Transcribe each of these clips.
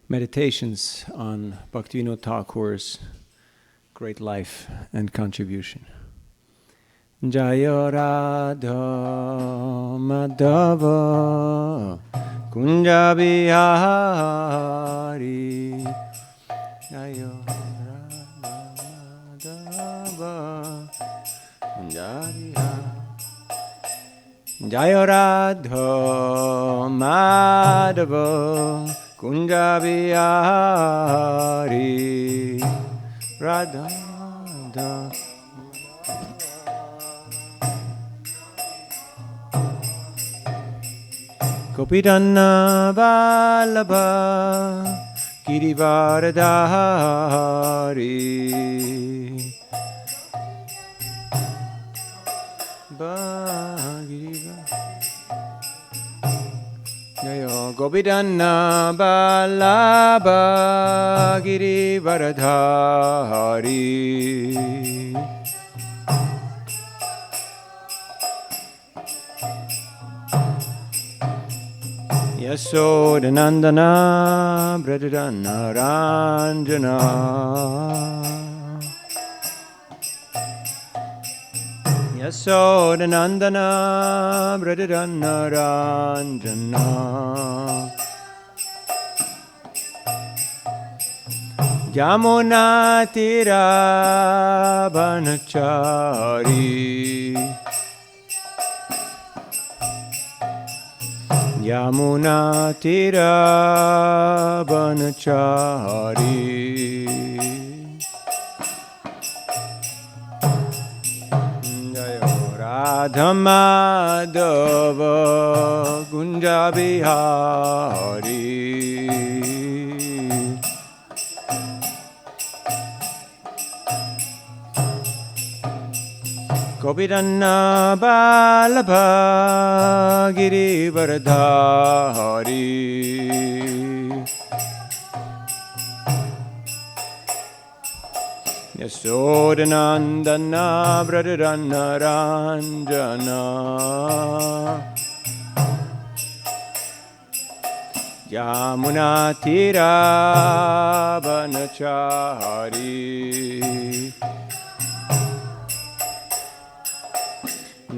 meditations on Bhaktivinoda Thakura's great life and contribution. Jaya Radha Madhava Kunja Bihari Jaya Radha Madhava Kunja Bihari Jaya Radha Madhava Kunja Bihari Radha Radha Gopidhanna Vallabha Girivaradhari Jaya Gopidhanna Vallabha Girivaradhari Yasodhanandana Brajadana Ranjana Yasodhanandana Brajadana Ranjana Jamuna Tira Banachari Yamuna Tira Banachari Jaya Radha Madhava Kunja Bihari Gopidhanna Vallabha Girivaradhari Yasodhanandana Brajadana Ranjana Yamuna Tira Banachari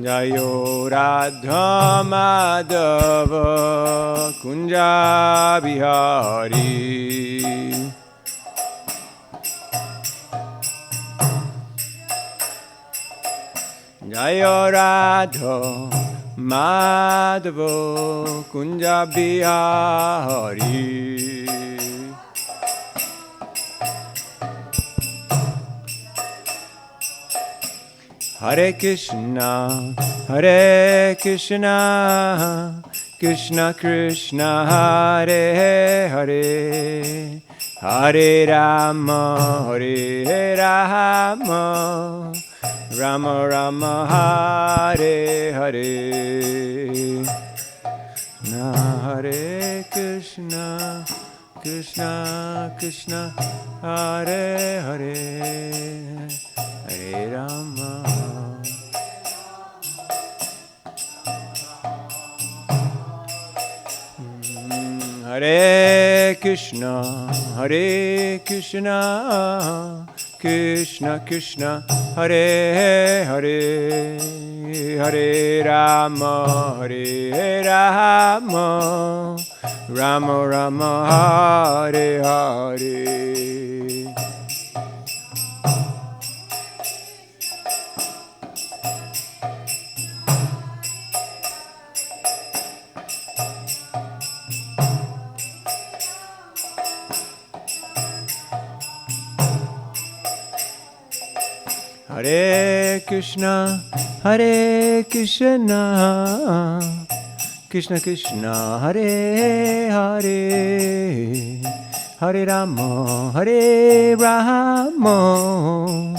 Jayo Radha Madhava Kunja Bihari Jayo Radha Madhava Kunja Bihari Hare Krishna, Hare Krishna, Krishna Krishna, Hare Hare, Hare Rama, Hare Rama, Rama Rama, Hare Hare. Na Hare Krishna, Krishna Krishna, Hare Hare, Hare Rama. Hare Krishna, Hare Krishna, Krishna Krishna, Hare Hare, Hare Rama, Hare Rama, Rama Rama, Hare Hare. Hare Krishna, Hare Krishna, Krishna Krishna, Hare Hare, Hare Rama, Hare Rama,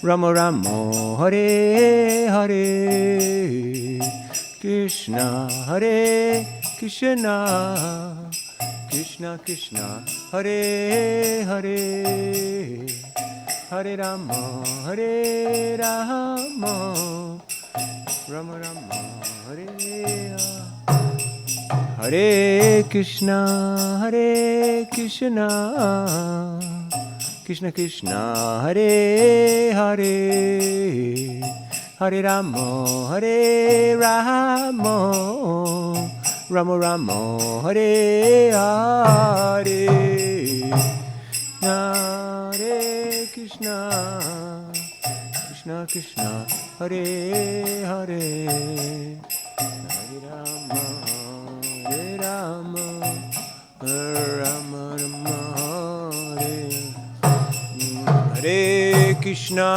Rama Rama, Hare Hare, Krishna, Hare Krishna, Krishna Krishna, Hare Hare, Hare Rama, Hare Rama, Rama Rama, Hare Hare Krishna, Hare Krishna, Krishna Krishna, Hare Hare, Hare Rama, Hare Rama, Rama Rama, Hare Hare, Hare Krishna, Krishna Krishna, Hare Hare, Hare Rama, Hare Rama, Rama Rama, Hare Krishna,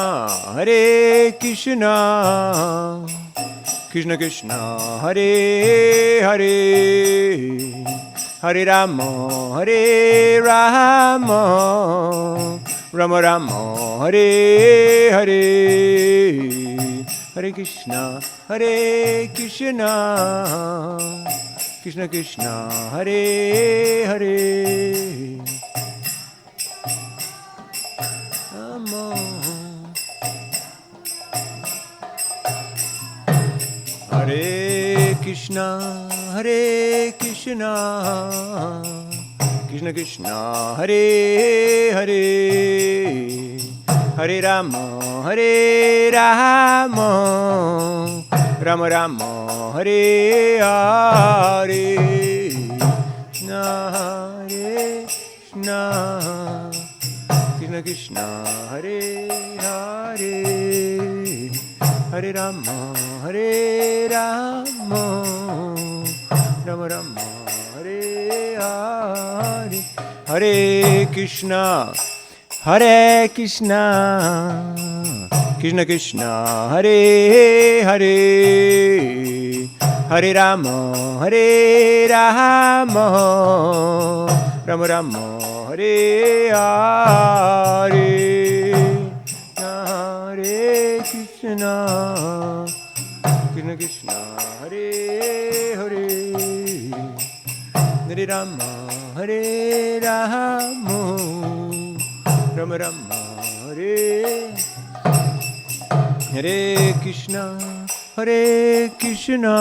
Hare Krishna, Krishna Krishna, Hare Hare, Hare Rama, Hare Rama, Rama Rama, Hare Hare, Hare Krishna, Hare Krishna, Krishna Krishna, Hare Hare, Hare Krishna, Hare Krishna, Krishna Krishna, Hare Hare, Hare Rama, Hare Rama, Rama Rama, Hare Hare, Hare Krishna, Krishna Krishna, Hare Hare, Hare Rama, Hare Rama, Rama Rama, Hare Hare, Hare Krishna, Hare Krishna, Krishna Krishna, Hare Hare, Hare Rama, Hare Rama, Rama Rama, Hare Hare, Hare Krishna, Krishna Krishna, Hare Hare, Hare Rama, Hare Rama, Rama Rama, Hare Hare Krishna, Hare Krishna,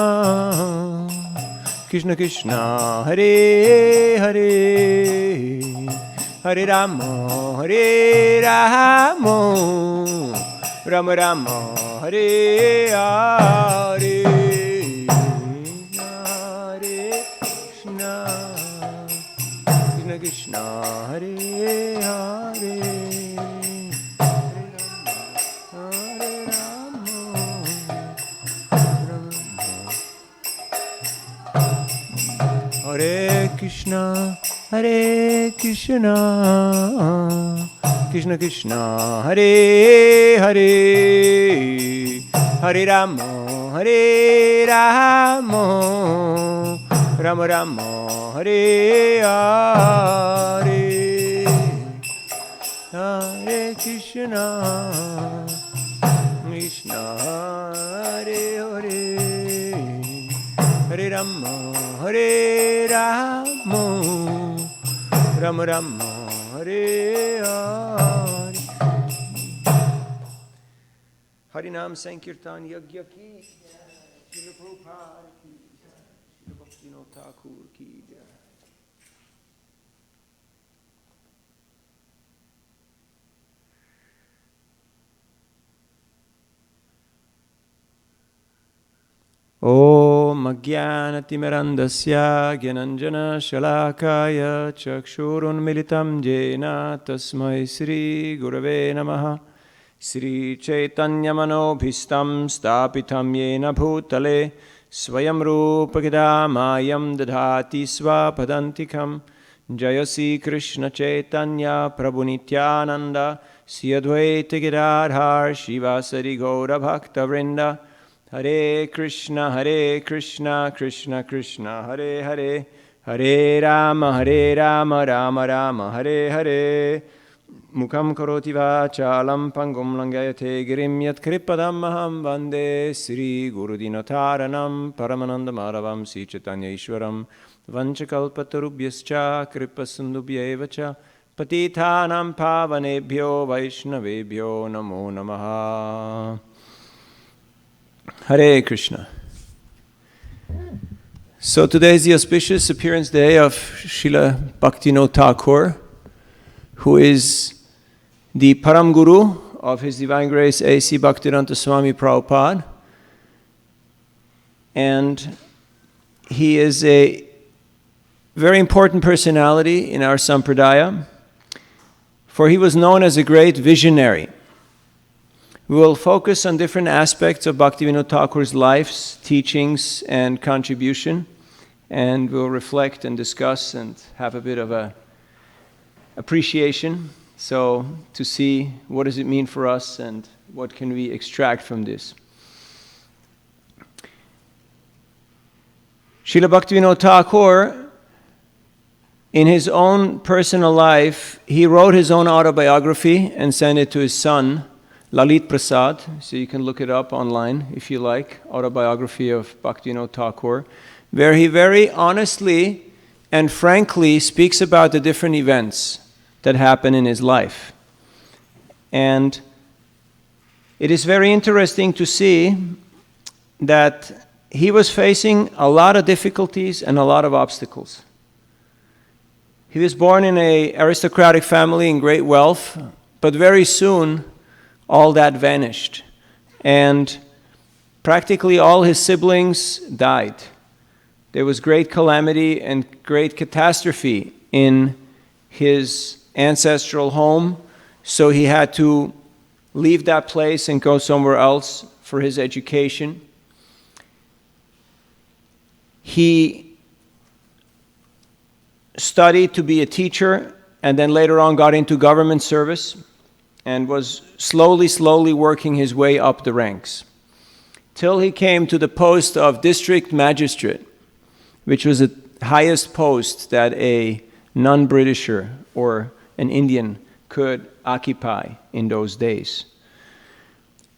Krishna Krishna, Hare Hare, Hare Rama, Hare Rama, Rama Rama, Hare Hare, Hare Krishna, Krishna Krishna, Hare Hare, Hare Krishna, Hare Krishna, Krishna Krishna, Hare Hare, Hare Rama, Hare Rama, Rama Rama, Hare Hare, Hare Krishna, Krishna Hare Hare, Hare Rama, Hare Rama, Rama Rama, Hare Hare. Harinam Sankirtan Yagya ki, Srila Prabhupada ki, Srila Bhaktivinoda Thakura ki. Om Ajnanatimirandasya Gyananjana Shalakaya Chakshurunmilitam Jena Tasmai Sri Gurave Namaha. Sri Chaitanya Manobhistam Stapitam Yena Bhutale Swayam Rupakidamayam Dadhati Swapadantikam. Jayasi Krishna Chaitanya Prabhu Nityananda Sri Advaita Giradhar Shivasari Gaura Bhakta Vrinda. Hare Krishna, Krishna Krishna, Hare Hare, Hare Rama, Rama Rama, Hare Hare. Mukham karoti vachalam pangum langayate girim yat kripadam maham vande Sri Gurudinataranam Paramananda Madhavam Sri Chaitanya Ishwaram Vanchakalpatarubhyascha Kripasundubhyevacha Patithanam Pavanebhyo Vaishnavebhyo Namo Namaha. Hare Krishna. So today is the auspicious appearance day of Srila Bhaktivinoda Thakur, who is the Param Guru of His Divine Grace A.C. Bhaktivedanta Swami Prabhupada. And he is a very important personality in our Sampradaya, for he was known as a great visionary. We will focus on different aspects of Bhaktivinoda Thakur's life, teachings, and contribution, and we'll reflect and discuss and have a bit of a appreciation, so to see what does it mean for us and what can we extract from this. Srila Bhaktivinoda Thakur, in his own personal life, he wrote his own autobiography and sent it to his son, Lalit Prasad, so you can look it up online if you like, autobiography of Bhaktivinoda Thakur, where he very honestly and frankly speaks about the different events that happen in his life. And it is very interesting to see that he was facing a lot of difficulties and a lot of obstacles. He was born in an aristocratic family in great wealth, but very soon all that vanished, and practically all his siblings died. There was great calamity and great catastrophe in his ancestral home, so he had to leave that place and go somewhere else for his education. He studied to be a teacher and then later on got into government service and was slowly working his way up the ranks, till he came to the post of district magistrate, which was the highest post that a non-Britisher or an Indian could occupy in those days.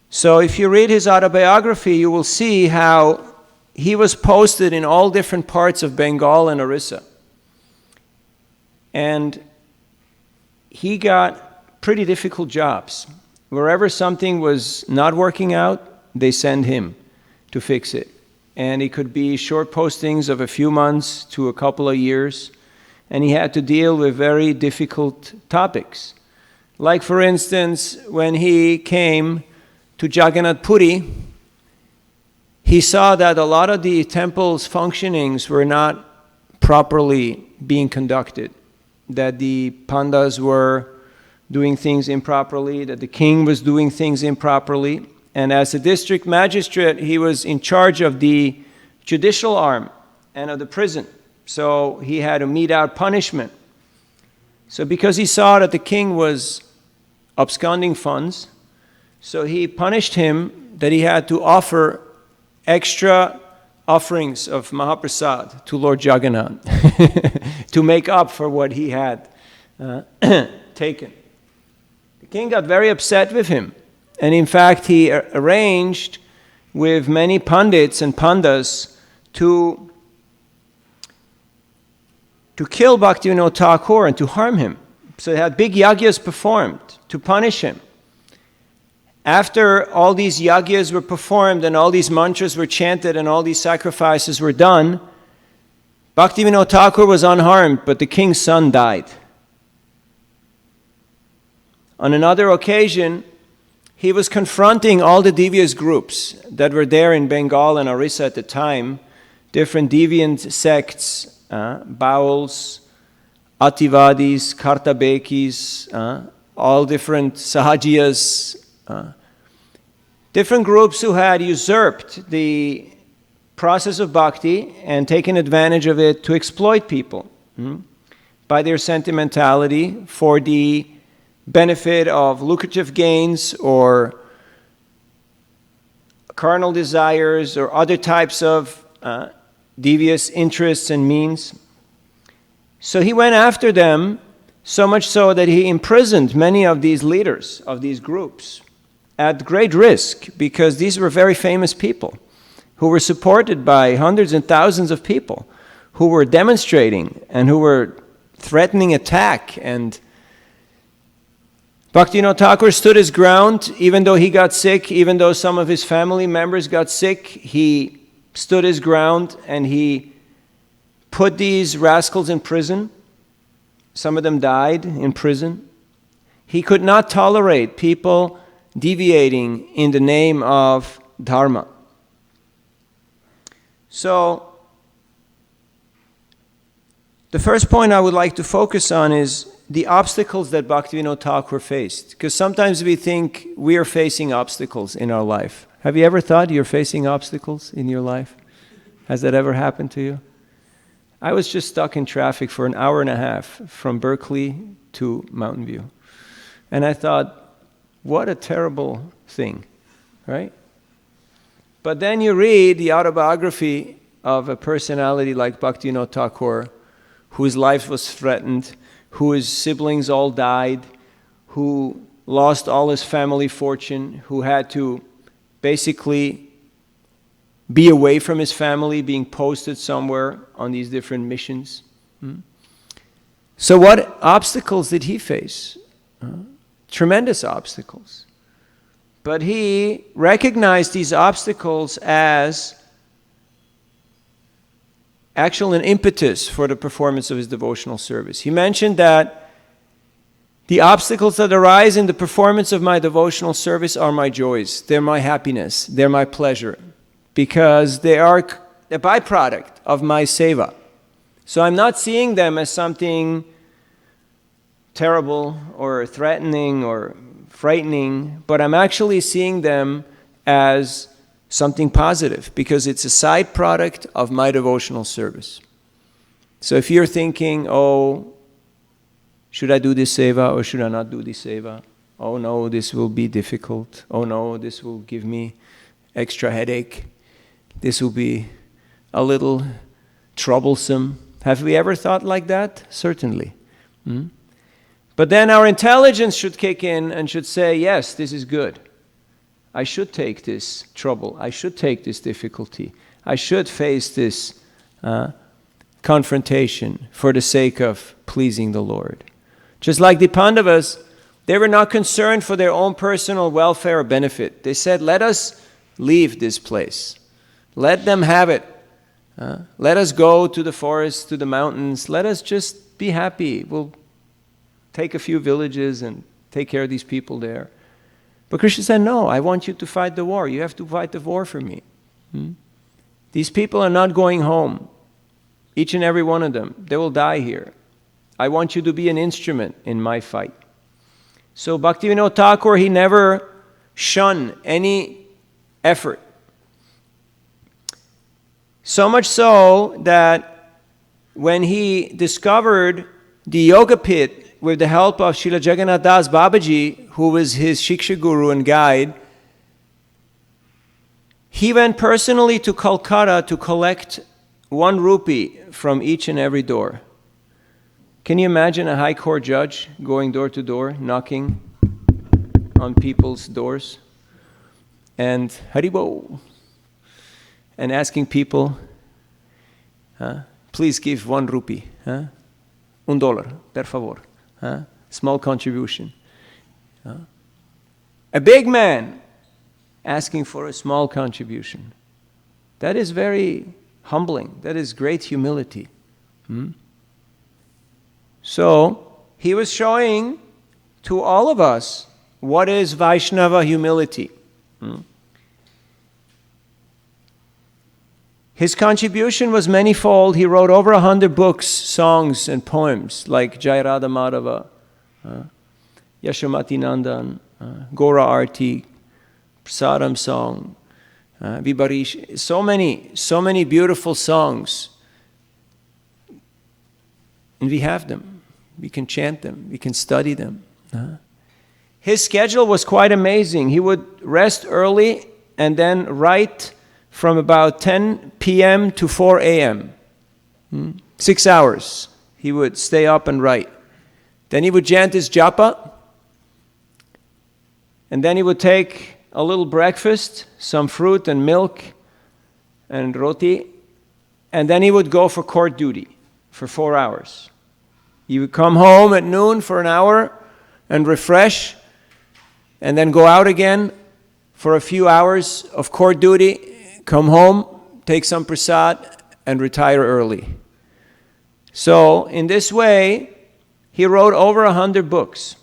So if you read his autobiography, you will see how he was posted in all different parts of Bengal and Orissa. And he got pretty difficult jobs. Wherever something was not working out, they send him to fix it. And it could be short postings of a few months to a couple of years. And he had to deal with very difficult topics. Like, for instance, when he came to Jagannath Puri, he saw that a lot of the temple's functionings were not properly being conducted, that the pandas were doing things improperly, that the king was doing things improperly. And as a district magistrate, he was in charge of the judicial arm and of the prison. So he had to mete out punishment. So because he saw that the king was absconding funds, so he punished him that he had to offer extra offerings of Mahaprasad to Lord Jagannath to make up for what he had taken. The king got very upset with him, and in fact he arranged with many pandits and pandas to kill Bhaktivinoda Thakur and to harm him. So they had big yagyas performed to punish him. After all these yagyas were performed and all these mantras were chanted and all these sacrifices were done, Bhaktivinoda Thakur was unharmed, but the king's son died. On another occasion, he was confronting all the devious groups that were there in Bengal and Orissa at the time, different deviant sects, Bauls, Ativadis, Kartabekis, all different Sahajiyas, different groups who had usurped the process of bhakti and taken advantage of it to exploit people by their sentimentality for the benefit of lucrative gains or carnal desires or other types of devious interests and means. So he went after them, so much so that he imprisoned many of these leaders of these groups at great risk, because these were very famous people who were supported by hundreds and thousands of people who were demonstrating and who were threatening attack. And Bhaktivinoda Thakur stood his ground, even though he got sick, even though some of his family members got sick. He stood his ground and he put these rascals in prison. Some of them died in prison. He could not tolerate people deviating in the name of dharma. So, the first point I would like to focus on is the obstacles that Bhaktivinoda Thakur faced. Because sometimes we think we are facing obstacles in our life. Have you ever thought you're facing obstacles in your life? Has that ever happened to you? I was just stuck in traffic for an hour and a half from Berkeley to Mountain View. And I thought, what a terrible thing, right? But then you read the autobiography of a personality like Bhaktivinoda Thakur, whose life was threatened, whose siblings all died, who lost all his family fortune, who had to basically be away from his family, being posted somewhere on these different missions. So what obstacles did he face? Tremendous obstacles. But he recognized these obstacles as actually an impetus for the performance of his devotional service. He mentioned that the obstacles that arise in the performance of my devotional service are my joys. They're my happiness. They're my pleasure. Because they are a byproduct of my seva. So I'm not seeing them as something terrible or threatening or frightening, but I'm actually seeing them as something positive because it's a side product of my devotional service. So if you're thinking, oh, should I do this seva or should I not do this seva? Oh no, this will be difficult. Oh no, this will give me extra headache. This will be a little troublesome. Have we ever thought like that? Certainly. But then our intelligence should kick in and should say, yes, this is good. I should take this trouble. I should take this difficulty. I should face this confrontation for the sake of pleasing the Lord. Just like the Pandavas, they were not concerned for their own personal welfare or benefit. They said, let us leave this place. Let them have it. Let us go to the forest, to the mountains. Let us just be happy. We'll take a few villages and take care of these people there. But Krishna said, no, I want you to fight the war. You have to fight the war for me. These people are not going home. Each and every one of them. They will die here. I want you to be an instrument in my fight. So Bhaktivinoda Thakur, he never shunned any effort. So much so that when he discovered the yoga pit with the help of Srila Jagannath Das Babaji, who was his Shiksha Guru and guide, he went personally to Calcutta to collect 1 rupee from each and every door. Can you imagine a high court judge going door to door, knocking on people's doors? And Haribo, and asking people, please give 1 rupee, $1, per favor, small contribution. A big man asking for a small contribution. That is very humbling. That is great humility. So, he was showing to all of us what is Vaishnava humility. His contribution was manifold. He wrote over 100 books, songs, and poems like Jai Radha Madhava, Yashamati Nandan, Gora Arti, Prasadam Song, Vibharish. So many beautiful songs. And we have them. We can chant them. We can study them. His schedule was quite amazing. He would rest early and then write from about 10 p.m. to 4 a.m. 6 hours. He would stay up and write. Then he would chant his japa. And then he would take a little breakfast, some fruit and milk and roti. And then he would go for court duty for 4 hours. He would come home at noon for an hour and refresh. And then go out again for a few hours of court duty. Come home, take some prasad, and retire early. So, in this way, he wrote over 100 books.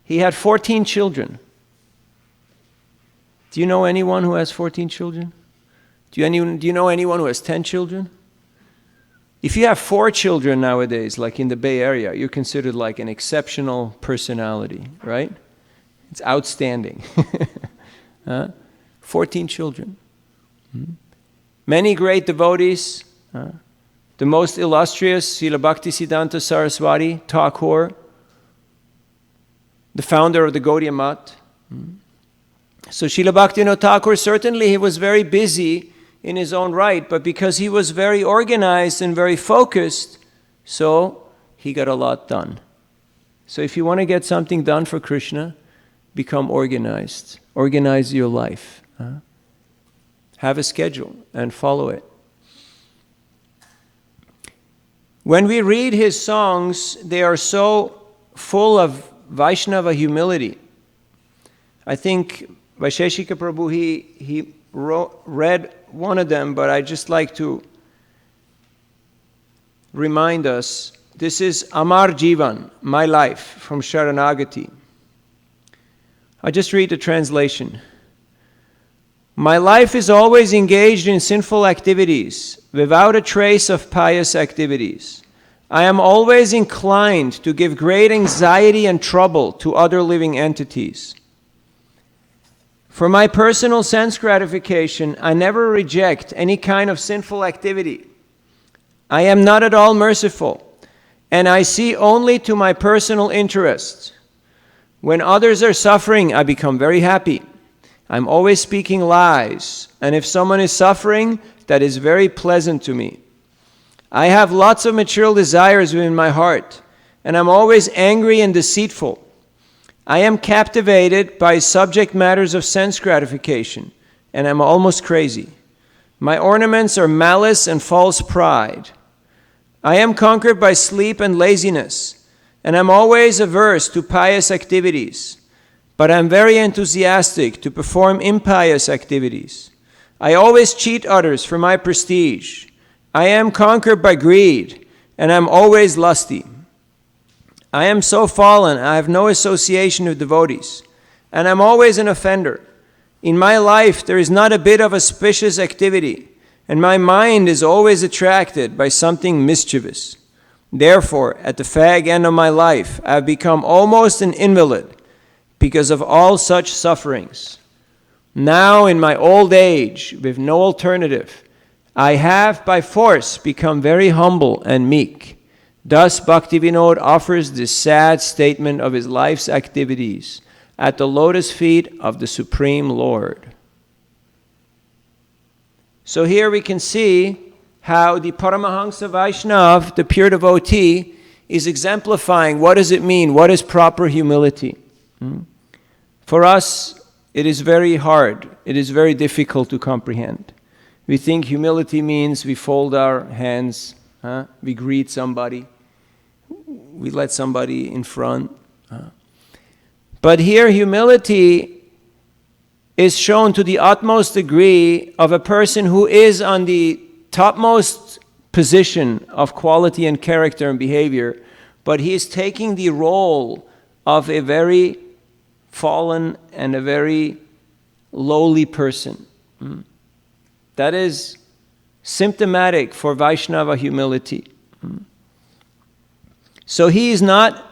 He had 14 children. Do you know anyone who has 14 children? Do you know anyone who has 10 children? If you have 4 children nowadays, like in the Bay Area, you're considered like an exceptional personality, right? It's outstanding. 14 children. Many great devotees. The most illustrious, Srila Bhaktisiddhanta Saraswati, Thakura, the founder of the Gaudiya Math. So Srila Bhaktivinoda Thakur, certainly he was very busy in his own right, but because he was very organized and very focused, so he got a lot done. So if you want to get something done for Krishna, become organized. Organize your life. Have a schedule and follow it. When we read his songs, they are so full of Vaishnava humility. I think Vaisheshika Prabhu, he read one of them, but I'd just like to remind us, this is Amar Jivan, my life, from Sharanagati. I'll just read the translation. My life is always engaged in sinful activities, without a trace of pious activities. I am always inclined to give great anxiety and trouble to other living entities. For my personal sense gratification, I never reject any kind of sinful activity. I am not at all merciful, and I see only to my personal interests. When others are suffering, I become very happy. I'm always speaking lies, and if someone is suffering, that is very pleasant to me. I have lots of material desires within my heart, and I'm always angry and deceitful. I am captivated by subject matters of sense gratification, and I'm almost crazy. My ornaments are malice and false pride. I am conquered by sleep and laziness, and I'm always averse to pious activities, but I'm very enthusiastic to perform impious activities. I always cheat others for my prestige. I am conquered by greed, and I'm always lusty. I am so fallen, I have no association with devotees, and I'm always an offender. In my life, there is not a bit of auspicious activity, and my mind is always attracted by something mischievous. Therefore, at the fag end of my life, I have become almost an invalid because of all such sufferings. Now, in my old age, with no alternative, I have by force become very humble and meek. Thus, Bhaktivinoda offers this sad statement of his life's activities at the lotus feet of the Supreme Lord. So here we can see how the Paramahansa Vaishnava, the pure devotee, is exemplifying what does it mean, what is proper humility. For us, it is very hard, it is very difficult to comprehend. We think humility means we fold our hands, we greet somebody, we let somebody in front. But here humility is shown to the utmost degree of a person who is on the topmost position of quality and character and behavior, but he is taking the role of a very fallen and a very lowly person. That is symptomatic for Vaishnava humility. So he is not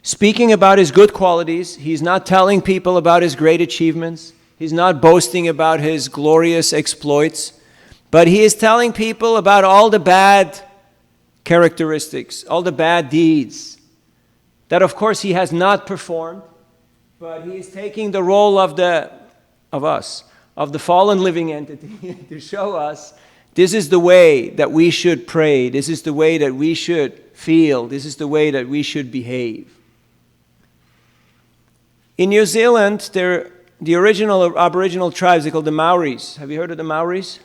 speaking about his good qualities. He's not telling people about his great achievements. He's not boasting about his glorious exploits. But he is telling people about all the bad characteristics, all the bad deeds that of course he has not performed, but he is taking the role of us, of the fallen living entity to show us this is the way that we should pray, this is the way that we should feel, this is the way that we should behave. In New Zealand, the original Aboriginal tribes, they're called the Maoris. Have you heard of the Maoris?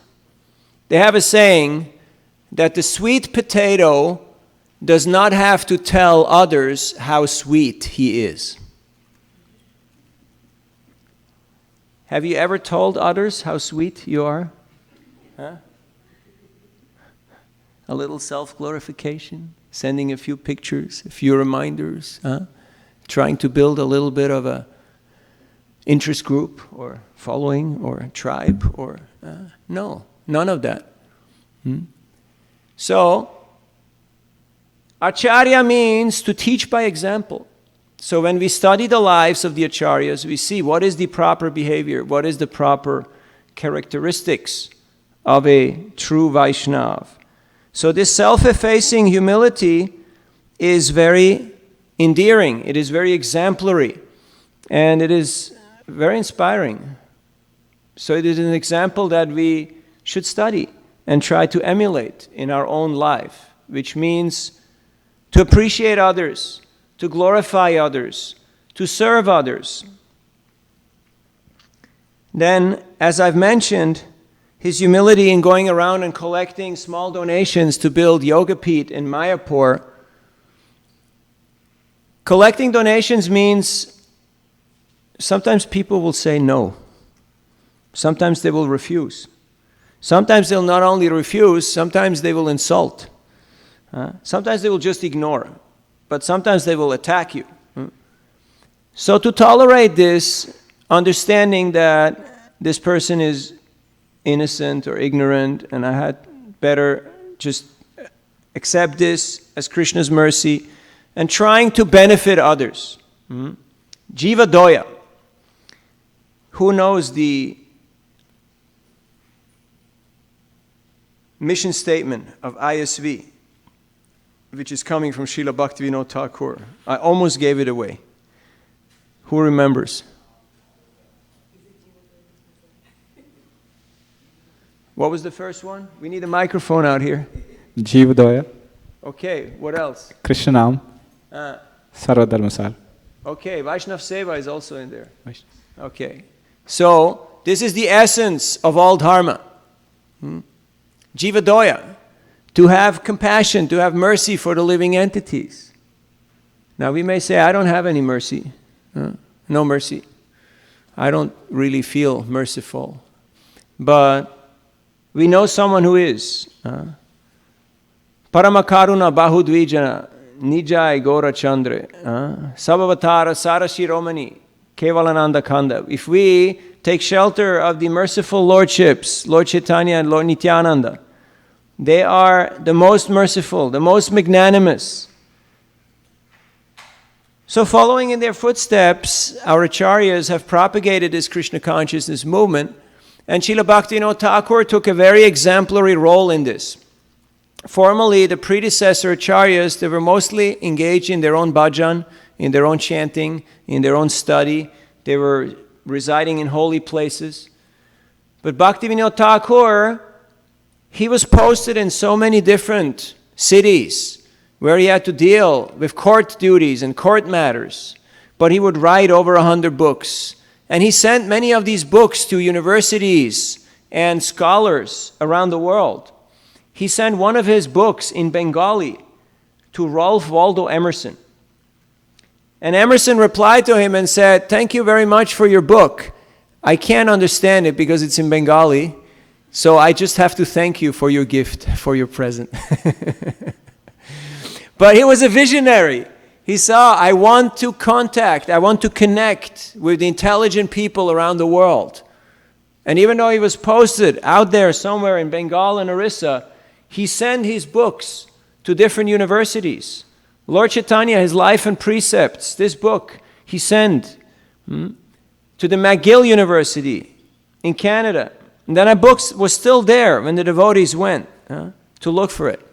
They have a saying that the sweet potato does not have to tell others how sweet he is. Have you ever told others how sweet you are? A little self-glorification, sending a few pictures, a few reminders, trying to build a little bit of a interest group or following or tribe or no, none of that. So, Acharya means to teach by example. So when we study the lives of the Acharyas, we see what is the proper behavior, what is the proper characteristics of a true Vaishnava. So this self-effacing humility is very endearing, it is very exemplary, and it is very inspiring. So it is an example that we should study and try to emulate in our own life, which means to appreciate others, to glorify others, to serve others. Then, as I've mentioned, his humility in going around and collecting small donations to build Yoga Peeth in Mayapur. Collecting donations means sometimes people will say no. Sometimes they will refuse. Sometimes they'll not only refuse, sometimes they will insult. Sometimes they will just ignore. But sometimes they will attack you. So to tolerate this, understanding that this person is innocent or ignorant, and I had better just accept this as Krishna's mercy, and trying to benefit others. Jiva Doya. Who knows the mission statement of ISV, which is coming from Srila Bhaktivinoda Thakur? I almost gave it away. Who remembers? What was the first one? We need a microphone out here. Jiva Doya. Okay, what else? Krishna Naam. Sarva Dharma Sar. Okay, Vaishnava Seva is also in there. Okay, so this is the essence of all dharma. Jiva Doya. To have compassion, to have mercy for the living entities. Now we may say, I don't have any mercy. No mercy. I don't really feel merciful. But we know someone who is. Paramakaruna Bahudvijana Nijai Gora Chandra Sabhavatara Sarashiromani Kevalananda Kanda. If we take shelter of the merciful lordships, Lord Chaitanya and Lord Nityananda, they are the most merciful, the most magnanimous. So following in their footsteps, our acharyas have propagated this Krishna consciousness movement, and Srila Bhaktivinoda Thakur took a very exemplary role in this. Formerly, the predecessor acharyas, they were mostly engaged in their own bhajan, in their own chanting, in their own study. They were residing in holy places. But Bhaktivinoda Thakur, he was posted in so many different cities where he had to deal with court duties and court matters. But he would write over 100 books. And he sent many of these books to universities and scholars around the world. He sent one of his books in Bengali to Ralph Waldo Emerson. And Emerson replied to him and said, "Thank you very much for your book. I can't understand it because it's in Bengali, so I just have to thank you for your gift, for your present." But he was a visionary. He saw, I want to connect with the intelligent people around the world. And even though he was posted out there somewhere in Bengal and Orissa, he sent his books to different universities. Lord Chaitanya, his Life and Precepts, this book he sent to the McGill University in Canada. And then that book was still there when the devotees went to look for it.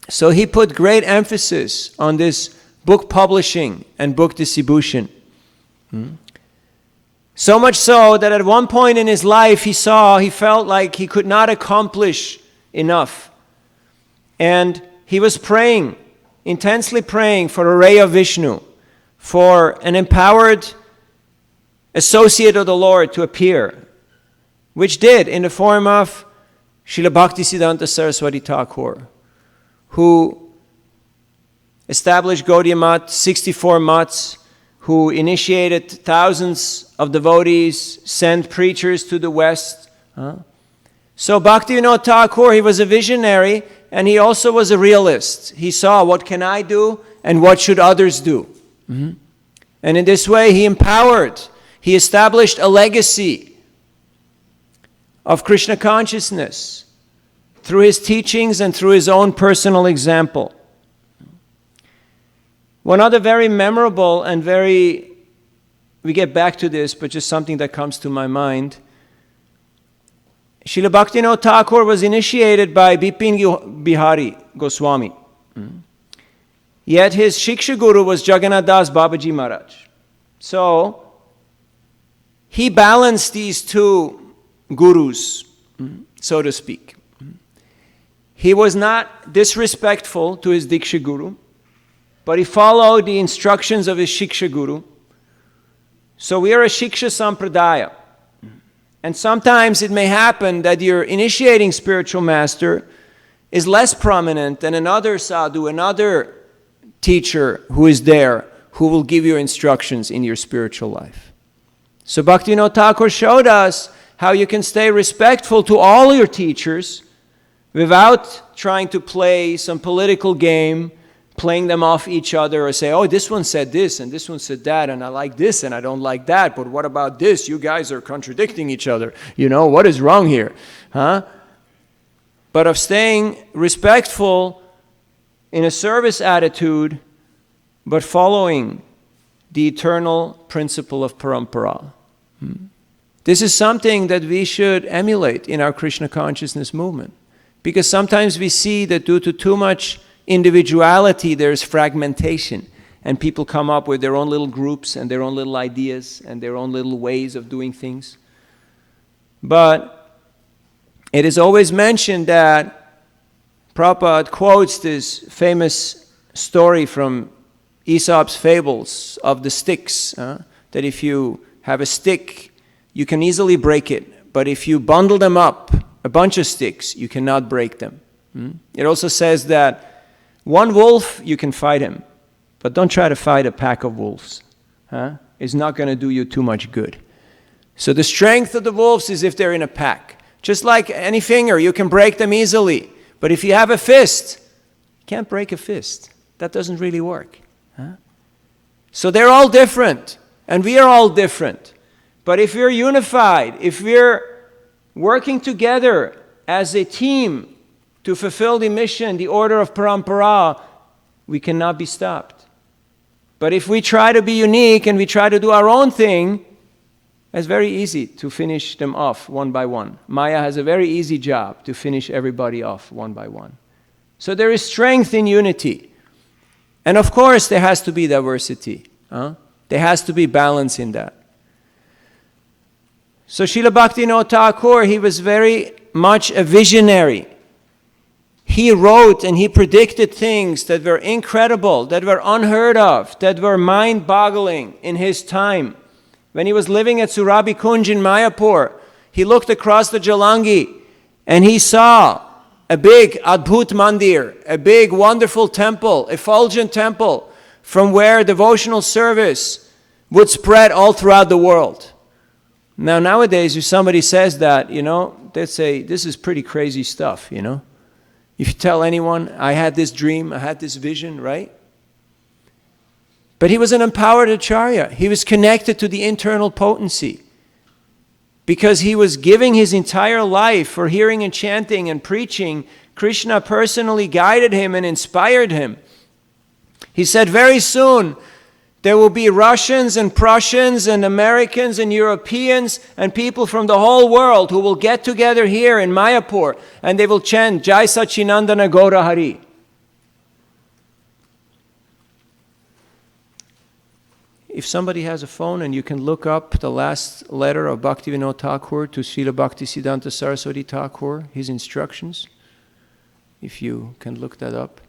So he put great emphasis on this book publishing and book distribution. So much so that at one point in his life he felt like he could not accomplish enough. And he was praying, intensely praying for a ray of Vishnu, for an empowered associate of the Lord to appear, which did in the form of Srila Bhaktisiddhanta Saraswati Thakur, who established Gaudiya Math, 64 Maths, who initiated thousands of devotees, sent preachers to the West. So Bhaktivinoda Thakur, he was a visionary, and he also was a realist. He saw, what can I do and what should others do? Mm-hmm. And in this way he empowered, he established a legacy of Krishna consciousness through his teachings and through his own personal example. One other very memorable and we get back to this, but just something that comes to my mind. Srila Bhaktivinoda Thakur was initiated by Bipin Bihari Goswami. Yet his Shiksha Guru was Jagannath Das Babaji Maharaj. So he balanced these two gurus, so to speak. He was not disrespectful to his Diksha Guru, but he followed the instructions of his Shiksha Guru. So we are a Shiksha Sampradaya. And sometimes it may happen that your initiating spiritual master is less prominent than another sadhu, another teacher who is there, who will give you instructions in your spiritual life. So Bhaktivinoda Thakur showed us how you can stay respectful to all your teachers without trying to play some political game, playing them off each other, or say, oh, this one said this and this one said that, and I like this and I don't like that, but what about this? You guys are contradicting each other. You know, what is wrong here? Huh? But of staying respectful in a service attitude, but following the eternal principle of parampara. This is something that we should emulate in our Krishna consciousness movement. Because sometimes we see that due to too much individuality, there's fragmentation. And people come up with their own little groups and their own little ideas and their own little ways of doing things. But it is always mentioned that Prabhupada quotes this famous story from Aesop's fables of the sticks, that if you have a stick, you can easily break it. But if you bundle them up, a bunch of sticks, you cannot break them. It also says that one wolf, you can fight him, but don't try to fight a pack of wolves. It's not going to do you too much good. So the strength of the wolves is if they're in a pack. Just like any finger, you can break them easily. But if you have a fist, you can't break a fist. That doesn't really work. So they're all different, and we are all different. But if we're unified, if we're working together as a team to fulfill the mission, the order of parampara, we cannot be stopped. But if we try to be unique and we try to do our own thing, it's very easy to finish them off one by one. Maya has a very easy job to finish everybody off one by one. So there is strength in unity. And of course there has to be diversity. There has to be balance in that. So Srila Bhaktivinoda Thakur, he was very much a visionary. He wrote and he predicted things that were incredible, that were unheard of, that were mind-boggling in his time. When he was living at Surabhi Kunj in Mayapur, he looked across the Jalangi and he saw a big Adbhut Mandir, a big wonderful temple, effulgent temple from where devotional service would spread all throughout the world. Now nowadays if somebody says that, they'd say, this is pretty crazy stuff, If you tell anyone, I had this dream, I had this vision, right? But he was an empowered acharya. He was connected to the internal potency because he was giving his entire life for hearing and chanting and preaching. Krishna personally guided him and inspired him. He said, very soon there will be Russians and Prussians and Americans and Europeans and people from the whole world who will get together here in Mayapur and they will chant Jai Sachinandana Gaura Hari. If somebody has a phone and you can look up the last letter of Bhaktivinoda Thakur to Srila Bhaktisiddhanta Saraswati Thakur, his instructions, if you can look that up.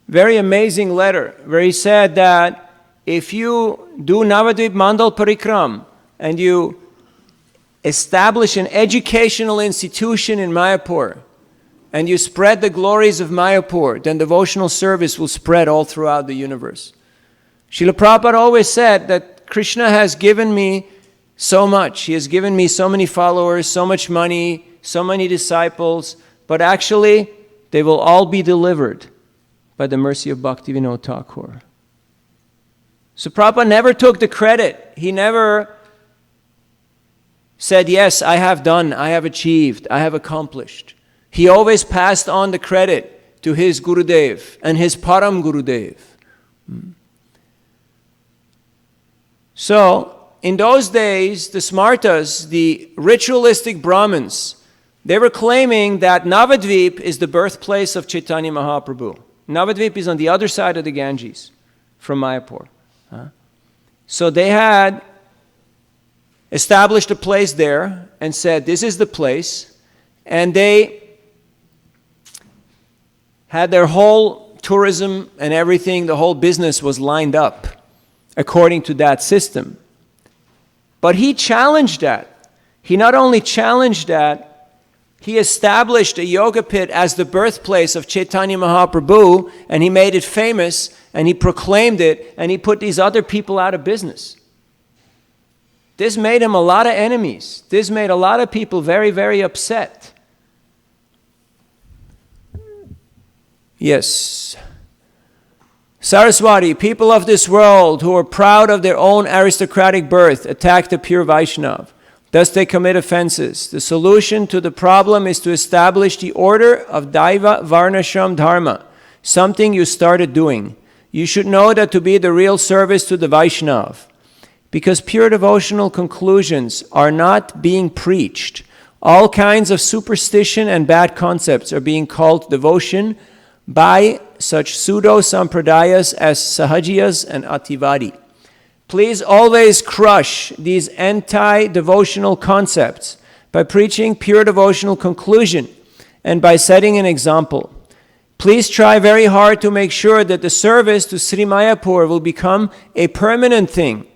Very amazing letter where he said that if you do Navadvip Mandal Parikram and you establish an educational institution in Mayapur and you spread the glories of Mayapur, then devotional service will spread all throughout the universe. Srila Prabhupada always said that Krishna has given me so much. He has given me so many followers, so much money, so many disciples, but actually they will all be delivered by the mercy of Bhaktivinoda Thakur. So Prabhupada never took the credit. He never said, yes, I have done, I have achieved, I have accomplished. He always passed on the credit to his Gurudev and his Param Gurudev. So, in those days, the Smartas, the ritualistic Brahmins, they were claiming that Navadvip is the birthplace of Chaitanya Mahaprabhu. Navadvip is on the other side of the Ganges from Mayapur. So they had established a place there and said, this is the place. And they had their whole tourism and everything, the whole business was lined up according to that system. But he challenged that. He not only challenged that, he established a yoga pit as the birthplace of Chaitanya Mahaprabhu, and he made it famous, and he proclaimed it, and he put these other people out of business. This made him a lot of enemies. This made a lot of people very, very upset. Yes. Saraswati, people of this world who are proud of their own aristocratic birth attack the pure Vaishnava. Thus they commit offenses. The solution to the problem is to establish the order of Daiva Varnashram Dharma, something you started doing. You should know that to be the real service to the Vaishnava. Because pure devotional conclusions are not being preached. All kinds of superstition and bad concepts are being called devotion by such pseudo-sampradayas as Sahajiyas and Ativadi. Please always crush these anti-devotional concepts by preaching pure devotional conclusion and by setting an example. Please try very hard to make sure that the service to Sri Mayapur will become a permanent thing.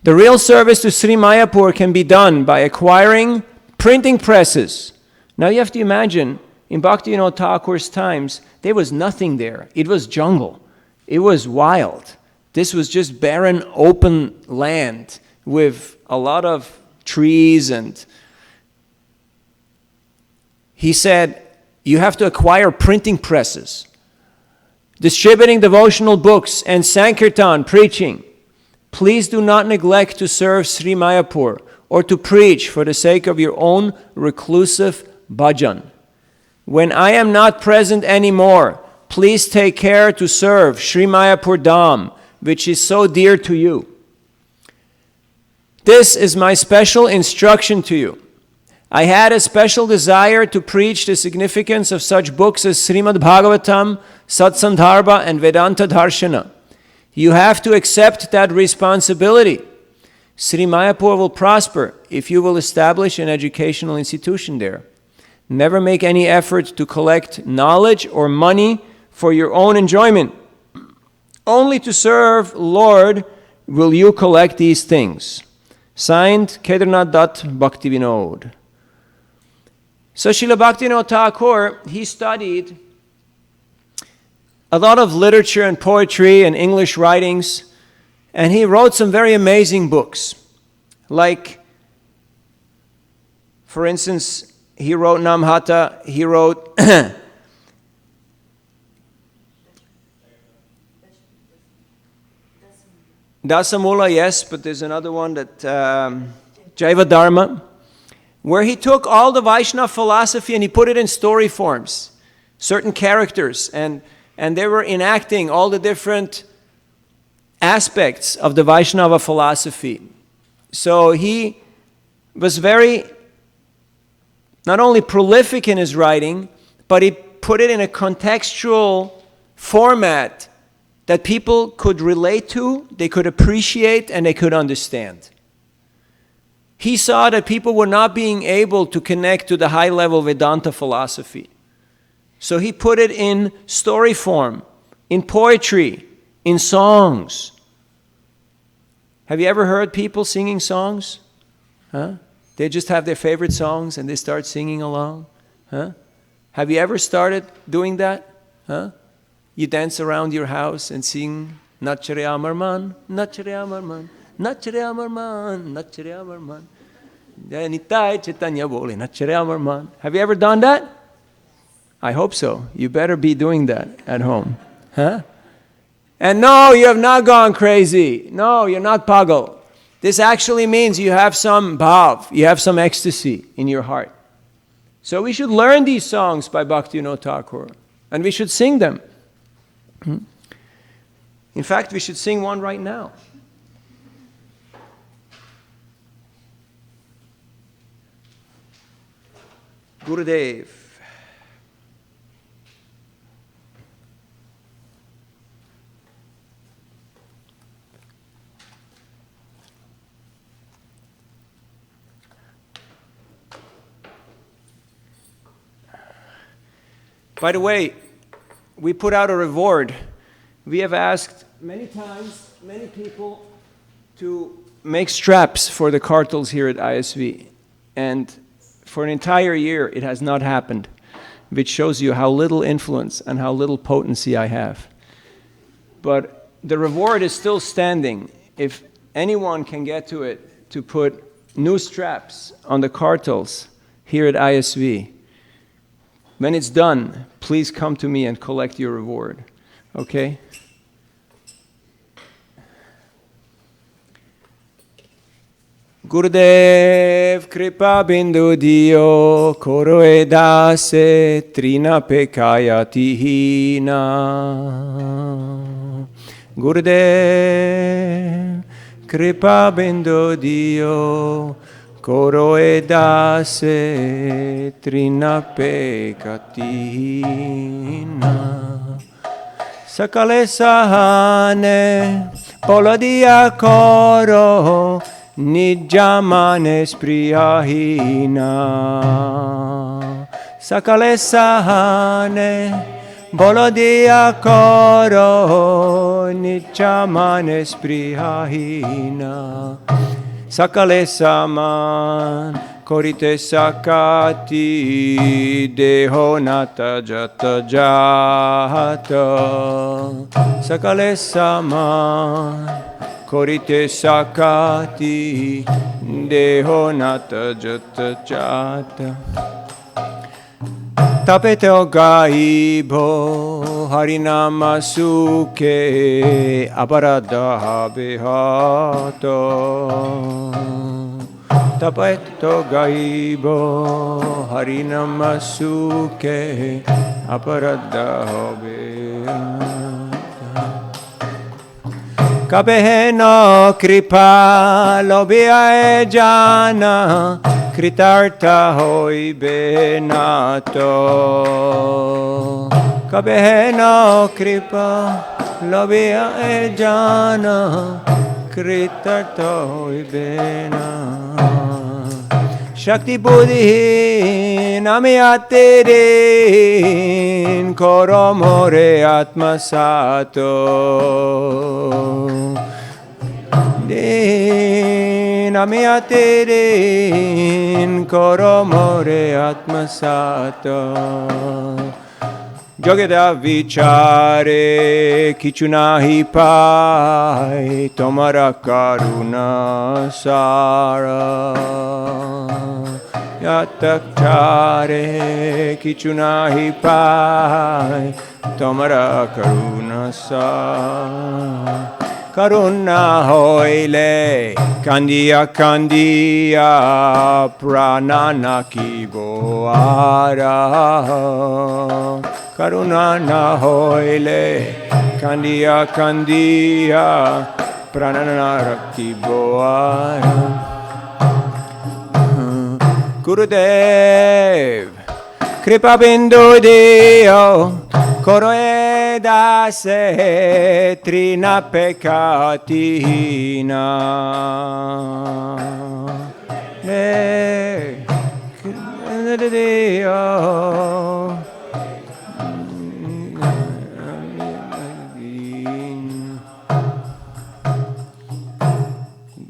The real service to Sri Mayapur can be done by acquiring printing presses. Now you have to imagine, in Bhaktivinoda Thakur's times, there was nothing there. It was jungle. It was wild. This was just barren, open land with a lot of trees. And he said, you have to acquire printing presses, distributing devotional books, and Sankirtan preaching. Please do not neglect to serve Sri Mayapur or to preach for the sake of your own reclusive bhajan. When I am not present anymore, please take care to serve Sri Mayapur Dham, which is so dear to you. This is my special instruction to you. I had a special desire to preach the significance of such books as Srimad Bhagavatam, Satsandarbha, and Vedanta Dharshana. You have to accept that responsibility. Sri Mayapur will prosper if you will establish an educational institution there. Never make any effort to collect knowledge or money for your own enjoyment. Only to serve Lord will you collect these things. Signed, Kedarnath Dutt Bhaktivinoda. So Srila Bhaktivinoda Thakur, he studied a lot of literature and poetry and English writings, and he wrote some very amazing books. Like, for instance, he wrote Namhata, he wrote Dasamula, yes, but there's another one that, Jaiva Dharma, where he took all the Vaishnava philosophy and he put it in story forms, certain characters, and they were enacting all the different aspects of the Vaishnava philosophy. So he was very, not only prolific in his writing, but he put it in a contextual format that people could relate to, they could appreciate, and they could understand. He saw that people were not being able to connect to the high-level Vedanta philosophy. So he put it in story form, in poetry, in songs. Have you ever heard people singing songs? Huh? They just have their favorite songs and they start singing along. Huh? Have you ever started doing that? Huh? You dance around your house and sing Nachare Amarman, Nachare Amarman, Nachare Amarman, Nachare Amarman. Nitai Chaitanya bole, nachare amar man. Have you ever done that? I hope so. You better be doing that at home. Huh? And no, you have not gone crazy. No, you're not pagal. This actually means you have some bhav, you have some ecstasy in your heart. So we should learn these songs by Bhaktivinoda Thakura, and we should sing them. In fact, we should sing one right now. Gurudev. By the way, we put out a reward. We have asked many times, many people to make straps for the cartels here at ISV. And for an entire year, it has not happened, which shows you how little influence and how little potency I have. But the reward is still standing. If anyone can get to it, to put new straps on the cartels here at ISV, when it's done, please come to me and collect your reward. Okay? Gurudev kripa bindu dio koro edase trina pekaya tihina. Gurudev kripa bindu dio koro edase trina pekatina. Sakale sahane poladia koro nijamane spriyahina. Sakale sahane poladia koro nijamane spriyahina. Sakale saman korite sakati deho nata jata jata. Sakale saman korite sakati deho nata jata jata. Tapete gaibo harinama suke aparada behato. Tapeto gaibo harinama suke aparada behato. Kabeheno kripa lobia jana kritarta hoibe nato. Kabeheno kripa lobia jana kritarta hoibe nato. Shakti buddhi namiyaterin koromore atma sato. Namiyaterin koromore atma sato. Jogeda vichare kichunahi pai tomara karuna sara. Yatakchare kichunahi pai tomara karuna sara. Karuna hoile kandiya kandiya pranana kiboara. Karuna na hoile kandiya kandiya pranana rakiboara. Gurudev kripa bindu dio koro edase trina pekatina. Dio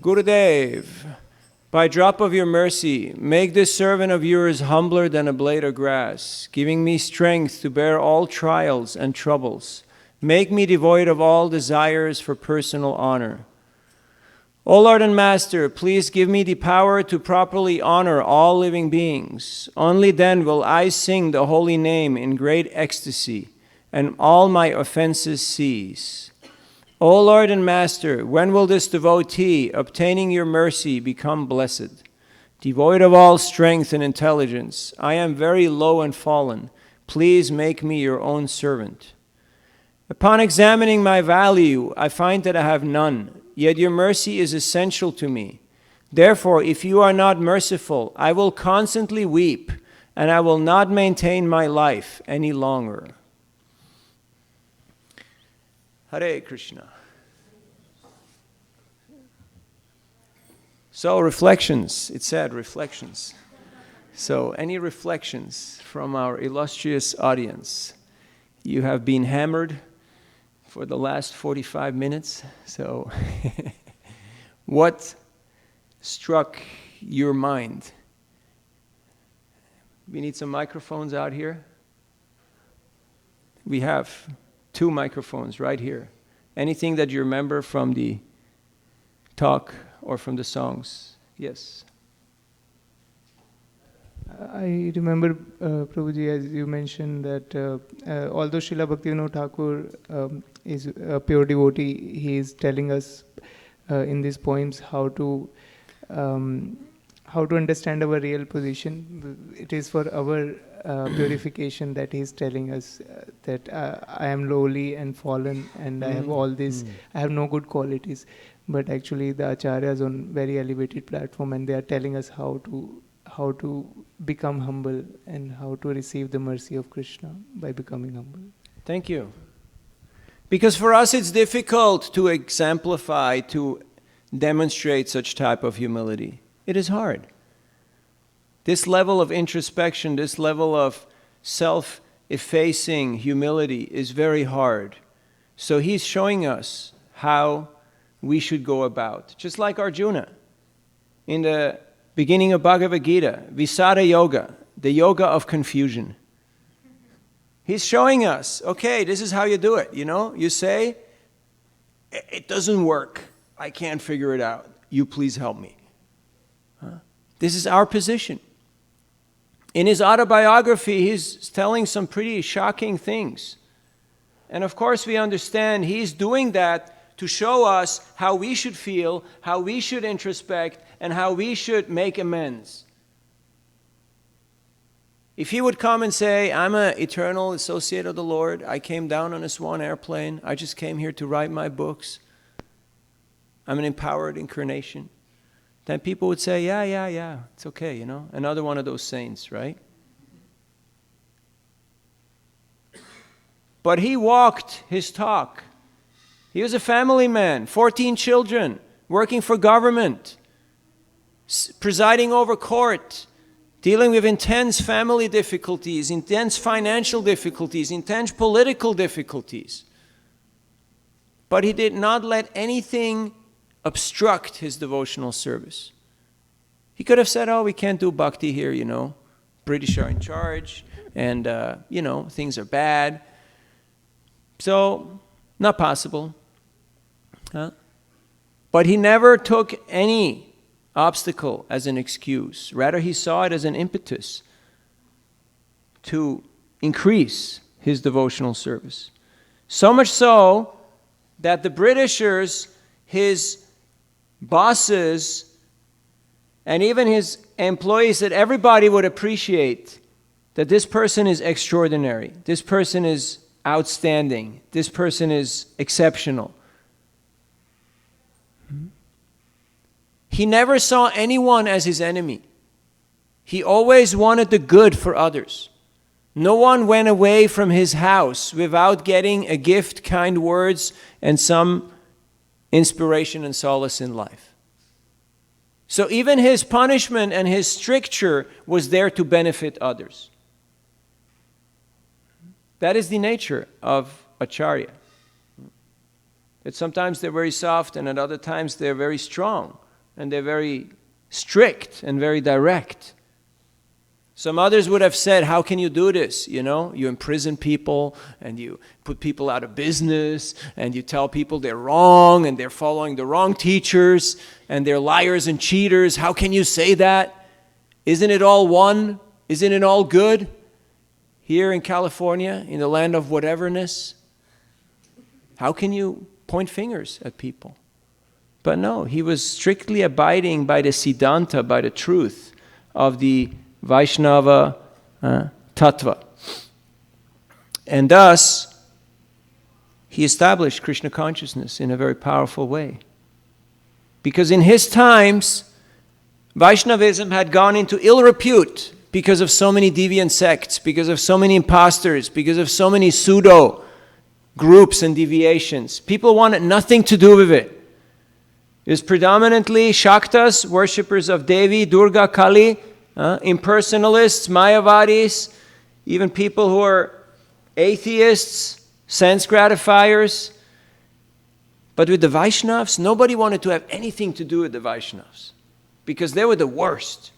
Gurudev, by drop of your mercy, make this servant of yours humbler than a blade of grass, giving me strength to bear all trials and troubles. Make me devoid of all desires for personal honor. O Lord and Master, please give me the power to properly honor all living beings. Only then will I sing the holy name in great ecstasy, and all my offenses cease. O Lord and Master, when will this devotee, obtaining your mercy, become blessed? Devoid of all strength and intelligence, I am very low and fallen. Please make me your own servant. Upon examining my value, I find that I have none. Yet your mercy is essential to me. Therefore, if you are not merciful, I will constantly weep, and I will not maintain my life any longer. Hare Krishna. So, reflections. It said reflections. So, any reflections from our illustrious audience? You have been hammered for the last 45 minutes. So, what struck your mind? We need some microphones out here. We have 2 microphones right here. Anything that you remember from the talk or from the songs? Yes. I remember, Prabhuji, as you mentioned that although Srila Bhaktivinoda Thakur is a pure devotee, he is telling us in these poems how to understand our real position. It is for our purification that he is telling us that I am lowly and fallen, and I have all this, I have no good qualities. But actually the acharyas on very elevated platform, and they are telling us how to become humble and how to receive the mercy of Krishna by becoming humble. Thank you. Because for us it's difficult to exemplify, to demonstrate such type of humility. It is hard. This level of introspection, this level of self-effacing humility is very hard. So he's showing us how we should go about. Just like Arjuna. In the beginning of Bhagavad Gita, Visada Yoga, the yoga of confusion. He's showing us, okay, this is how you do it, you know? You say, it doesn't work. I can't figure it out. You please help me. This is our position. In his autobiography, he's telling some pretty shocking things. And of course we understand he's doing that to show us how we should feel, how we should introspect, and how we should make amends. If he would come and say, I'm an eternal associate of the Lord, I came down on a swan airplane, I just came here to write my books, I'm an empowered incarnation, then people would say, yeah, it's okay, you know, another one of those saints, right? But he walked his talk. He was a family man, 14 children, working for government, presiding over court, dealing with intense family difficulties, intense financial difficulties, intense political difficulties. But he did not let anything obstruct his devotional service. He could have said, oh, we can't do bhakti here, you know. British are in charge, and, you know, things are bad. So, not possible. But he never took any obstacle as an excuse. Rather, he saw it as an impetus to increase his devotional service. So much so that the Britishers, his bosses, and even his employees, that everybody would appreciate that this person is extraordinary, this person is outstanding, this person is exceptional. He never saw anyone as his enemy. He always wanted the good for others. No one went away from his house without getting a gift, kind words, and some inspiration and solace in life. So even his punishment and his stricture was there to benefit others. That is the nature of Acharya. That sometimes they're very soft, and at other times they're very strong, and they're very strict and very direct. Some others would have said, how can you do this? You know, you imprison people and you put people out of business and you tell people they're wrong and they're following the wrong teachers and they're liars and cheaters. How can you say that? Isn't it all one? Isn't it all good? Here in California, in the land of whateverness, how can you point fingers at people? But no, he was strictly abiding by the Siddhanta, by the truth of the Vaishnava Tattva. And thus, he established Krishna consciousness in a very powerful way. Because in his times, Vaishnavism had gone into ill repute because of so many deviant sects, because of so many imposters, because of so many pseudo groups and deviations. People wanted nothing to do with it. It was predominantly Shaktas, worshippers of Devi, Durga, Kali, impersonalists, Mayavadis, even people who are atheists, sense gratifiers. But with the Vaishnavas, nobody wanted to have anything to do with the Vaishnavas because they were the worst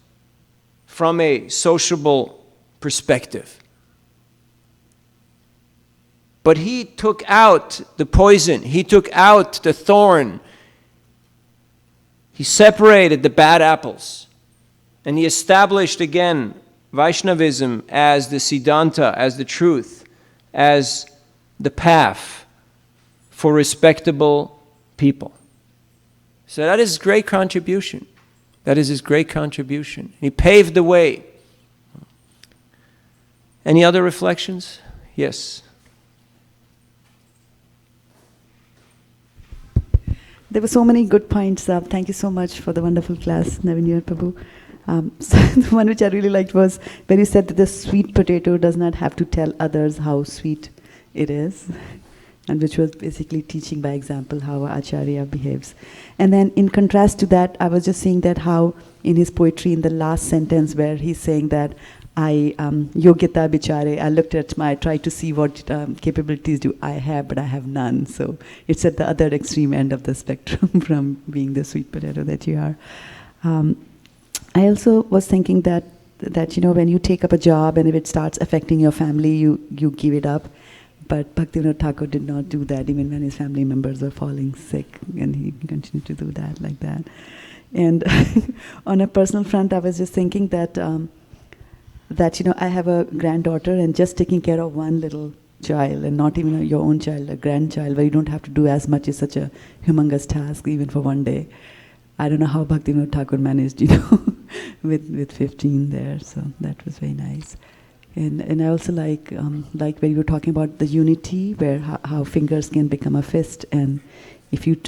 from a sociable perspective. But he took out the poison, he took out the thorn, he separated the bad apples. And he established again Vaishnavism as the Siddhanta, as the truth, as the path for respectable people. So that is his great contribution. That is his great contribution. He paved the way. Any other reflections? Yes. There were so many good points. Thank you so much for the wonderful class, Navin Prabhu. So the one which I really liked was when you said that the sweet potato does not have to tell others how sweet it is, and which was basically teaching by example how Acharya behaves. And then in contrast to that, I was just seeing that how in his poetry, in the last sentence where he's saying that Yogyata Bichare, I tried to see what capabilities do I have, but I have none. So it's at the other extreme end of the spectrum from being the sweet potato that you are. I also was thinking that you know, when you take up a job and if it starts affecting your family, you give it up. But Bhaktivinoda Thakur did not do that even when his family members were falling sick, and he continued to do that like that. And on a personal front, I was just thinking that you know, I have a granddaughter, and just taking care of one little child, and not even your own child, a grandchild, where you don't have to do as much, is such a humongous task even for one day. I don't know how Bhaktivinoda Thakur managed, you know, with 15 there. So that was very nice. And I also like when you were talking about the unity, where how fingers can become a fist. And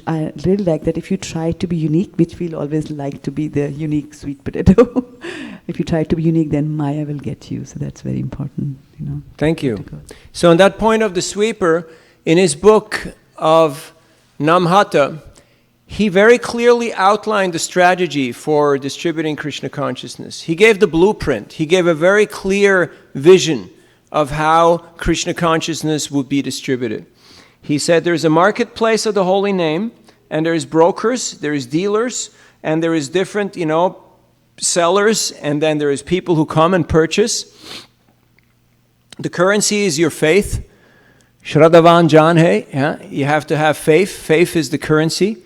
I really like that if you try to be unique, which we'll always like to be the unique sweet potato. If you try to be unique, then Maya will get you. So that's very important, you know. Thank you. So on that point of the sweeper, in his book of Namhata, he very clearly outlined the strategy for distributing Krishna consciousness. He gave the blueprint. He gave a very clear vision of how Krishna consciousness would be distributed. He said there's a marketplace of the holy name, and there's brokers, there's dealers, and there is different, you know, sellers, and then there is people who come and purchase. The currency is your faith. Shraddhavan Janhe, yeah? You have to have faith. Faith is the currency.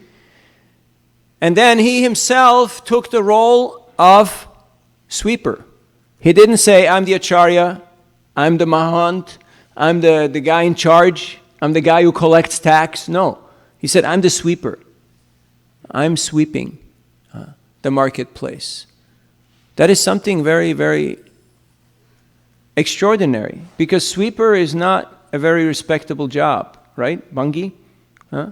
And then he himself took the role of sweeper. He didn't say, I'm the Acharya, I'm the Mahant, I'm the guy in charge, I'm the guy who collects tax. No. He said, I'm the sweeper. I'm sweeping the marketplace. That is something very, very extraordinary, because sweeper is not a very respectable job, right, Bangi? Huh?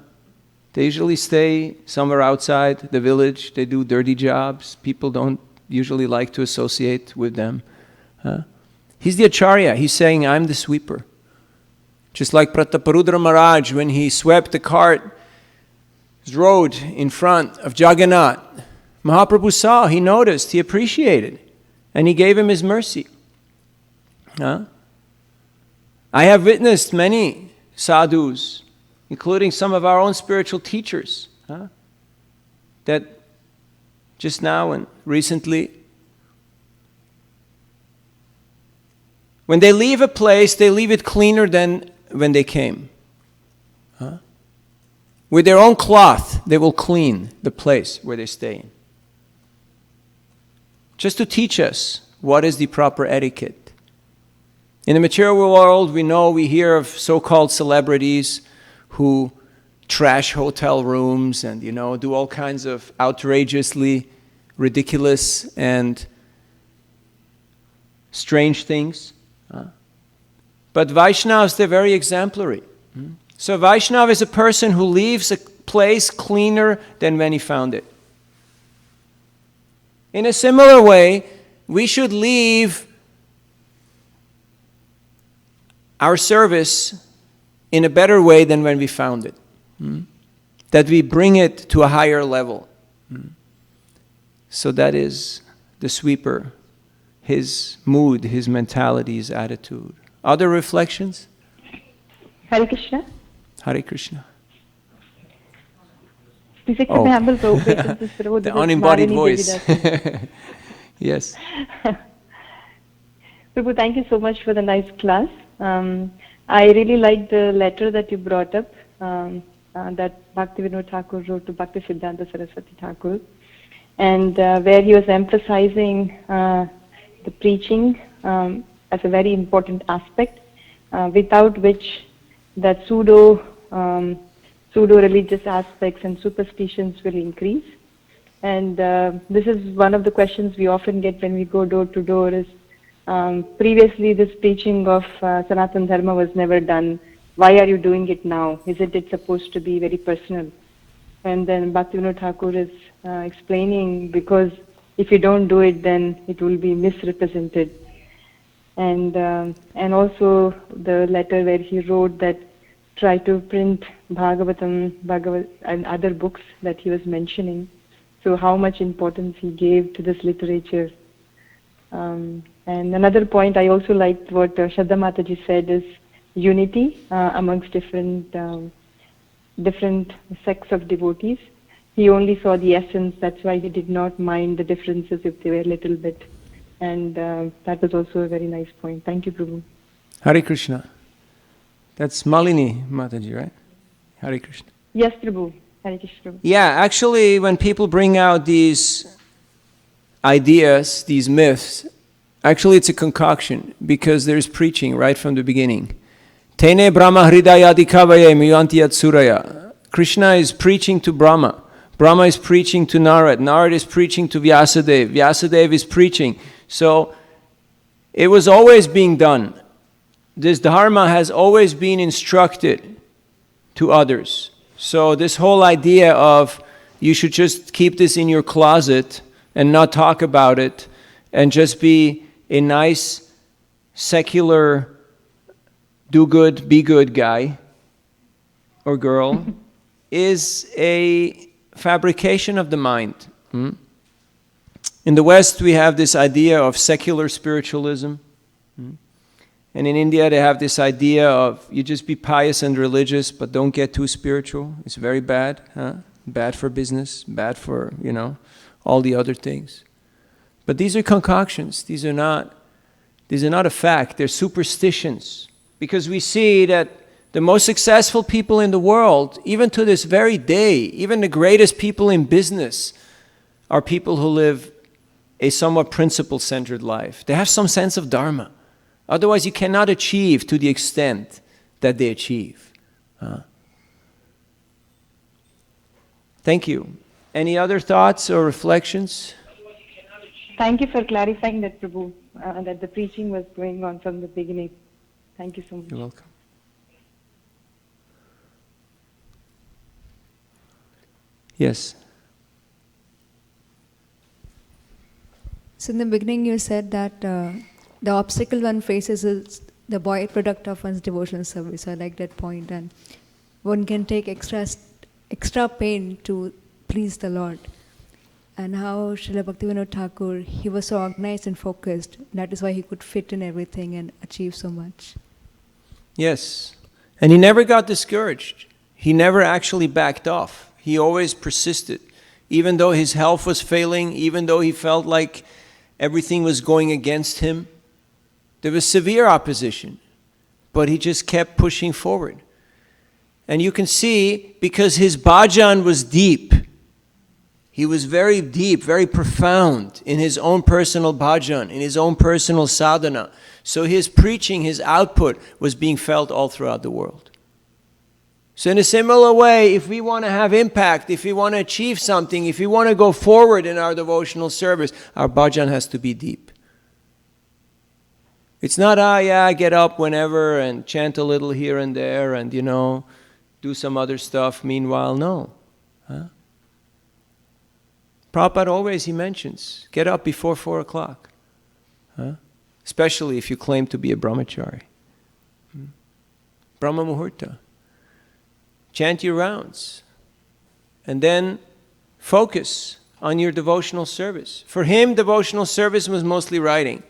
They usually stay somewhere outside the village. They do dirty jobs. People don't usually like to associate with them. He's the Acharya. He's saying, I'm the sweeper. Just like Prataparudra Maharaj, when he swept the cart, his road in front of Jagannath, Mahaprabhu saw, he noticed, he appreciated, and he gave him his mercy. I have witnessed many sadhus, including some of our own spiritual teachers, that just now and recently When they leave a place, they leave it cleaner than when they came. Huh? With their own cloth, they will clean the place where they stay. Just to teach us what is the proper etiquette. In the material world, we hear of so-called celebrities who trash hotel rooms and, do all kinds of outrageously ridiculous and strange things. But Vaishnavas, they're very exemplary. So Vaishnava is a person who leaves a place cleaner than when he found it. In a similar way, we should leave our service in a better way than when we found it. That we bring it to a higher level. So that is the sweeper, his mood, his mentality, his attitude. Other reflections? Hare Krishna. Hare Krishna. Please accept my humble obeisances, Prabhu. The unembodied voice. Yes. Prabhu, thank you so much for the nice class. I really liked the letter that you brought up, that Bhaktivinoda Thakur wrote to Bhaktisiddhanta Saraswati Thakur, and where he was emphasizing the preaching as a very important aspect, without which that pseudo-religious aspects and superstitions will increase. And this is one of the questions we often get when we go door to door is, previously this preaching of Sanatana Dharma was never done. Why are you doing it now? Isn't it supposed to be very personal? And then Bhaktivinoda Thakur is explaining, because if you don't do it, then it will be misrepresented. And also the letter where he wrote that try to print Bhagavad and other books that he was mentioning. So how much importance he gave to this literature. And another point I also liked what Shraddha Mataji said is unity amongst different sects of devotees. He only saw the essence, that's why he did not mind the differences if they were a little bit. And that was also a very nice point. Thank you, Prabhu. Hare Krishna. That's Malini Mataji, right? Hare Krishna. Yes, Prabhu. Hare Krishna. Yeah, actually, when people bring out these ideas, these myths, actually it's a concoction, because there's preaching right from the beginning. Tene Brahma Hridayadi Kavaye Miyantiyat Suraya. Krishna is preaching to Brahma. Brahma is preaching to Narad. Narad is preaching to Vyasadeva. Vyasadeva is preaching. So it was always being done. This dharma has always been instructed to others. So this whole idea of you should just keep this in your closet and not talk about it and just be a nice, secular, do good, be good guy or girl is a fabrication of the mind. In the West, we have this idea of secular spiritualism. And in India, they have this idea of you just be pious and religious, but don't get too spiritual. It's very bad. Bad for business, bad for, all the other things. But these are concoctions. These are not a fact. They're superstitions. Because we see that the most successful people in the world, even to this very day, even the greatest people in business, are people who live a somewhat principle-centered life. They have some sense of dharma. Otherwise, you cannot achieve to the extent that they achieve. Thank you. Any other thoughts or reflections? Thank you for clarifying that, Prabhu, that the preaching was going on from the beginning. Thank you so much. You're welcome. Yes. So in the beginning you said that the obstacle one faces is the byproduct of one's devotional service. I like that point. And one can take extra pain to please the Lord. And how Srila Bhaktivinoda Thakur, he was so organized and focused. That is why he could fit in everything and achieve so much. Yes. And he never got discouraged. He never actually backed off. He always persisted. Even though his health was failing, even though he felt like everything was going against him, There was severe opposition, but he just kept pushing forward. And you can see, because his bhajan was deep, he was very deep, very profound in his own personal bhajan, in his own personal sadhana. So his preaching, his output was being felt all throughout the world. So in a similar way, if we want to have impact, if we want to achieve something, if we want to go forward in our devotional service, our bhajan has to be deep. It's not, get up whenever and chant a little here and there and, do some other stuff meanwhile. No. Prabhupada always, he mentions, get up before 4 o'clock. Especially if you claim to be a brahmachari. Brahma Muhurta. Chant your rounds. And then focus on your devotional service. For him, devotional service was mostly writing.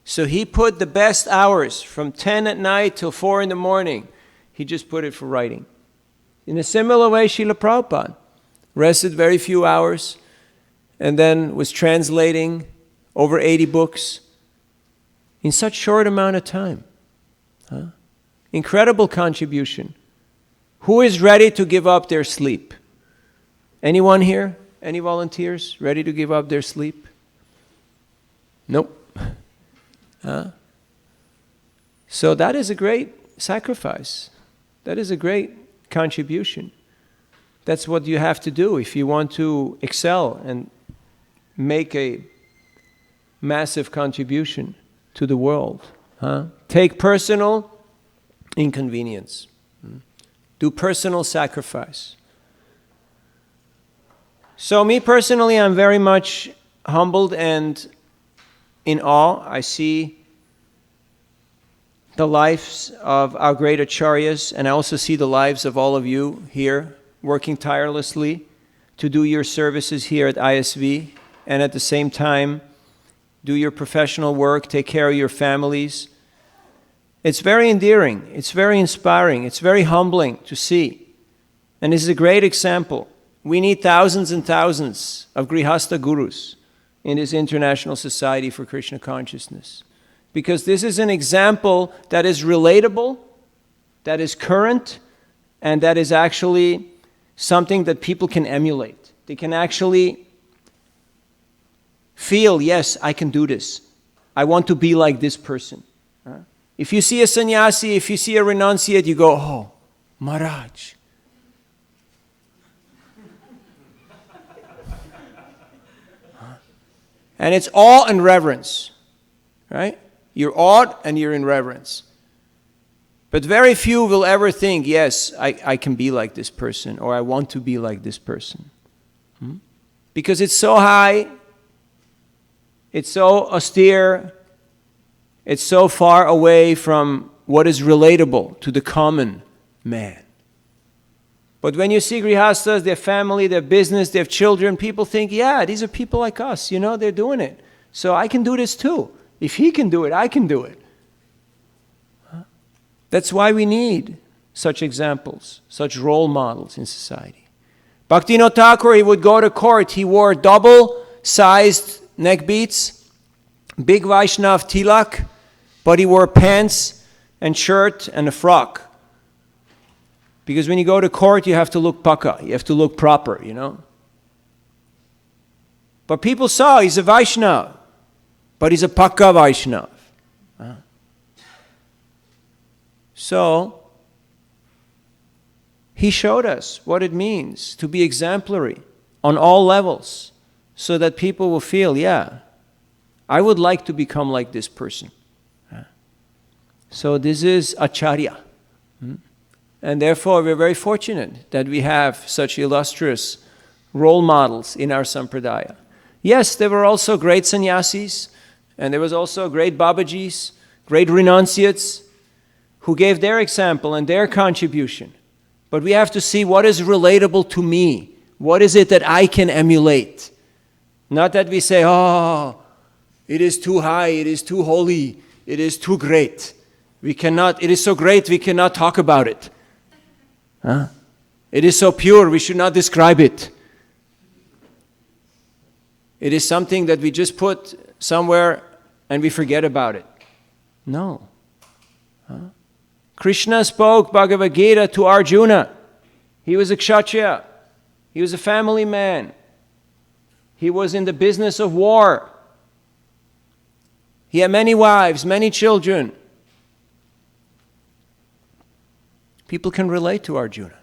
So he put the best hours from 10 at night till 4 in the morning. He just put it for writing. In a similar way, Srila Prabhupada rested very few hours and then was translating over 80 books in such short amount of time. Incredible contribution. Who is ready to give up their sleep? Anyone here? Any volunteers ready to give up their sleep? Nope. So that is a great sacrifice. That is a great contribution. That's what you have to do if you want to excel and make a massive contribution to the world. Take personal inconvenience. Do personal sacrifice. So me personally, I'm very much humbled and in awe. I see the lives of our great acharyas, and I also see the lives of all of you here working tirelessly to do your services here at ISV, and at the same time do your professional work, take care of your families. It's very endearing, it's very inspiring, it's very humbling to see. And this is a great example. We need thousands and thousands of Grihastha Gurus in this International Society for Krishna Consciousness. Because this is an example that is relatable, that is current, and that is actually something that people can emulate. They can actually feel, yes, I can do this. I want to be like this person. If you see a sannyasi, if you see a renunciate, you go, oh, Maharaj. And it's awe and reverence, right? You're awed and you're in reverence. But very few will ever think, yes, I can be like this person, or I want to be like this person. Because it's so high, it's so austere, it's so far away from what is relatable to the common man. But when you see grihasthas, their family, their business, their children, people think, yeah, these are people like us, they're doing it. So I can do this too. If he can do it, I can do it. That's why we need such examples, such role models in society. Bhaktivinoda Thakura, he would go to court, he wore double-sized neck beads, big Vaishnava tilak, but he wore pants and shirt and a frock. Because when you go to court, you have to look paka, you have to look proper, But people saw he's a Vaishnava, but he's a paka Vaishnava. So, he showed us what it means to be exemplary on all levels, so that people will feel, yeah, I would like to become like this person. So this is Acharya. And therefore, we're very fortunate that we have such illustrious role models in our sampradaya. Yes, there were also great sannyasis, and there was also great Babajis, great renunciates, who gave their example and their contribution. But we have to see what is relatable to me. What is it that I can emulate? Not that we say, oh, it is too high, it is too holy, it is too great. It is so great we cannot talk about it. It is so pure, we should not describe it. It is something that we just put somewhere and we forget about it. No. Krishna spoke Bhagavad Gita to Arjuna. He was a kshatriya. He was a family man. He was in the business of war. He had many wives, many children. People can relate to Arjuna.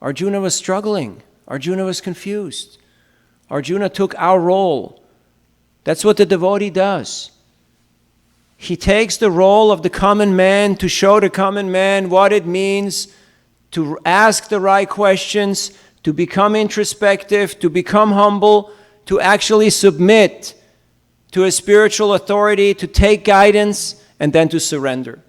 Arjuna was struggling. Arjuna was confused. Arjuna took our role. That's what the devotee does. He takes the role of the common man to show the common man what it means to ask the right questions, to become introspective, to become humble, to actually submit to a spiritual authority, to take guidance, and then to surrender.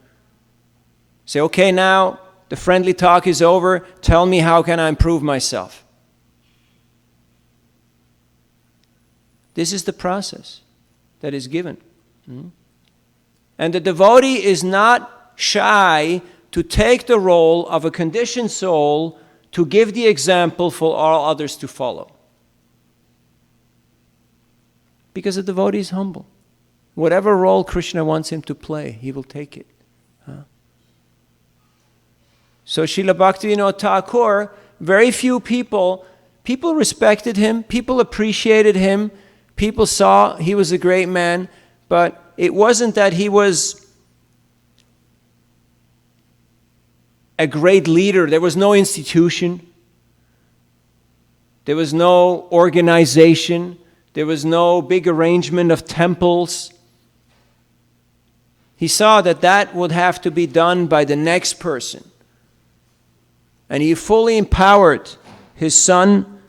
Say, okay, now the friendly talk is over. Tell me, how can I improve myself? This is the process that is given. And the devotee is not shy to take the role of a conditioned soul to give the example for all others to follow. Because the devotee is humble. Whatever role Krishna wants him to play, he will take it. So Srila Bhaktivinoda Thakur, very few people respected him, people appreciated him, people saw he was a great man, but it wasn't that he was a great leader. There was no institution. There was no organization. There was no big arrangement of temples. He saw that that would have to be done by the next person. And he fully empowered his son,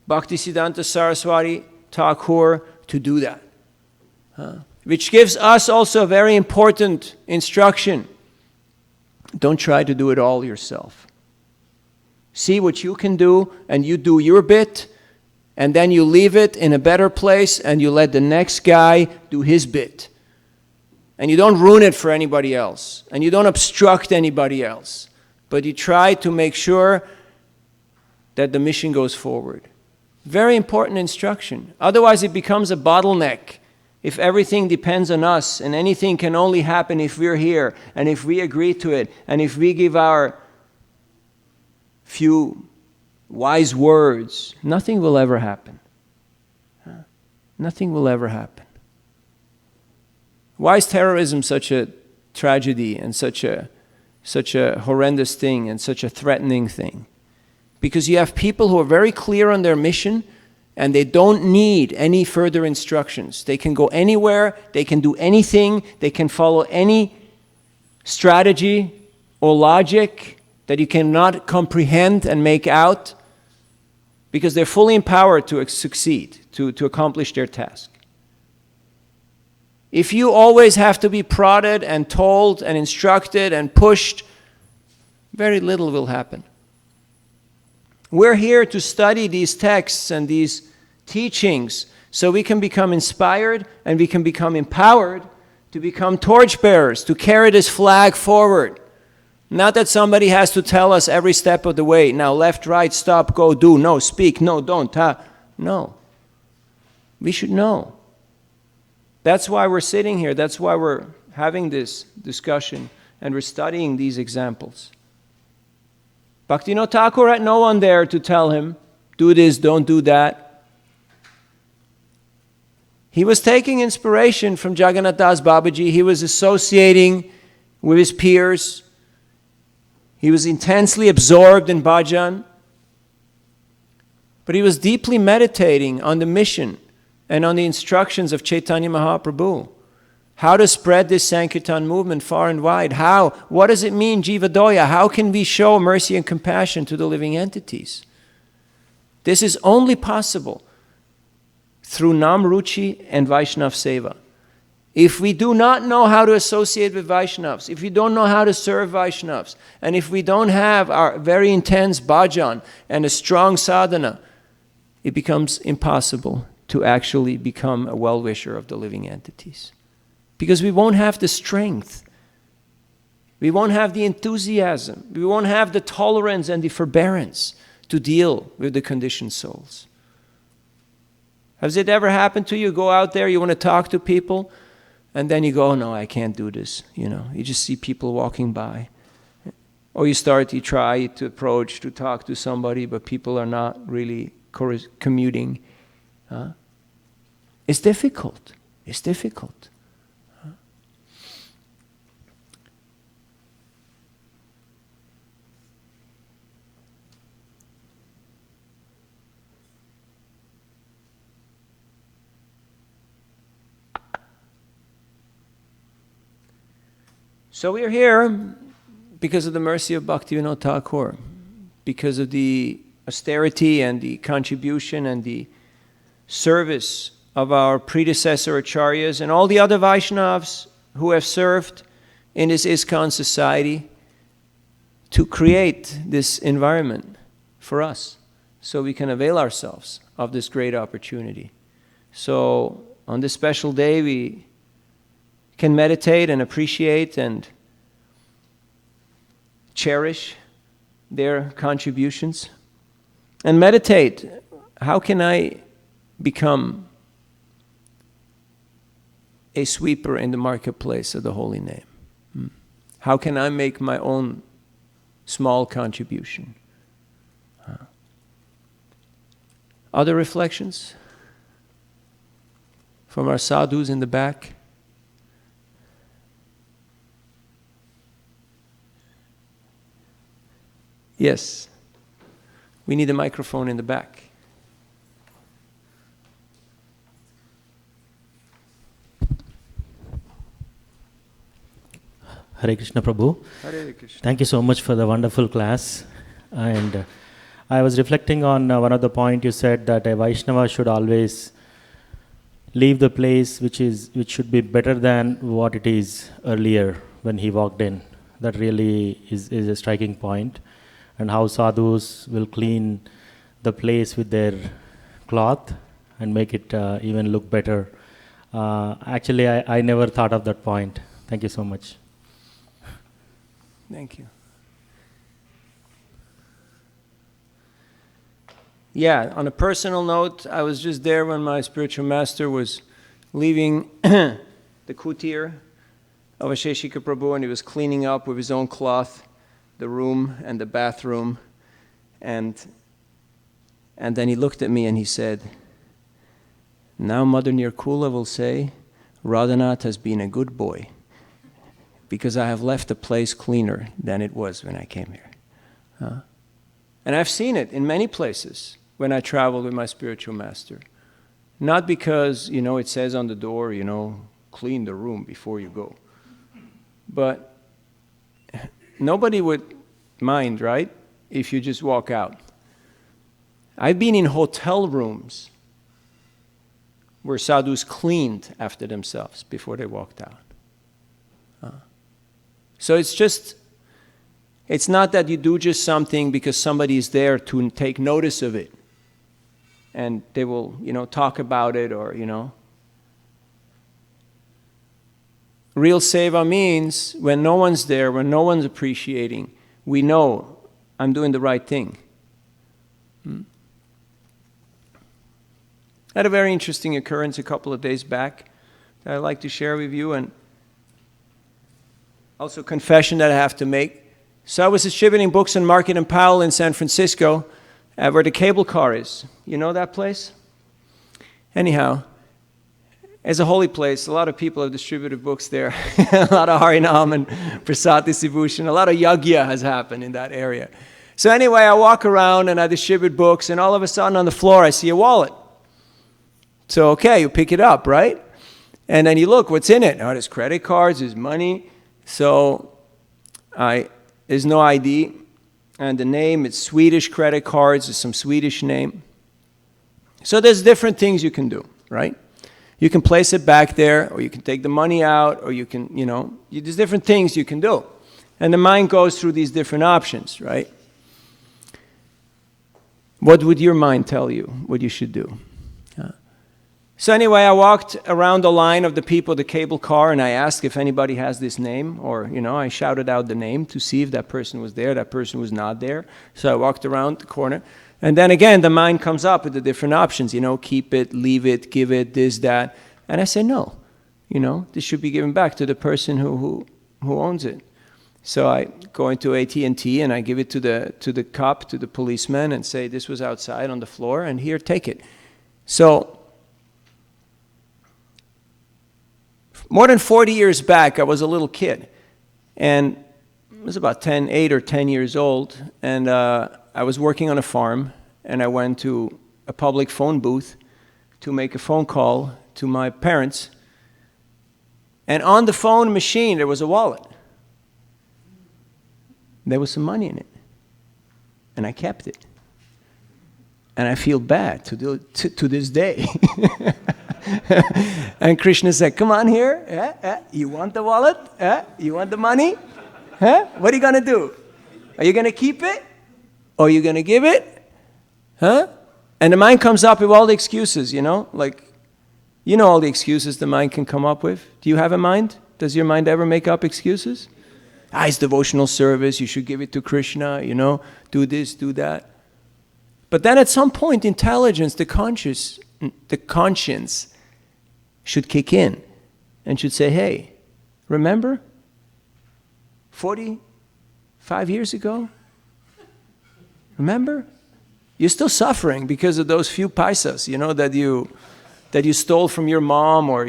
Bhaktisiddhanta Saraswati Thakur, to do that. Which gives us also a very important instruction. Don't try to do it all yourself. See what you can do, and you do your bit, and then you leave it in a better place, and you let the next guy do his bit. And you don't ruin it for anybody else, and you don't obstruct anybody else. But you try to make sure that the mission goes forward. Very important instruction. Otherwise it becomes a bottleneck. If everything depends on us and anything can only happen if we're here and if we agree to it and if we give our few wise words, nothing will ever happen. Nothing will ever happen. Why is terrorism such a tragedy and such a horrendous thing and such a threatening thing? Because you have people who are very clear on their mission and they don't need any further instructions. They can go anywhere, they can do anything, they can follow any strategy or logic that you cannot comprehend and make out, because they're fully empowered to succeed, to accomplish their task. If you always have to be prodded and told and instructed and pushed, very little will happen. We're here to study these texts and these teachings so we can become inspired and we can become empowered to become torchbearers, to carry this flag forward. Not that somebody has to tell us every step of the way. Now left, right, stop, go, do, no, speak, no, don't, no. We should know. That's why we're sitting here. That's why we're having this discussion and we're studying these examples. Bhaktivinoda Thakur had no one there to tell him, do this, don't do that. He was taking inspiration from Jagannath Das Babaji. He was associating with his peers. He was intensely absorbed in bhajan. But he was deeply meditating on the mission and on the instructions of Chaitanya Mahaprabhu. How to spread this Sankirtan movement far and wide. How? What does it mean, Jivadoya? How can we show mercy and compassion to the living entities? This is only possible through Nam Ruchi and Vaishnav Seva. If we do not know how to associate with Vaishnavas, if we don't know how to serve Vaishnavas, and if we don't have our very intense bhajan and a strong sadhana, it becomes impossible to actually become a well-wisher of the living entities. Because we won't have the strength. We won't have the enthusiasm. We won't have the tolerance and the forbearance to deal with the conditioned souls. Has it ever happened to you? Go out there, you want to talk to people, And then you go, oh, no, I can't do this. You just see people walking by. Or you try to approach, to talk to somebody, but people are not really commuting. It's difficult. It's difficult. So we are here because of the mercy of Bhaktivinoda Thakur, because of the austerity and the contribution and the service of our predecessor acharyas and all the other Vaishnavas who have served in this ISKCON society to create this environment for us so we can avail ourselves of this great opportunity. So on this special day we can meditate and appreciate and cherish their contributions. And meditate, how can I become a sweeper in the marketplace of the holy name? How can I make my own small contribution? Other reflections from our sadhus in the back? Yes. We need a microphone in the back. Hare Krishna Prabhu. Hare Krishna. Thank you so much for the wonderful class. And I was reflecting on one of the point you said that a Vaishnava should always leave the place which should be better than what it is earlier when he walked in. That really is a striking point. And how sadhus will clean the place with their cloth and make it even look better. Actually, I never thought of that point. Thank you so much. Thank you. Yeah, on a personal note, I was just there when my spiritual master was leaving the kutir of ISKCON Prabhu, and he was cleaning up with his own cloth the room and the bathroom, and then he looked at me and he said, now Mother Nirkula will say, Radhanath has been a good boy because I have left the place cleaner than it was when I came here. And I've seen it in many places when I traveled with my spiritual master. Not because, it says on the door, clean the room before you go. But nobody would mind, right, if you just walk out. I've been in hotel rooms where sadhus cleaned after themselves before they walked out. So it's not that you do just something because somebody is there to take notice of it and they will, talk about it or, Real seva means when no one's there, when no one's appreciating, we know I'm doing the right thing. I had a very interesting occurrence a couple of days back that I'd like to share with you, and also confession that I have to make. So I was distributing books on Market and Powell in San Francisco, where the cable car is. You know that place? Anyhow, it's a holy place. A lot of people have distributed books there. A lot of Harinam and Prasad distribution. A lot of yagya has happened in that area. So anyway, I walk around and I distribute books, and all of a sudden on the floor I see a wallet. So okay, you pick it up, right? And then you look, what's in it? Oh, there's credit cards, there's money. So there's no ID. And the name, it's Swedish credit cards, it's some Swedish name. So there's different things you can do, right? You can place it back there, or you can take the money out, or you can, there's different things you can do. And the mind goes through these different options, right? What would your mind tell you what you should do? So anyway, I walked around the line of the people, the cable car, and I asked if anybody has this name, or, I shouted out the name to see if that person was there, that person was not there. So I walked around the corner. And then again, the mind comes up with the different options, keep it, leave it, give it, this, that. And I say, no, This should be given back to the person who owns it. So I go into AT&T and I give it to the cop, to the policeman, and say, this was outside on the floor, and here, take it. So more than 40 years back, I was a little kid, and I was about 8 or 10 years old, and I was working on a farm, and I went to a public phone booth to make a phone call to my parents, and on the phone machine there was a wallet. There was some money in it, and I kept it. And I feel bad to this day. And Krishna said, come on here. You want the wallet? You want the money? What are you going to do? Are you going to keep it? Or are you going to give it? And the mind comes up with all the excuses, all the excuses the mind can come up with. Do you have a mind? Does your mind ever make up excuses? It's devotional service, you should give it to Krishna, do this, do that. But then at some point, intelligence, the conscience should kick in and should say, hey, remember 45 years ago? Remember? You're still suffering because of those few paisas, that you stole from your mom, or,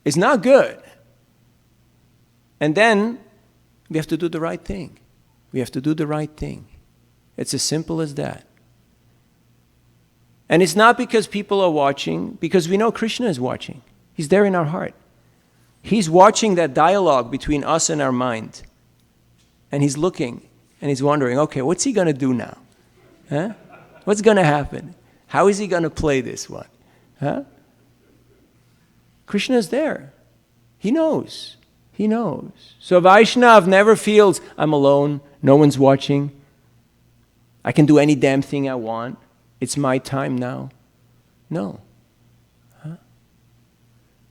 it's not good. And then we have to do the right thing. We have to do the right thing. It's as simple as that. And it's not because people are watching, because we know Krishna is watching. He's there in our heart. He's watching that dialogue between us and our mind. And he's looking, and he's wondering, okay, what's he going to do now? What's going to happen? How is he going to play this one? Krishna is there. He knows. He knows. So Vaishnava never feels, I'm alone, no one's watching, I can do any damn thing I want, it's my time now. No.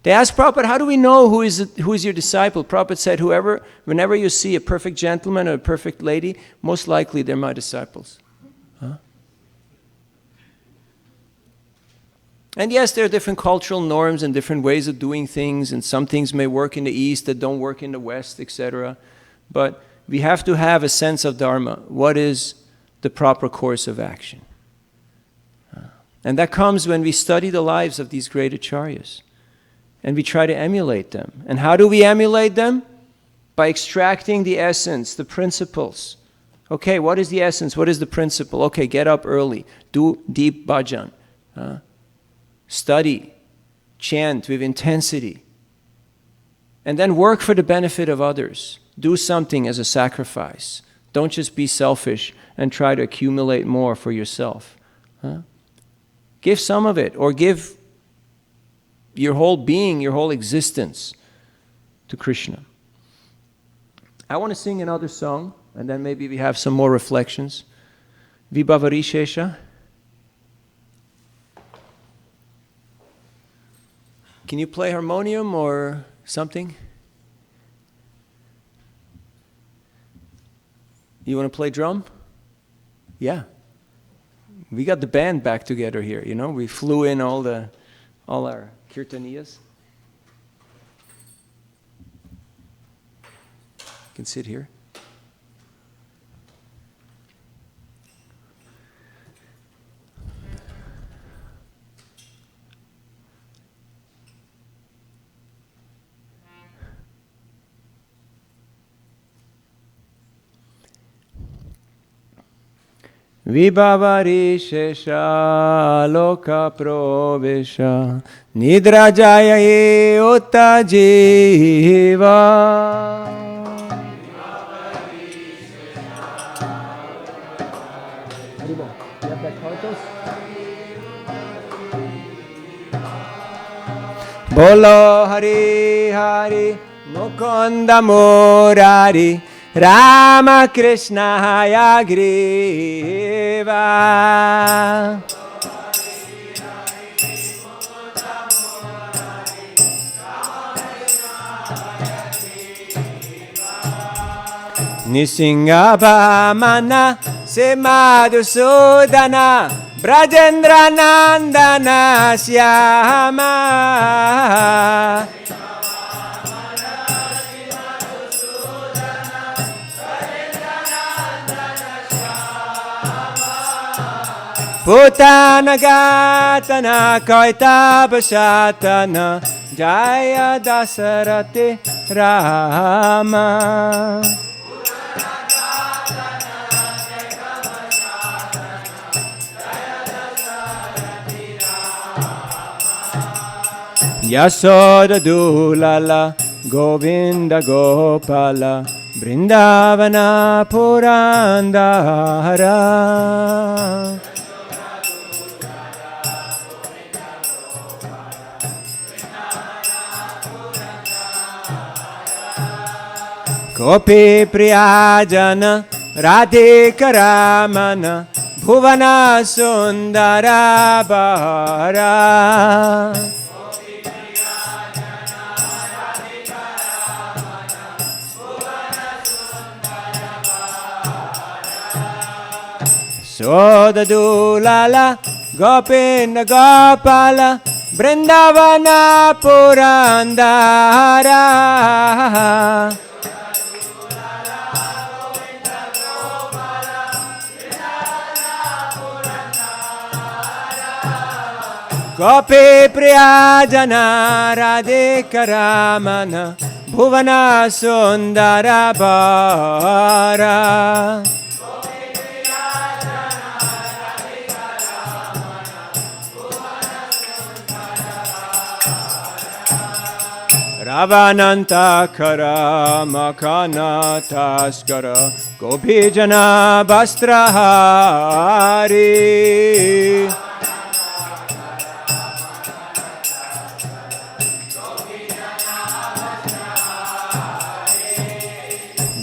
They asked Prabhupada, how do we know who is your disciple? Prabhupada said, whenever you see a perfect gentleman or a perfect lady, most likely they're my disciples. And yes, there are different cultural norms and different ways of doing things, and some things may work in the East that don't work in the West, etc. But we have to have a sense of Dharma. What is the proper course of action? And that comes when we study the lives of these great acharyas, and we try to emulate them. And how do we emulate them? By extracting the essence, the principles. Okay, what is the essence? What is the principle? Okay, get up early. Do deep bhajan. Study, chant with intensity, and then work for the benefit of others. Do something as a sacrifice. Don't just be selfish and try to accumulate more for yourself. Give some of it, or give your whole being, your whole existence to Krishna. I want to sing another song, and then maybe we have some more reflections. Vibhavarishesha. Can you play harmonium or something? You want to play drum? Yeah. We got the band back together here, We flew in all our kirtaniyas. You can sit here. Vibhavarishesha loka provesha nidra jaya utta jiva. Bolo Hari Hari Mukunda Murari Rama Krishna Hayagriva. Nisingabhamana se Madhusudana Brajendra Nandana Syama Putana Gatana Kaitabasatana Jaya Dasarate Rama Yasoda Dulala Govinda Gopala Brindavana Purandara Gopi Priyajana Radhika Ramana Bhuvana Sundara Bara Soda Dulala Gopinda Gopala Brindavana Purandara Gopi Priyajana Radhika Ramana Bhuvana Sundara Bara Ravanantakara Makana Taskara Gopijana Bastrahari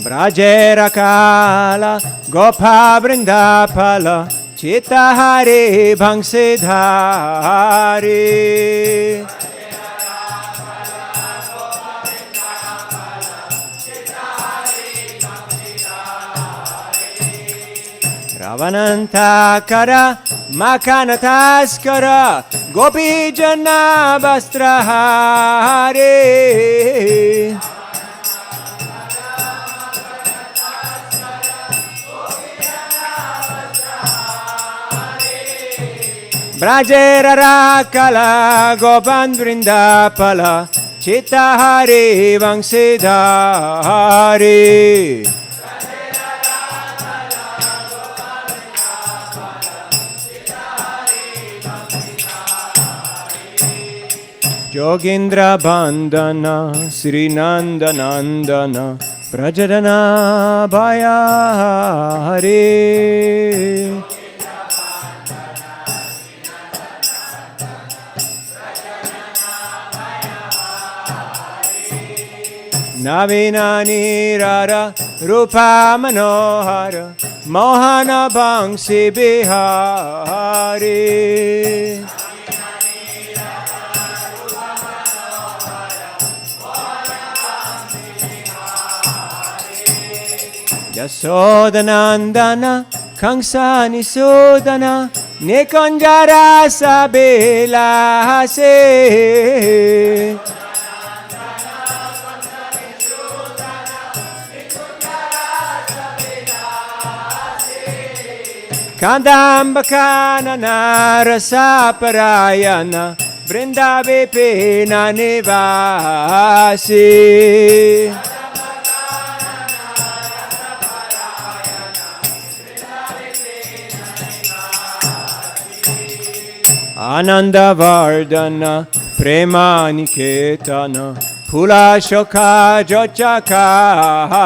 Brajera Kala Gopa Brindapala Chitahari Bhangsidhari Ravanantakara Makanataskara Gopijana Bastrahari Brajera Rakala Gopan Vrindapala Chitahari Vangsidhari Yogindra Bandana Sri Nanda Nandana Prajadana Bhayahari Navina Nirara Rupa Manohara Mohana Bangsi Bihari Yasodanandana Kangsani Sudana Nikonjara Sabilase Kandambakana Narasa Parayana Vrindavipina Nivasi Ananda Vardana Premaniketana Pula Shoka Jochakama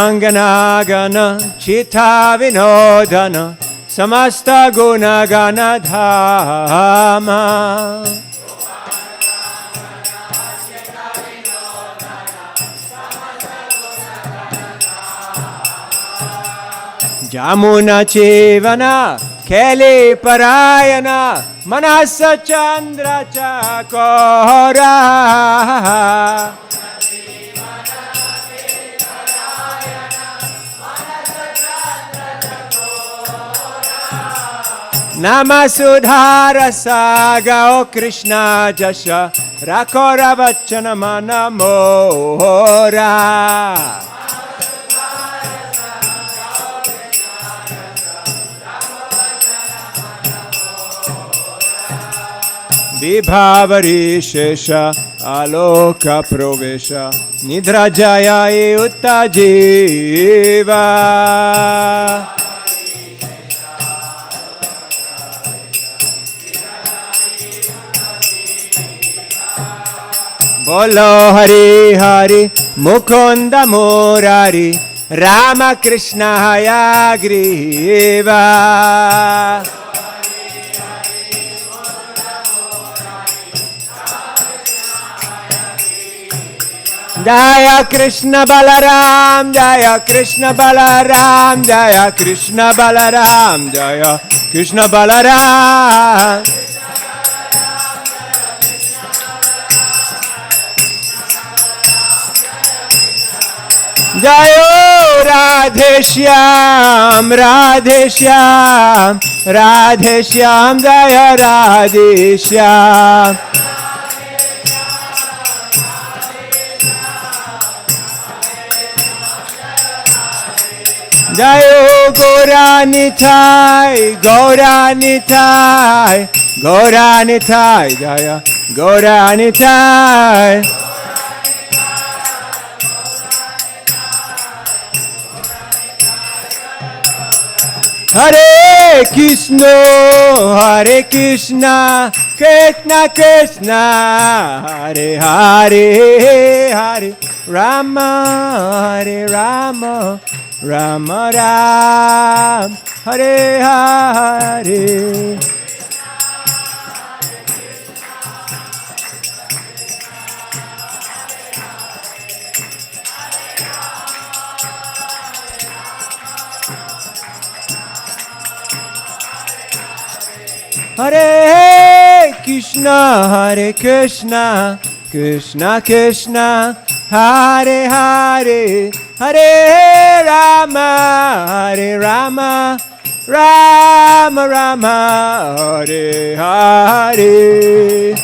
Gopanganagana Chitta Vinodana Samasta Gunagana Dhama Jamuna Chivana Keli Parayana Manasa Chandra Chakora Namasudhara Saga O Krishna Jasha Rakora Vachana Manamora Vibhavari Shesha Aloka Provesha Nidrajaya Uttajiva Bolo Hari Hari Mukunda Murari Rama Krishna Hayagriva Jaya Krishna Balaram, Jaya Krishna Balaram, Jaya Krishna Balaram, Jaya Krishna Balaram. Jayo Radhe Shyam, Radhe Shyam, Radhe Shyam, Jaya Radhe Shyam. Jayo Gauranitai, Gauranitai, Gauranitai, Jaya Gauranitai. Hare Krishna, Hare Krishna, Krishna Krishna, Hare Hare, Hare Rama, Hare Rama, Rama Ram, Hare Hare. Hare Krishna, Hare Krishna, Krishna Krishna, Hare Hare, Hare Rama, Hare Rama, Rama Rama, Hare Hare.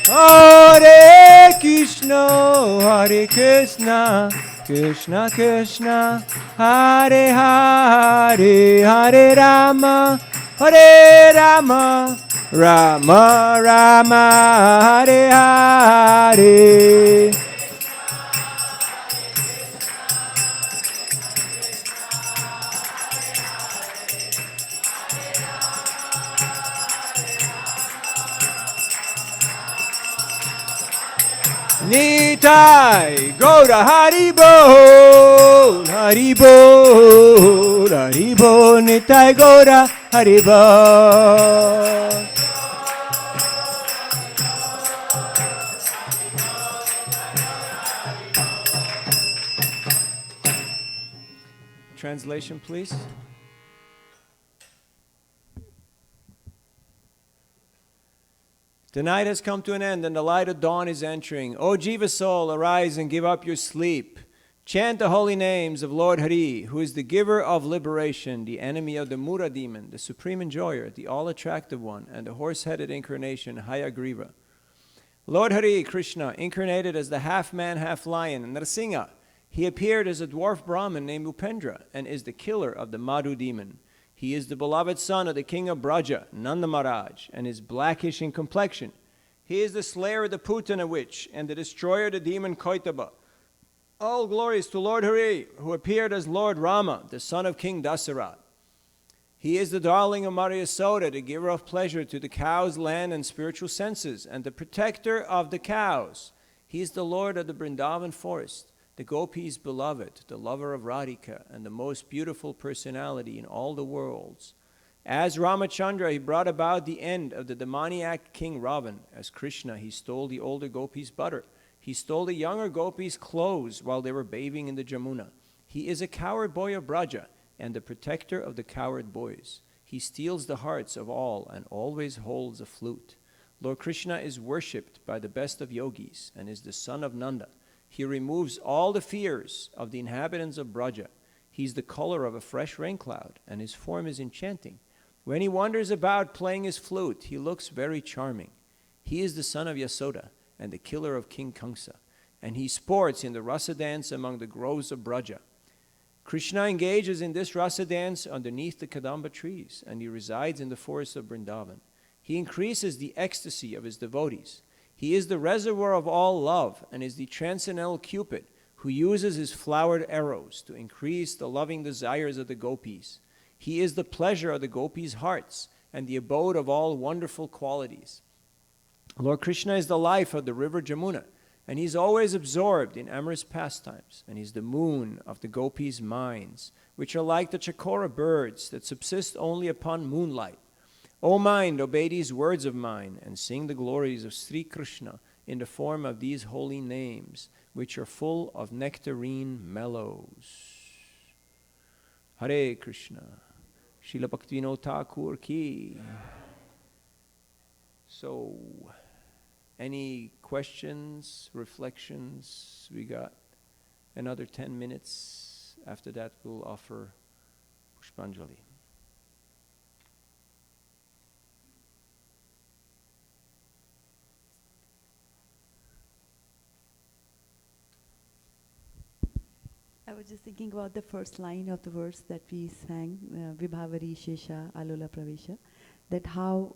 Hare Krishna, Hare Krishna, Krishna Krishna, Hare Hare, Hare Rama, Hare Rama, Rama Rama, Hare Hare. Nitai Gaura Hari Bol, Hari Bol, Hari Bol, Nitai Gaura Hari Bol. Translation, please. The night has come to an end and the light of dawn is entering. O Jiva soul, arise and give up your sleep. Chant the holy names of Lord Hari, who is the giver of liberation, the enemy of the Mura demon, the supreme enjoyer, the all-attractive one, and the horse-headed incarnation, Hayagriva. Lord Hari, Krishna, incarnated as the half-man, half-lion, Nrsimha. He appeared as a dwarf Brahmin named Upendra and is the killer of the Madhu demon. He is the beloved son of the king of Braja, Nanda Maharaj, and is blackish in complexion. He is the slayer of the Putana witch and the destroyer of the demon Kaitaba. All glories to Lord Hari, who appeared as Lord Rama, the son of King Dasarath. He is the darling of Maria Yasoda, the giver of pleasure to the cows, land, and spiritual senses, and the protector of the cows. He is the Lord of the Vrindavan forest, the gopis' beloved, the lover of Radhika, and the most beautiful personality in all the worlds. As Ramachandra, he brought about the end of the demoniac king Ravan. As Krishna, he stole the older gopis' butter. He stole the younger gopis' clothes while they were bathing in the Jamuna. He is a coward boy of Braja and the protector of the coward boys. He steals the hearts of all and always holds a flute. Lord Krishna is worshipped by the best of yogis and is the son of Nanda. He removes all the fears of the inhabitants of Braja. He is the color of a fresh rain cloud, and his form is enchanting. When he wanders about playing his flute, he looks very charming. He is the son of Yasoda and the killer of King Kamsa, and he sports in the rasa dance among the groves of Braja. Krishna engages in this rasa dance underneath the Kadamba trees, and he resides in the forest of Vrindavan. He increases the ecstasy of his devotees. He is the reservoir of all love and is the transcendental Cupid who uses his flowered arrows to increase the loving desires of the gopis. He is the pleasure of the gopis' hearts and the abode of all wonderful qualities. Lord Krishna is the life of the river Jamuna, and he's always absorbed in amorous pastimes, and he's the moon of the gopis' minds, which are like the chakora birds that subsist only upon moonlight. O mind, obey these words of mine, and sing the glories of Sri Krishna in the form of these holy names, which are full of nectarine mellows. Hare Krishna. Srila Bhaktivinoda Thakur ki. So, any questions, reflections? We got another 10 minutes. After that, we'll offer Pushpanjali. I was just thinking about the first line of the verse that we sang, Vibhavari Shesha Alola Pravesha, that how,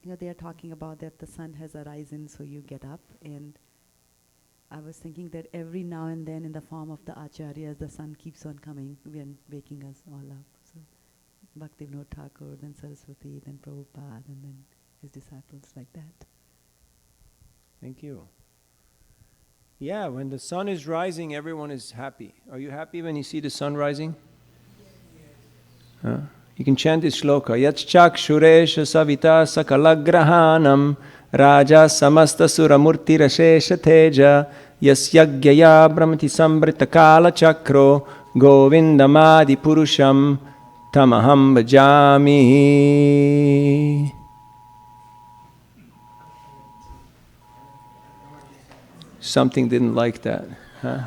they are talking about that the sun has arisen, so you get up. And I was thinking that every now and then in the form of the acharyas, the sun keeps on coming and waking us all up. So Bhaktivinoda Thakur, then Saraswati, then Prabhupada, and then his disciples like that. Thank you. Yeah, when the sun is rising, everyone is happy. Are you happy when you see the sun rising? You can chant this shloka. Yachchak shuresha savita sakalagrahanam raja samasta suramurti rashesha teja yasyagyaya brahmati sambrita kala chakro govindamadi purusham tamaham bhajami. Something didn't like that. Huh?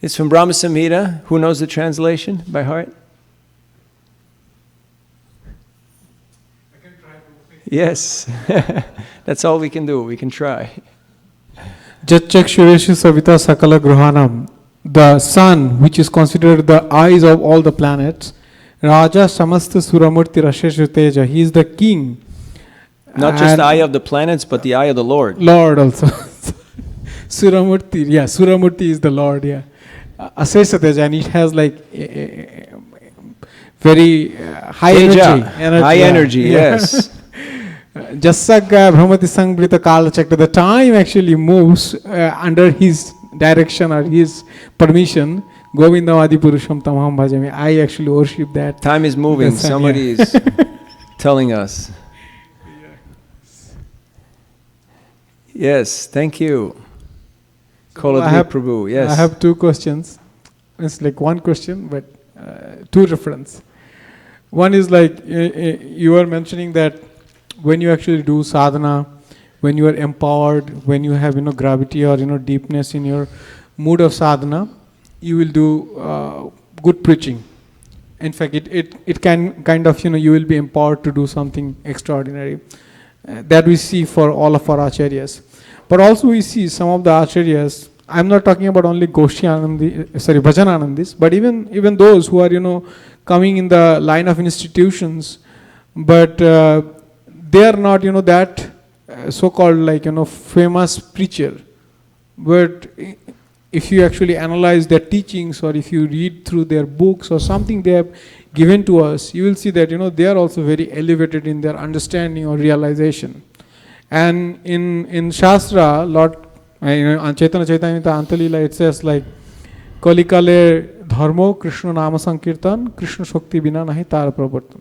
It's from Brahma Samhita. Who knows the translation by heart? I can try. Yes. That's all we can do. We can try. Jachak Shureshu Savita Sakala Gruhanam. The sun, which is considered the eyes of all the planets, Raja Samasta Suramurti Rasheshu Teja. He is the king. Not just the eye of the planets, but the eye of the Lord. Lord also. Suramurti, yeah, Suramurti is the Lord, yeah. Asesha Teja, and it has like very high Teja, energy. High energy, yes. Jasagga Brahmati Sangrita Kala Chakra. The time actually moves under his direction or his permission. Govindamadi Purusham Tamaham Bhajami. I actually worship that. Time is moving. Somebody is telling us. Yes, thank you. Koladri Prabhu, yes. I have two questions. It's like one question, but two reference. One is like, you were mentioning that when you actually do sadhana, when you are empowered, when you have gravity or deepness in your mood of sadhana, you will do good preaching. In fact, it can kind of you will be empowered to do something extraordinary. That we see for all of our acharyas. But also we see some of the acharyas, I'm not talking about only Bhajananandis, but even those who are coming in the line of institutions, but they are not that so-called like famous preacher. But if you actually analyze their teachings, or if you read through their books or something they have given to us, you will see that they are also very elevated in their understanding or realization. And in Shastra, Lord on Chaitanya Chaitamrita Antalila, it says like কলিকালের ধর্ম কৃষ্ণ নাম সংকীর্তন কৃষ্ণ শক্তি বিনা নাহি তার প্রবর্তন.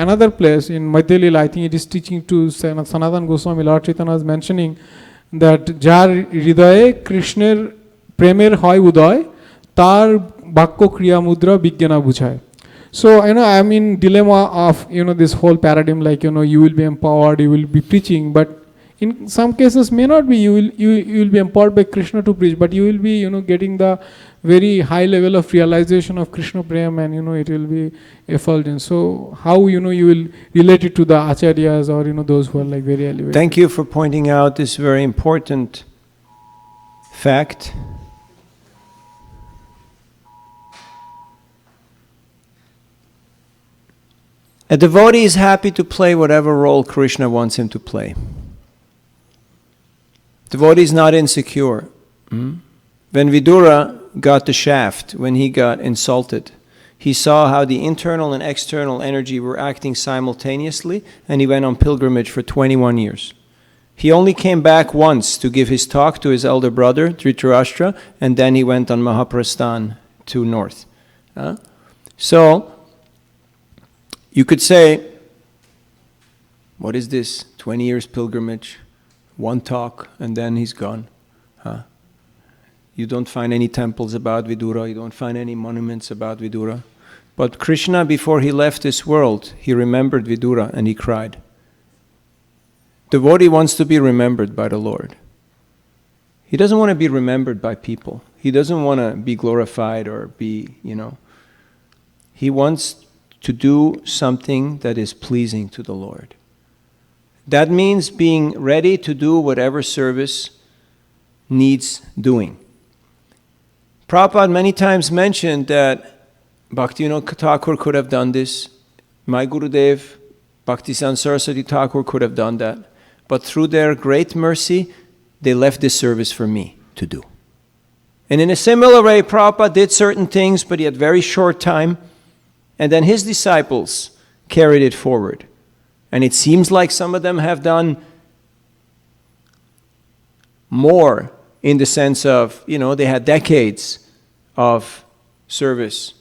Another place in Madhya Lila, I think it is teaching to Sanatan Goswami, Lord Chaitanya was mentioning that যার হৃদয়ে কৃষ্ণের প্রেমের হয় উদয় তার বাক্য ক্রিয়া মুদ্রা বিজ্ঞানা বুঝায়. So I'm in dilemma of this whole paradigm, like you will be empowered, you will be preaching, but in some cases may not be. You will be empowered by Krishna to preach, but you will be getting the very high level of realization of Krishna Prem, and it will be effulgent. So how you will relate it to the acharyas or those who are like very elevated. Thank you for pointing out this very important fact. A devotee is happy to play whatever role Krishna wants him to play. Devotee is not insecure. When Vidura got the shaft, when he got insulted, he saw how the internal and external energy were acting simultaneously, and he went on pilgrimage for 21 years. He only came back once to give his talk to his elder brother, Dhritarashtra, and then he went on Mahaprasthan to north. So, you could say, what is this? 20 years pilgrimage, one talk, and then he's gone. You don't find any temples about Vidura, you don't find any monuments about Vidura. But Krishna, before he left this world, he remembered Vidura and he cried. Devotee wants to be remembered by the Lord. He doesn't want to be remembered by people. He doesn't want to be glorified or be, He wants to do something that is pleasing to the Lord. That means being ready to do whatever service needs doing. Prabhupada many times mentioned that Bhaktivinoda Thakur could have done this. My Gurudev, Bhaktisiddhanta Saraswati Thakur could have done that. But through their great mercy, they left this service for me to do. And in a similar way, Prabhupada did certain things, but he had very short time. And then his disciples carried it forward. And it seems like some of them have done more in the sense of, they had decades of service.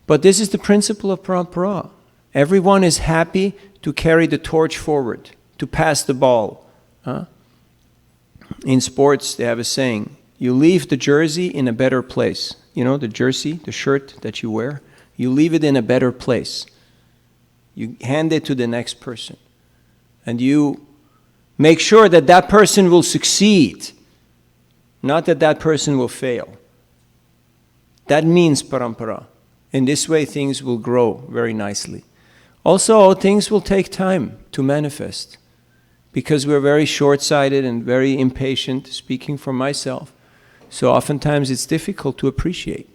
But this is the principle of parampara. Everyone is happy to carry the torch forward, to pass the ball. In sports, they have a saying, you leave the jersey in a better place. The jersey, the shirt that you wear, you leave it in a better place. You hand it to the next person. And you make sure that that person will succeed, not that that person will fail. That means parampara. In this way, things will grow very nicely. Also, things will take time to manifest because we're very short-sighted and very impatient, speaking for myself. So oftentimes it's difficult to appreciate.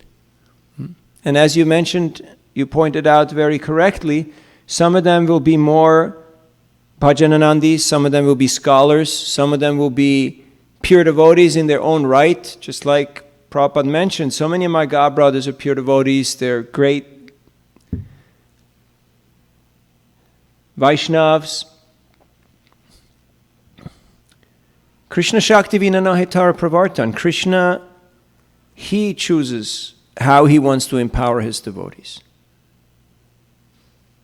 And as you mentioned, you pointed out very correctly, some of them will be more bhajananandis, some of them will be scholars, some of them will be pure devotees in their own right, just like Prabhupada mentioned. So many of my god brothers are pure devotees, they're great Vaishnavas. Krishna Shakti Vinana Hetara Pravartan. Krishna, he chooses how he wants to empower his devotees.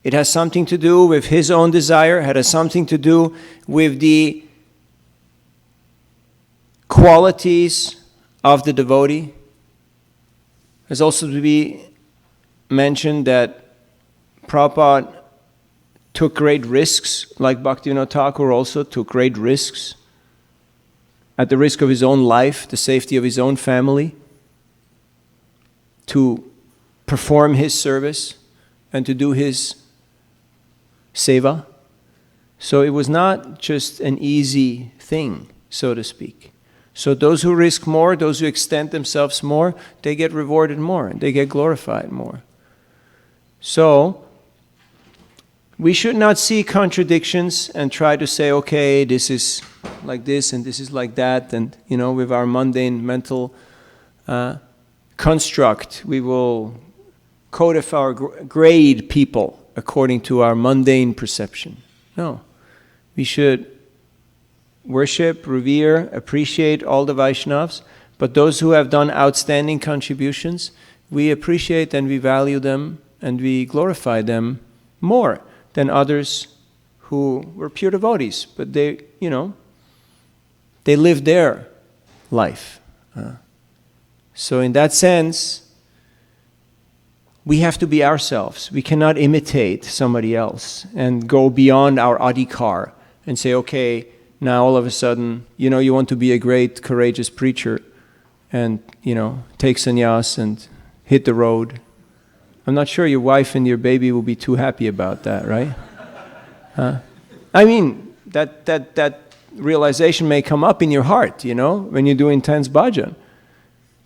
It has something to do with his own desire, it has something to do with the qualities of the devotee. There's also to be mentioned that Prabhupada took great risks, like Bhaktivinoda Thakur also took great risks, at the risk of his own life, the safety of his own family, to perform his service and to do his seva. So it was not just an easy thing, so to speak. So those who risk more, those who extend themselves more, they get rewarded more, they get glorified more. So we should not see contradictions and try to say, okay, this is like this and this is like that, and with our mundane mental construct, we will codify or grade people according to our mundane perception. No, we should worship, revere, appreciate all the Vaishnavas, but those who have done outstanding contributions, we appreciate and we value them and we glorify them more than others who were pure devotees, but they lived their life. So in that sense, we have to be ourselves. We cannot imitate somebody else and go beyond our adhikar and say, okay, now all of a sudden, you want to be a great, courageous preacher and, take sannyas and hit the road. I'm not sure your wife and your baby will be too happy about that, right? I mean, that realization may come up in your heart, when you do intense bhajan.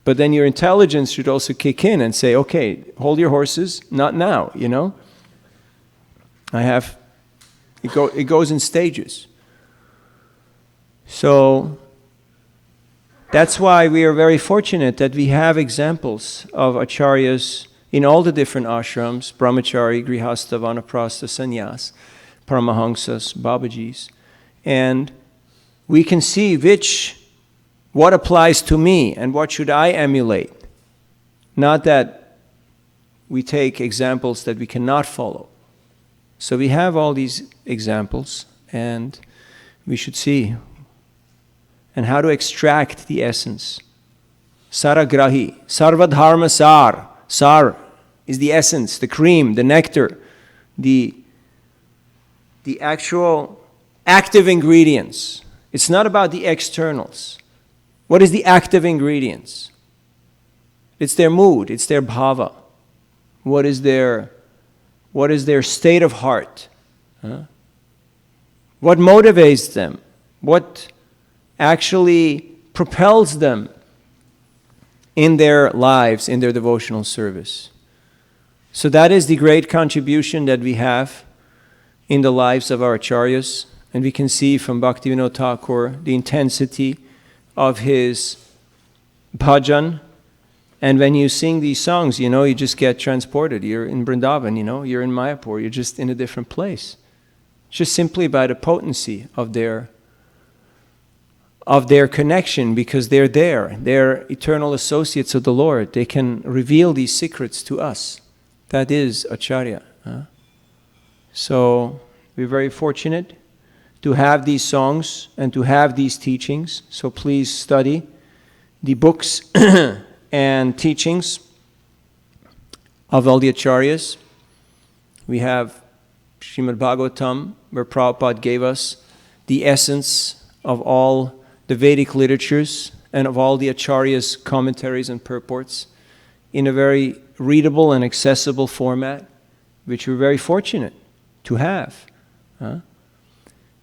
But then your intelligence should also kick in and say, okay, hold your horses, not now, It goes in stages. So that's why we are very fortunate that we have examples of acharyas in all the different ashrams, brahmachari, grihastha, vanaprastha, sannyas, paramahamsas, babajis, and we can see what applies to me and what should I emulate. Not that we take examples that we cannot follow. So we have all these examples and we should see and how to extract the essence. Saragrahi, sarvadharma sar. Sar is the essence, the cream, the nectar, the actual active ingredients. It's not about the externals. What is the active ingredients? It's their mood, it's their bhava. What is their state of heart? What motivates them? What actually propels them in their lives, in their devotional service? So that is the great contribution that we have in the lives of our acharyas, and we can see from Bhaktivinoda Thakur the intensity of his bhajan. And when you sing these songs, you just get transported. You're in Vrindavan, you're in Mayapur, you're just in a different place. Just simply by the potency of their connection, because they're there. They're eternal associates of the Lord. They can reveal these secrets to us. That is Acharya. So we're very fortunate to have these songs and to have these teachings. So please study the books and teachings of all the Acharyas. We have Srimad Bhagavatam, where Prabhupada gave us the essence of all the Vedic literatures and of all the Acharyas' commentaries and purports in a very readable and accessible format, which we're very fortunate to have.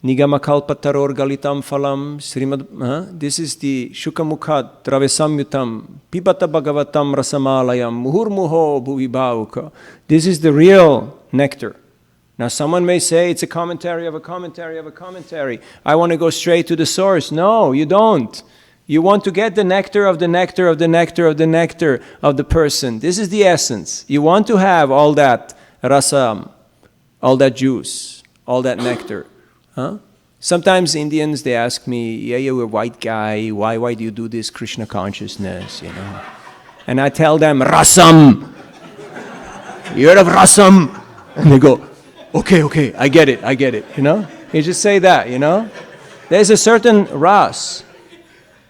Nigamakalpataror galitam phalam Srimad. This is the Shukamukhat Travesamyutam Pibata Bhagavatam Rasamalayam Muhurmuho Bhuvibhauka. This is the real nectar. Now someone may say it's a commentary of a commentary of a commentary. I want to go straight to the source. No, you don't. You want to get the nectar of the nectar of the nectar of the nectar of the person. This is the essence. You want to have all that rasam, all that juice, all that nectar. Sometimes Indians, they ask me, you're a white guy, why do you do this Krishna consciousness, And I tell them, rasam. You heard of rasam? And they go, okay, I get it, You just say that, There's a certain ras,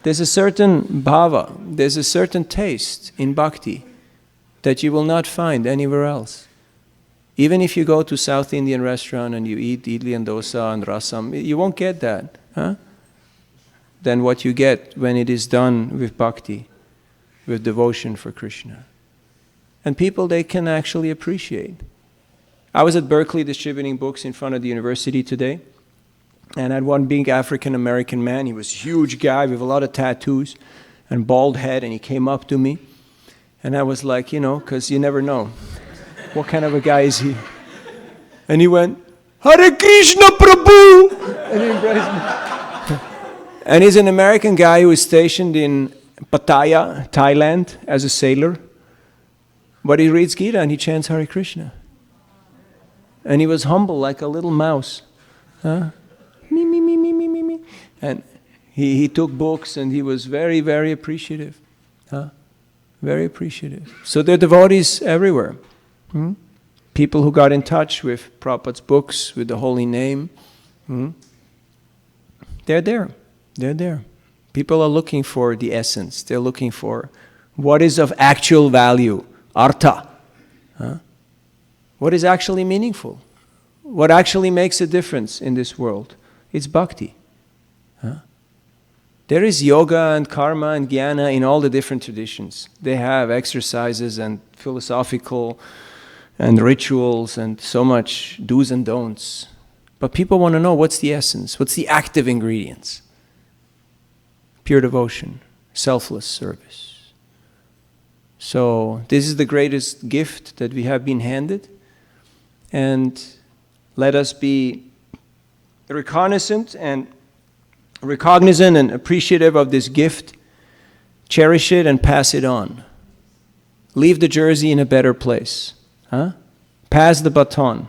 there's a certain bhava, there's a certain taste in bhakti that you will not find anywhere else. Even if you go to South Indian restaurant and you eat idli and dosa and rasam, you won't get that, than what you get when it is done with bhakti, with devotion for Krishna. And people, they can actually appreciate. I was at Berkeley distributing books in front of the university today, and I had one big African-American man. He was a huge guy with a lot of tattoos and bald head, and he came up to me, and I was like, because you never know. What kind of a guy is he? And he went, Hare Krishna Prabhu! And he embraced me. And he's an American guy who is stationed in Pattaya, Thailand, as a sailor. But he reads Gita and he chants Hare Krishna. And he was humble like a little mouse. Me. And he took books and he was very, very appreciative. Huh? Very appreciative. So there are devotees everywhere. People who got in touch with Prabhupada's books, with the holy name. They're there. They're there. People are looking for the essence. They're looking for what is of actual value, artha. What is actually meaningful? What actually makes a difference in this world? It's bhakti. There is yoga and karma and jnana in all the different traditions. They have exercises and philosophical and rituals and so much do's and don'ts. But people want to know what's the essence, what's the active ingredients? Pure devotion, selfless service. So this is the greatest gift that we have been handed. And let us be recognizant and appreciative of this gift. Cherish it and pass it on. Leave the jersey in a better place. Pass the baton.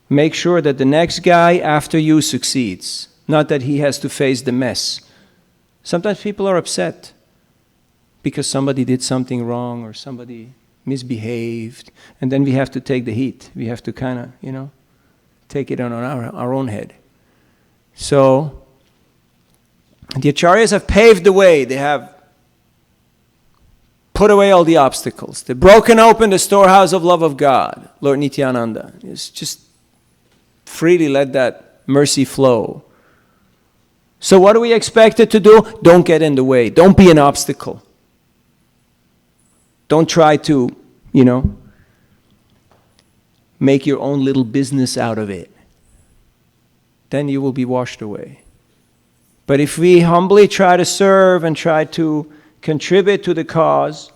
Make sure that the next guy after you succeeds, not that he has to face the mess. Sometimes people are upset because somebody did something wrong or somebody misbehaved, and then we have to take the heat. We have to kind of, take it on our own head. So, the acharyas have paved the way. They have put away all the obstacles. They've broken open the storehouse of love of God. Lord Nityananda is just freely let that mercy flow. So what are we expected to do? Don't get in the way. Don't be an obstacle. Don't try to, make your own little business out of it. Then you will be washed away. But if we humbly try to serve and try to contribute to the cause,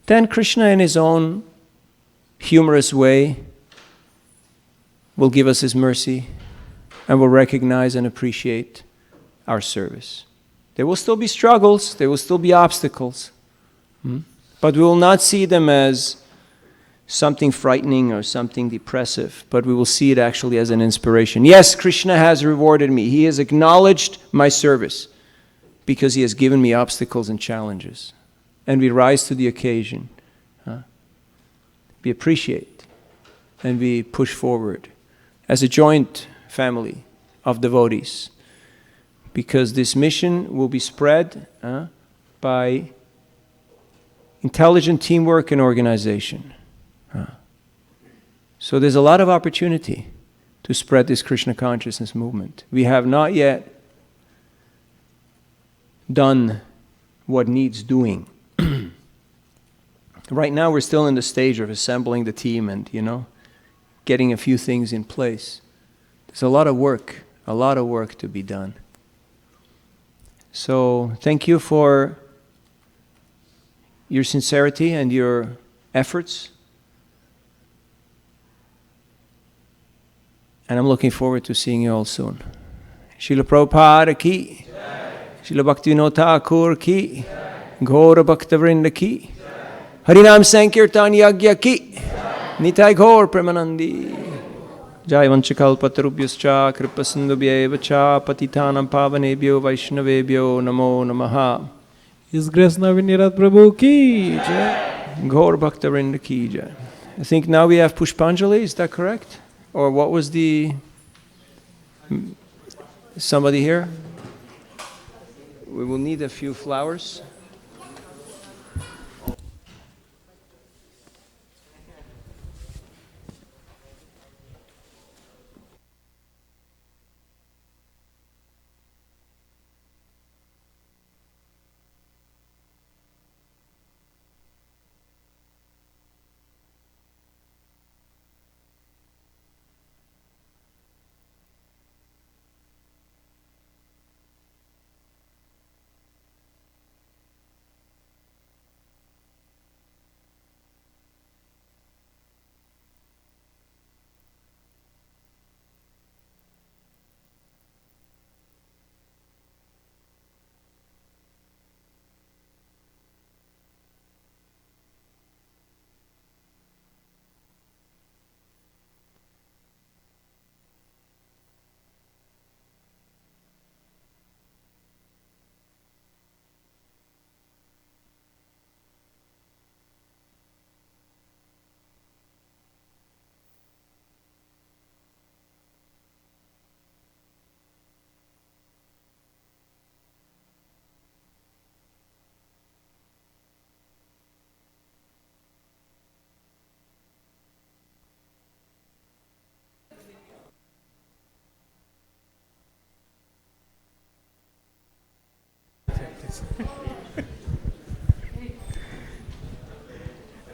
then Krishna in his own humorous way will give us his mercy and will recognize and appreciate our service. There will still be struggles, there will still be obstacles, but we will not see them as something frightening or something depressive, but we will see it actually as an inspiration. Yes, Krishna has rewarded me. He has acknowledged my service because he has given me obstacles and challenges. And we rise to the occasion. We appreciate and we push forward as a joint family of devotees, because this mission will be spread by intelligent teamwork and organization. So there's a lot of opportunity to spread this Krishna consciousness movement. We have not yet done what needs doing. Right now we're still in the stage of assembling the team and, getting a few things in place. There's a lot of work to be done. So thank you for your sincerity and your efforts. And I'm looking forward to seeing you all soon. Srila Prabhupada ki, Srila Bhaktivinoda Thakur ki, Ghora Bhaktavrinda ki, Harinam Sankirtan Yagya ki, Nitai Ghor Premanandi, Jai Vanchakalpatarubhyascha, Kripasindubhya cha, Patitanam Pavanebhyo Vaishnavebhyo Namo Namaha. His Grace Navinirat Prabhu ki jai. Ghor Bhaktavrinda ki jai. I think now we have Pushpanjali, is that correct? Or what was the... Somebody here? We will need a few flowers.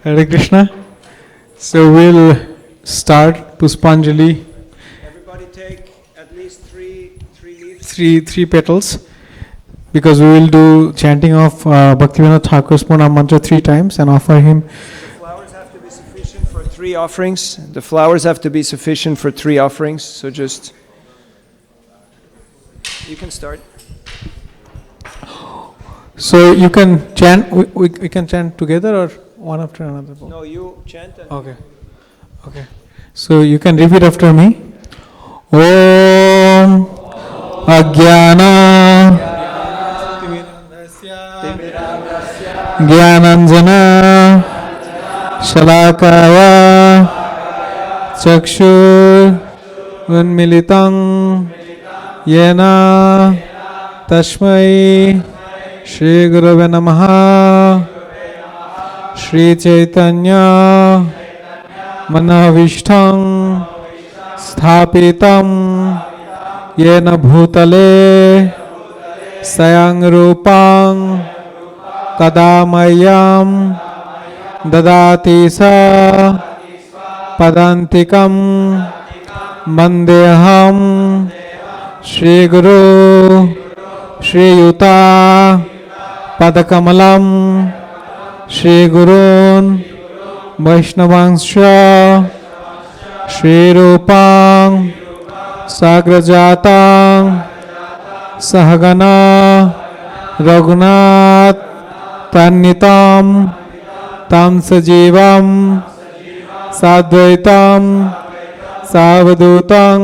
Hare Krishna. So we'll start Puspanjali. Everybody take at least three leaves. Three petals, because we will do chanting of Bhaktivinoda Thakur's Purnam Mantra 3 times and offer him. The flowers have to be sufficient for 3 offerings. The flowers have to be sufficient for 3 offerings. So just, you can start. So you can chant, we can chant together or one after another? No, you chant. Okay. So you can repeat after me. Om Ajnana Jnananjana Shalakaya Chakshur Unmilitam Yena Tashmai Shri Gurave Namaha Shri Chaitanya Manavishtam Sthapitam Yena Bhutale Sayang Rupang Tadamayam Dadati Sa Padantikam Mandeham Shri Guru Shri Yuta Padakamalam Shri Gurun Vaishnavanscha Shri Rupang Sagrajatang Sahagana Raghunath Tannitam Tam Sajivam Sadvaitam Savadutang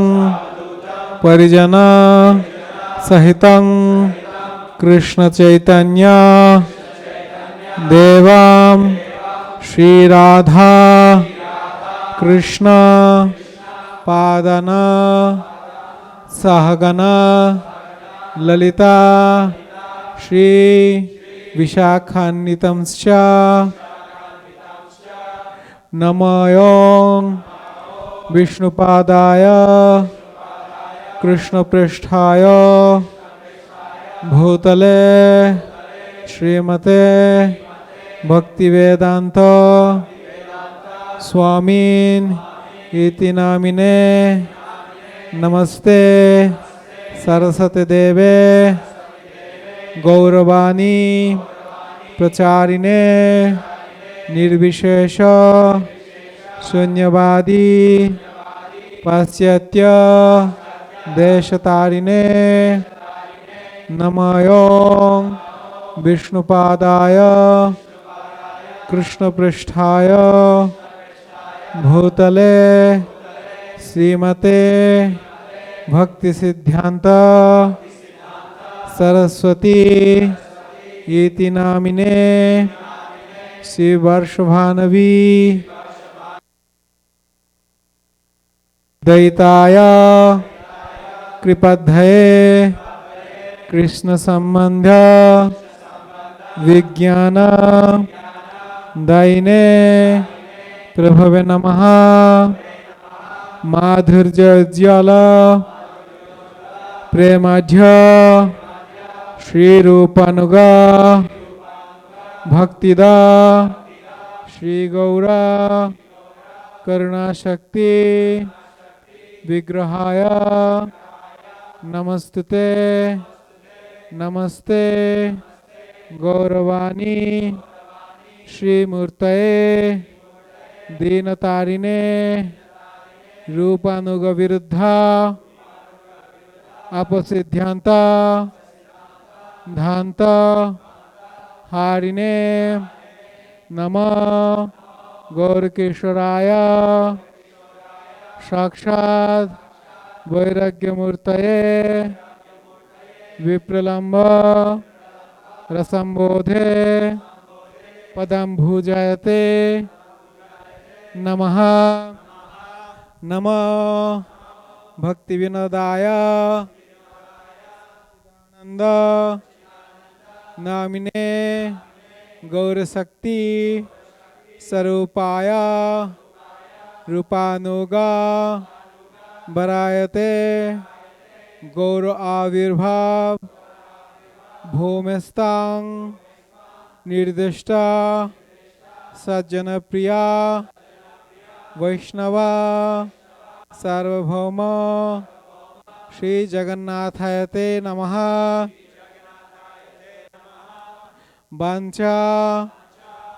Parijana Sahitang Krishna Chaitanya Devam Shri Radha Krishna Padana Sahagana Lalita Shri Vishakhannitamscha Namayong Vishnupadaya Krishna Prishthaya Bhutale Srimate Bhaktivedanta Swamin Iti Namine Namaste Saraswate Deve Gauravani Pracharine Nirvishesha Shunyavadi Pasyatya Deshatarine Namayong Vishnupadaya Krishna Pristhaya Bhutale Srimate Bhakti Siddhanta Saraswati Iti Namine Shri Varshabhanavi Daitaya Kripadhaye Krishna Sambandha Vijnana Daine Prabhave Namaha Madhurya Jala Premadhya Shri Rupanuga Bhaktida Shri Gaura Karuna Shakti Vigrahaya Namastute Namaste Gauravani Shri Murtaye Dinatarine Rupanuga Viruddha Apasiddhyanta Dhanta Harine Nama Gaurkeshwaraya Shakshad Vairagya Murtaye Vipralamba Rasambodhe Padam Bhujayate Namaha Nama Bhaktivinodaya Nanda Namine Gaurasakti Sarupaya Rupanuga Varayate Gaur Avirbhav Bhumistang Nirdishta Sajjana Priya Vaishnava Sarvabhauma Shri Jagannathayate Namaha Vancha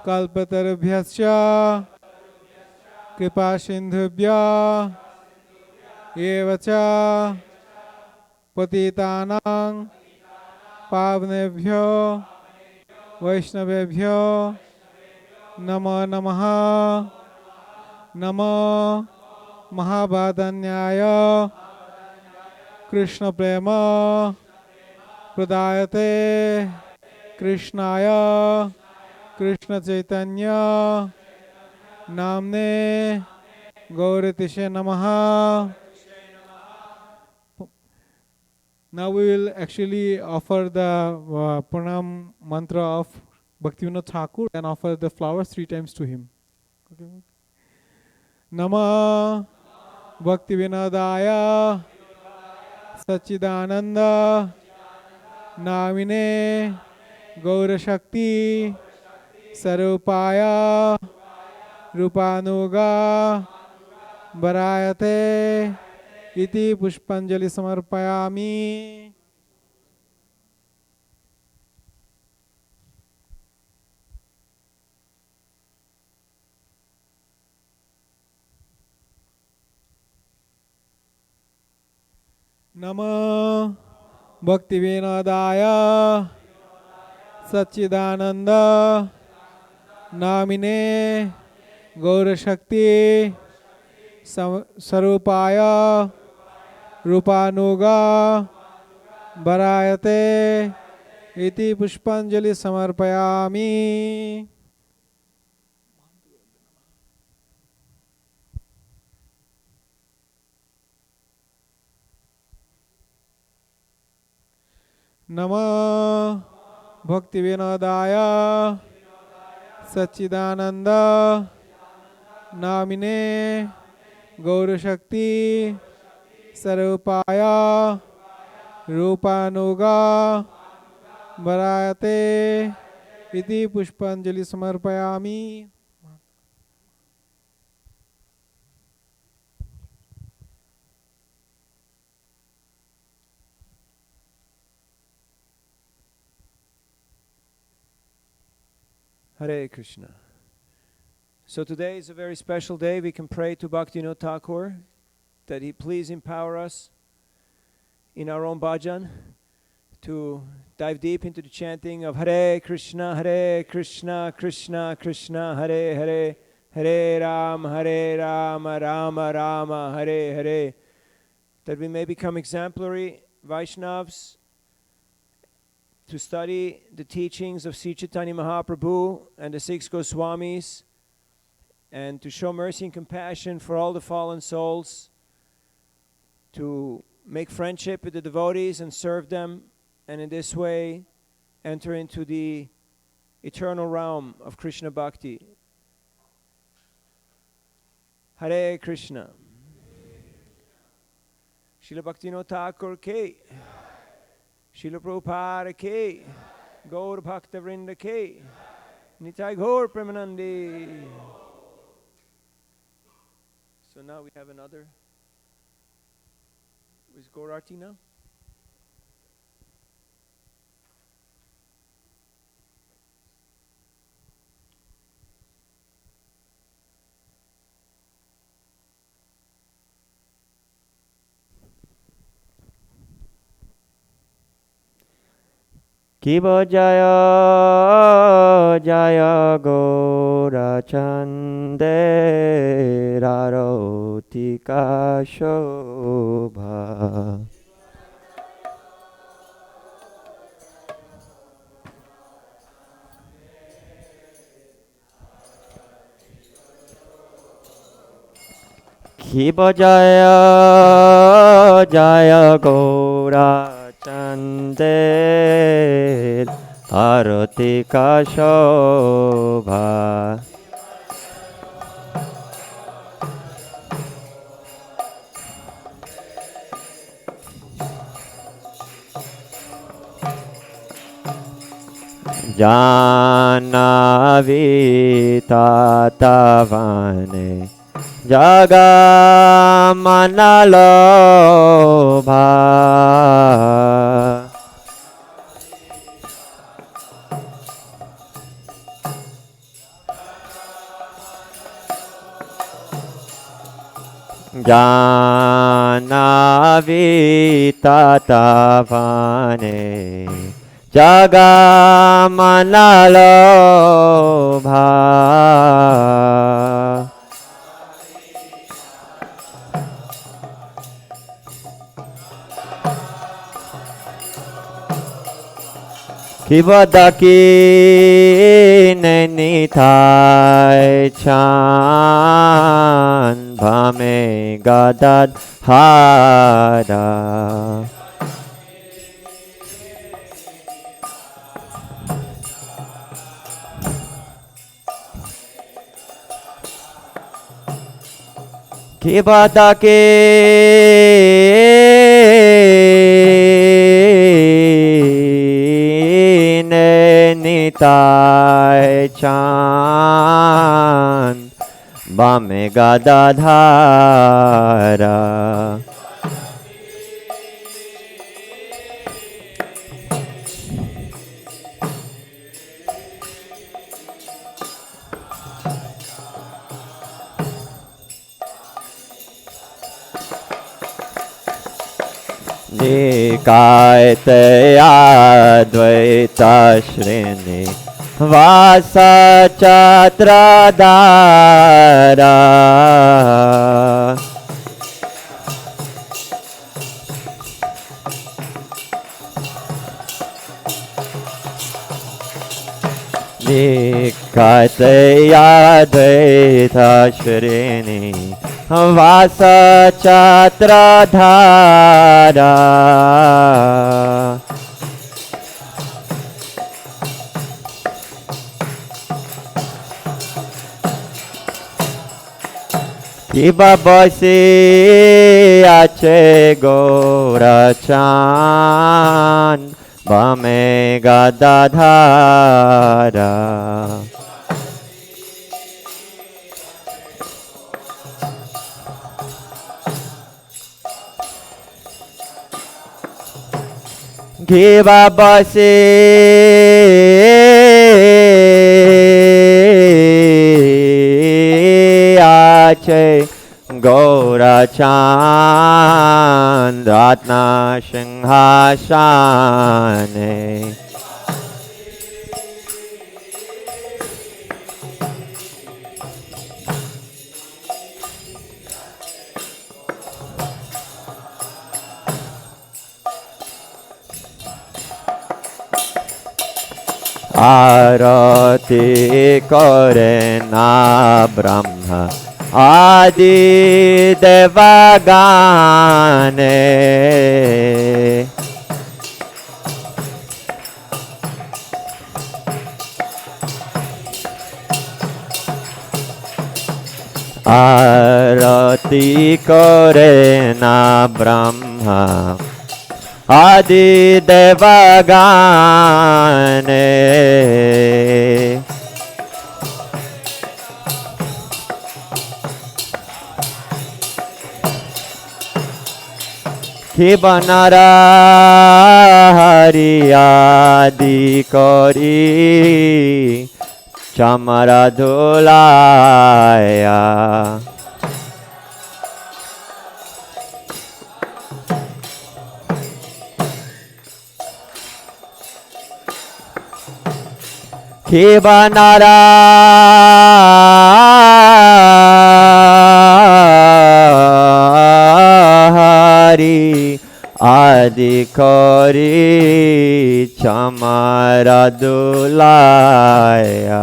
Kalpatarubhyascha Kripa Sindhubhya Evacha Patitanang Pavnebhyo Vaishnavebhyo Namo Namaha Namo Mahabhadanyaya Krishna Prema Pradayate Krishnaya Krishna Chaitanya Namne Gauratishe Namaha. Now we will actually offer the pranam mantra of Bhaktivinoda Thakur and offer the flowers 3 times to him. Okay. Namah Bhaktivinodaya Sachidananda Namine Gaura Shakti Sarupaya Rupanuga Varayate Iti Pushpanjali Samarpayami. Namah Bhaktivinodaya Sachidananda Namine Gaura Shakti Sarupaya Rupanuga Varayate Iti Pushpanjali Samarpayami. Namah Bhaktivinodaya Sachidananda Namine Gaura Shakti Sarupaya Rupanuga Varayate Iti Pushpanjali Samarpayami. Hare Krishna. So today is a very special day. We can pray to Bhaktivinoda Thakur that he please empower us in our own bhajan to dive deep into the chanting of Hare Krishna, Krishna Krishna, Hare Hare, Hare Rama, Rama Rama, Hare Hare. That we may become exemplary Vaishnavas to study the teachings of Sri Chaitanya Mahaprabhu and the 6 Goswamis, and to show mercy and compassion for all the fallen souls, to make friendship with the devotees and serve them, and in this way enter into the eternal realm of Krishna Bhakti. Hare Krishna. Srila Bhaktivinoda Thakur ke, Srila Prabhupada ke, Gaur Bhakta Vrinda ke, Nitai Gaur Premanandi. So now we have another. Is Gaur Arti now? Kibo Jaya Jaya Gora Chande Rarotika Shobha. Kibo Jaya Jaya Gora Chande Aratika Shobha. Janavi tatavane Jaga manalobha Janavi tatavane Jaga manalobha Kivadaki nenitai chan Bhame gadad hara Kivadaki nenitai chan Bhame gadadhara Nikaite Advaita Shrini Vasa Chatradhara Nikaite Advaita Shrini Vasa Chatradhara Kiba Basi Ache Gorachan Bhame Gadadhara Kiba Basi Ache Gorachan Ratna Singhasane Arati kore na Brahma Adi Devagane Arati kore na Brahma Adi Devagane Kibanara Hari Adi Kori Chamara Dulaya Kibanara Hari Adi Kori Chamara Dulaya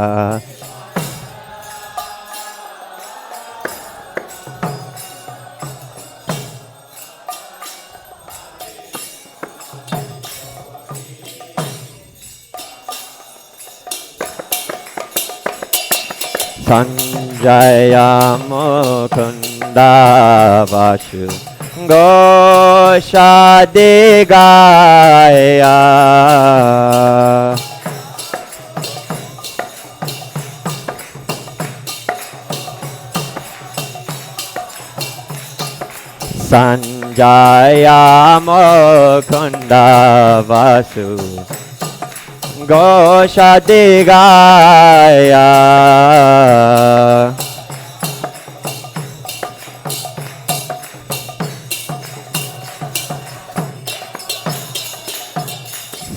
Sanjaya Mukunda Vashu Goshadigaya Sanjaya Mukunda Vasu Goshadigaya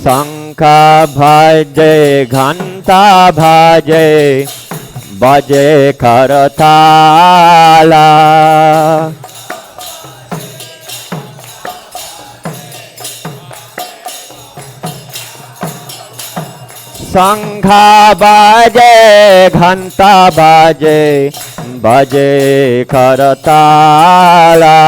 Sankha bhaje ghanta bhaje baje karatala Sankha baje ghanta baje baje karatala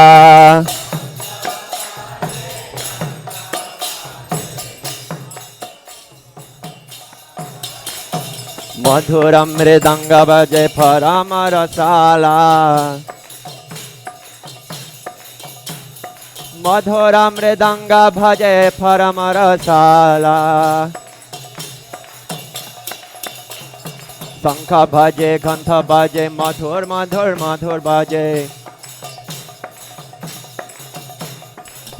Madhuram mridanga baje paramarasala Madhuram mridanga bhaje paramarasala Sankha bhaje ghantha bhaje madhur madhur madhur bhaje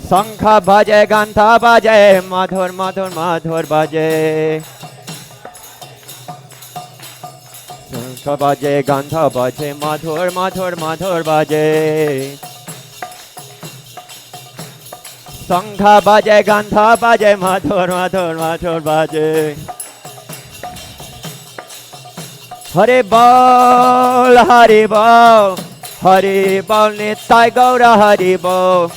Sankha bhaje ghantha bhaje madhur madhur madhur bhaje Sankha bhaje gandha bhaje madhur madhur madhur bhaje Sankha bhaje gandha bhaje madhur madhur madhur bhaje Hari bol Hari bol Hari bol Nitai Gaura Hari bol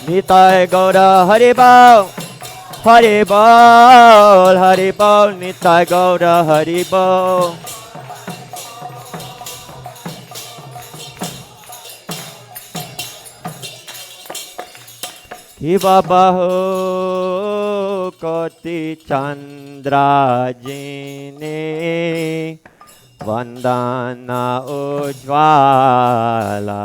Nitai Gaura Hari bol Hari bol Hari bol Nitai Gaura Hari bol Ki babaho koti chandra jine vandana ujvala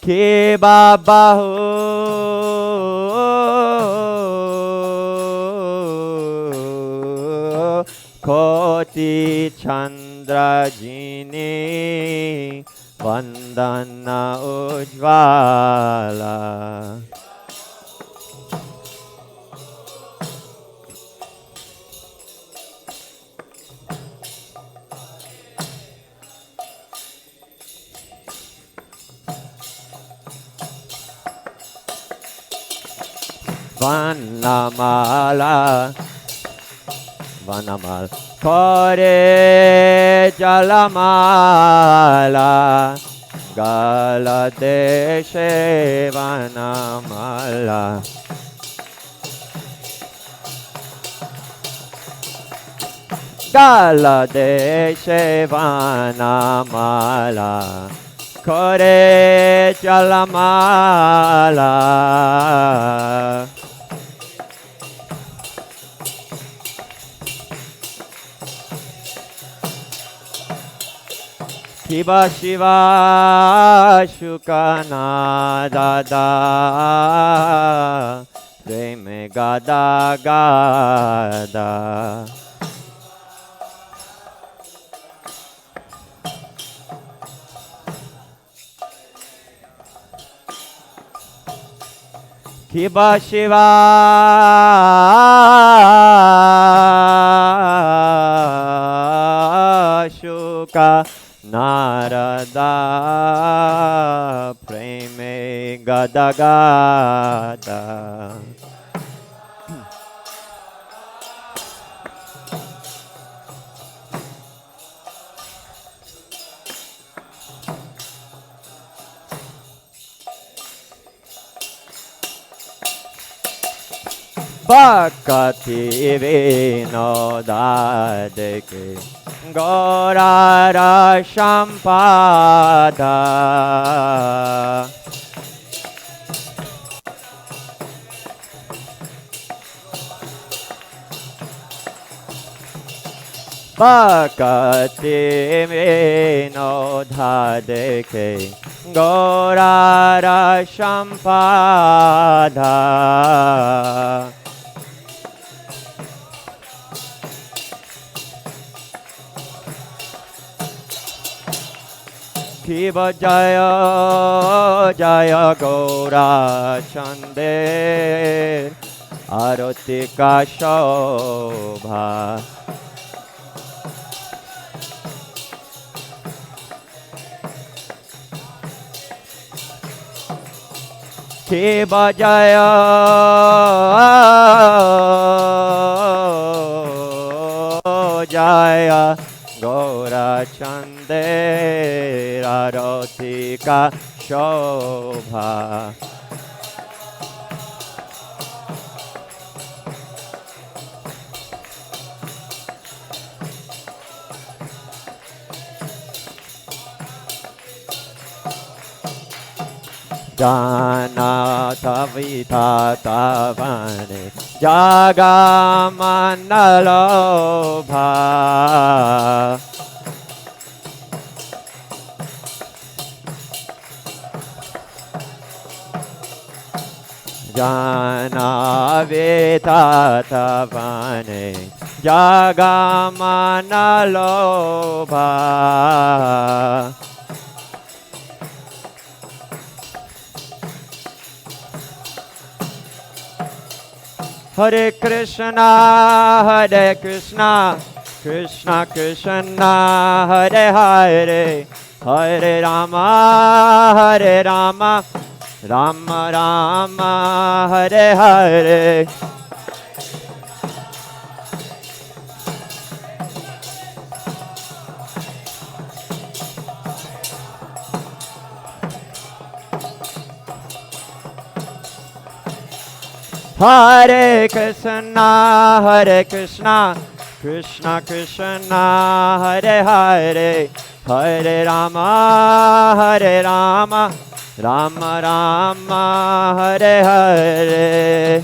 Ki babaho koti chandra jine vandana ujvala Vanamala Vanamal Kore Jalamala Galadeshe Vanamala Galadeshe Vanamala Kore Jalamala Shiva Shiva Shukana Dada Preme Gada Gada Shiva Shiva Shuka Narada Preme Gada Gada Bhakti Vinodadeke Gaurara Sampada Bhakti vinodhadeke Gaurara Sampada Kiva Jaya Jaya Gaura Chande Arotika Shobha Kiva Jaya Jaya Gaura Chande Arotika Shobha Jana Tavita Tavane Jagamanalobha Jana Vita Tavane Jagamanalobha Hare Krishna, Krishna Krishna, Hare Hare, Hare Rama, Rama Rama, Hare Hare. Hare Krishna, Krishna Krishna, Hare Hare, Hare Rama, Rama Rama, Hare Hare.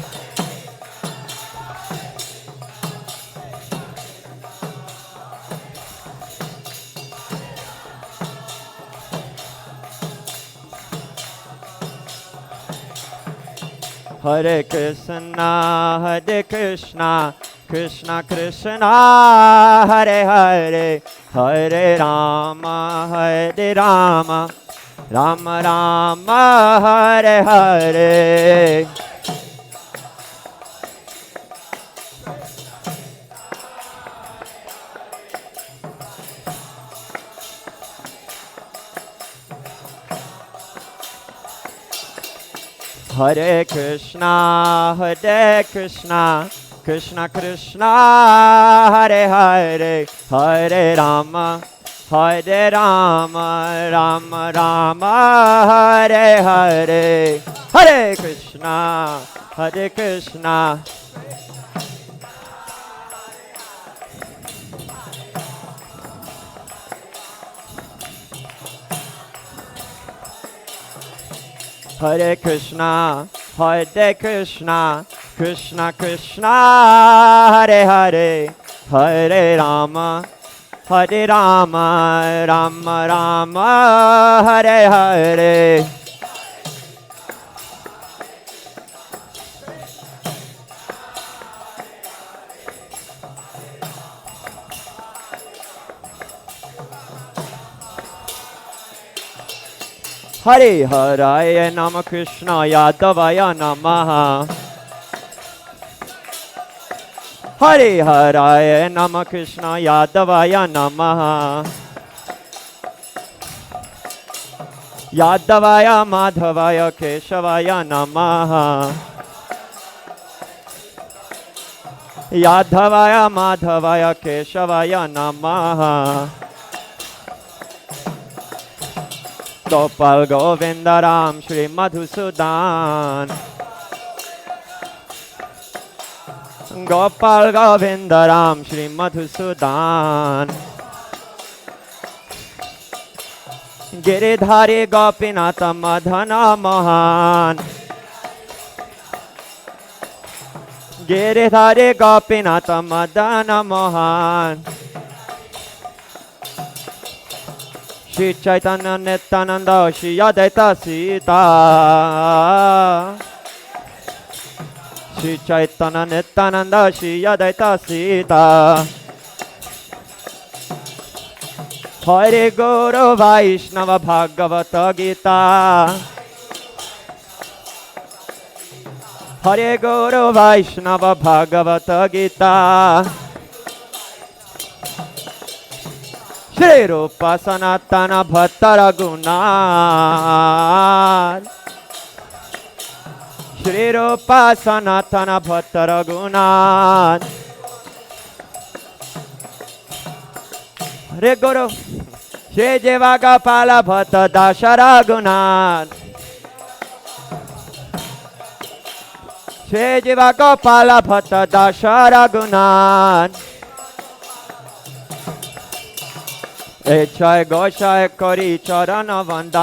Hare Krishna, Krishna Krishna, Hare Hare, Hare Rama, Rama Rama, Hare Hare. Hare Krishna, Krishna Krishna, Hare Hare, Hare Rama, Rama Rama, Hare Hare. Hare Krishna, Hare Krishna. Hare Krishna, Krishna Krishna, Hare Hare, Hare Rama, Rama Rama, Hare Hare. Hare Haraya Nama Krishna Yadavaya Namaha. Hare Haraya Nama Krishna Yadavaya Namaha. Yadavaya Madhavaya Keshavaya Namaha. Yadavaya Madhavaya Keshavaya Namaha. Gopal Govindaram Shri Madhusudan. Gopal Govindaram Shri Madhusudan. Giridhari Gopinata Madhana Mohan. Giridhari Gopinata Madhana Mohan. Shri Chaitanya Nityananda Shri Advaita Sita. Shri Chaitanya Nityananda Shri Advaita Sita. Hare Guru Vaishnava Bhagavata Gita. Hare Guru Vaishnava Bhagavata Gita. Shri Rupa Sanatana Bhatta Raghunath. Shri Rupa Sanatana Bhatta Raghunath. Hare Guru Shri Jivagapala Bhatta Dasha Raghunath. Shri Jivagapala Bhatta Dasha Raghunath. Echai Goshai Kori Charana Vandan.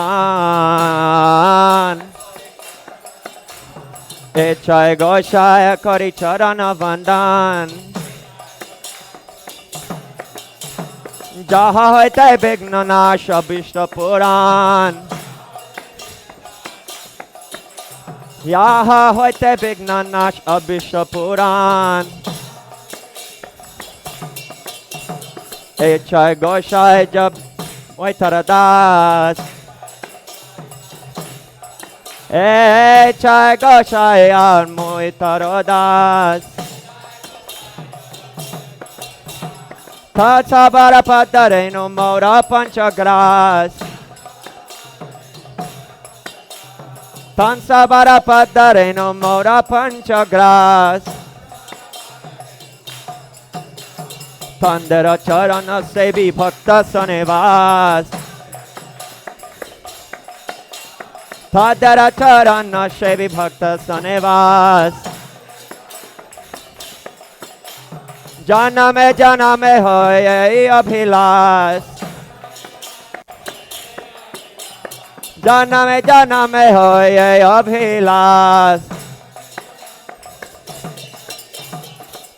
Echai Goshai Kori Charana Vandan. Jaha hoite Bigna Nash Abhishta Puran. Yaha hoite Bigna Nash Abhishta Puran. Echai Goshai Jab Vaitaradas. Echai Goshai Armoitaradas. Tatsabara Padareno Maura Panchagras. Tansabara Padareno Maura Panchagras. Tandera Charana Sevi Bhakta Sanevas. Tandera Charana Sevi Bhakta Sanevas. Janame hoye abhilas. Janame hoye abhilas.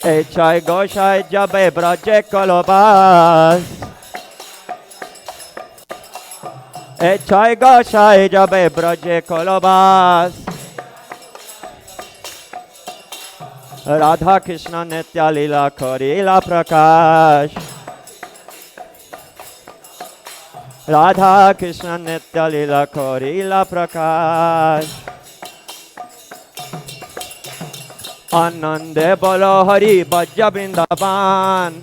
Echai Goshai Jabe Braje Kolobas. Echai Goshai Jabe Braje Kolobas. Radha Krishna Nitya Lila Korila Prakash. Radha Krishna Nitya Lila Korila Prakash. Anande Bolo Hari Bhajya Vrindavan.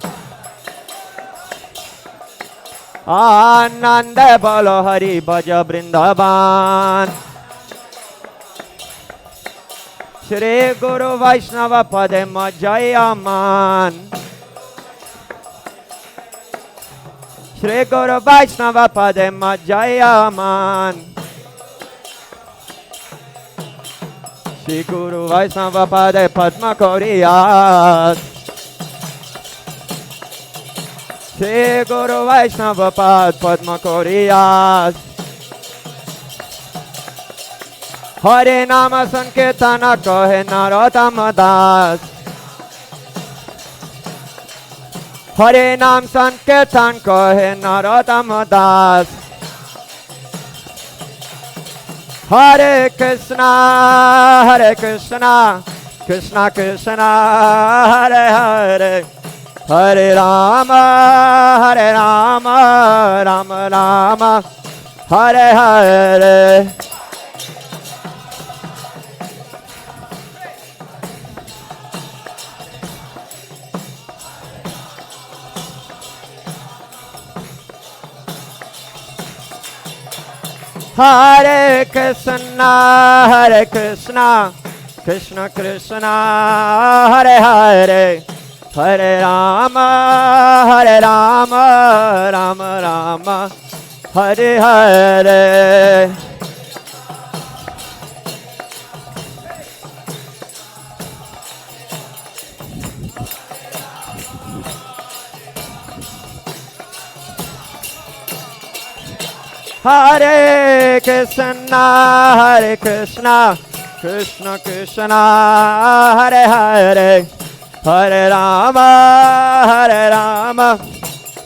Anande Bolo Hari Bhajya Vrindavan. Shri Guru Vaishnava Pade Majayaman. Shri Guru Vaishnava Pade Majayaman. Shri Guru Vaishnava Pade Padma Koriyat. Shri Guru Vaishnava Pad Padma Koriyat. Hare Nama Sankirtana Kohe Narottama Das. Hare Nam Sankirtan Kohe Narottama Das. Hare Krishna, Krishna Krishna, Hare Hare. Hare Rama, Rama Rama, Hare Hare. Hare Krishna, Krishna Krishna, Hare Hare. Hare Rama, Rama Rama, Hare Hare. Hare Krishna, Krishna Krishna, Hare Hare. Hare Rama,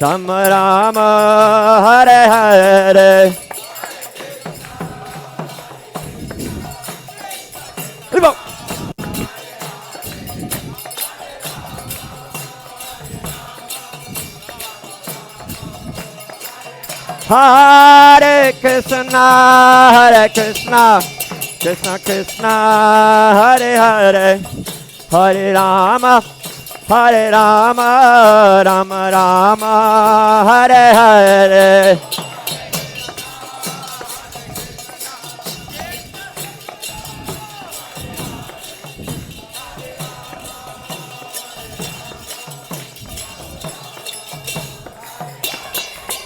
Rama Rama, Hare Hare. Hare Krishna, Hare Krishna, Krishna Krishna, Hare Hare, Hare Rama, Hare Rama, Rama Rama, Hare Hare.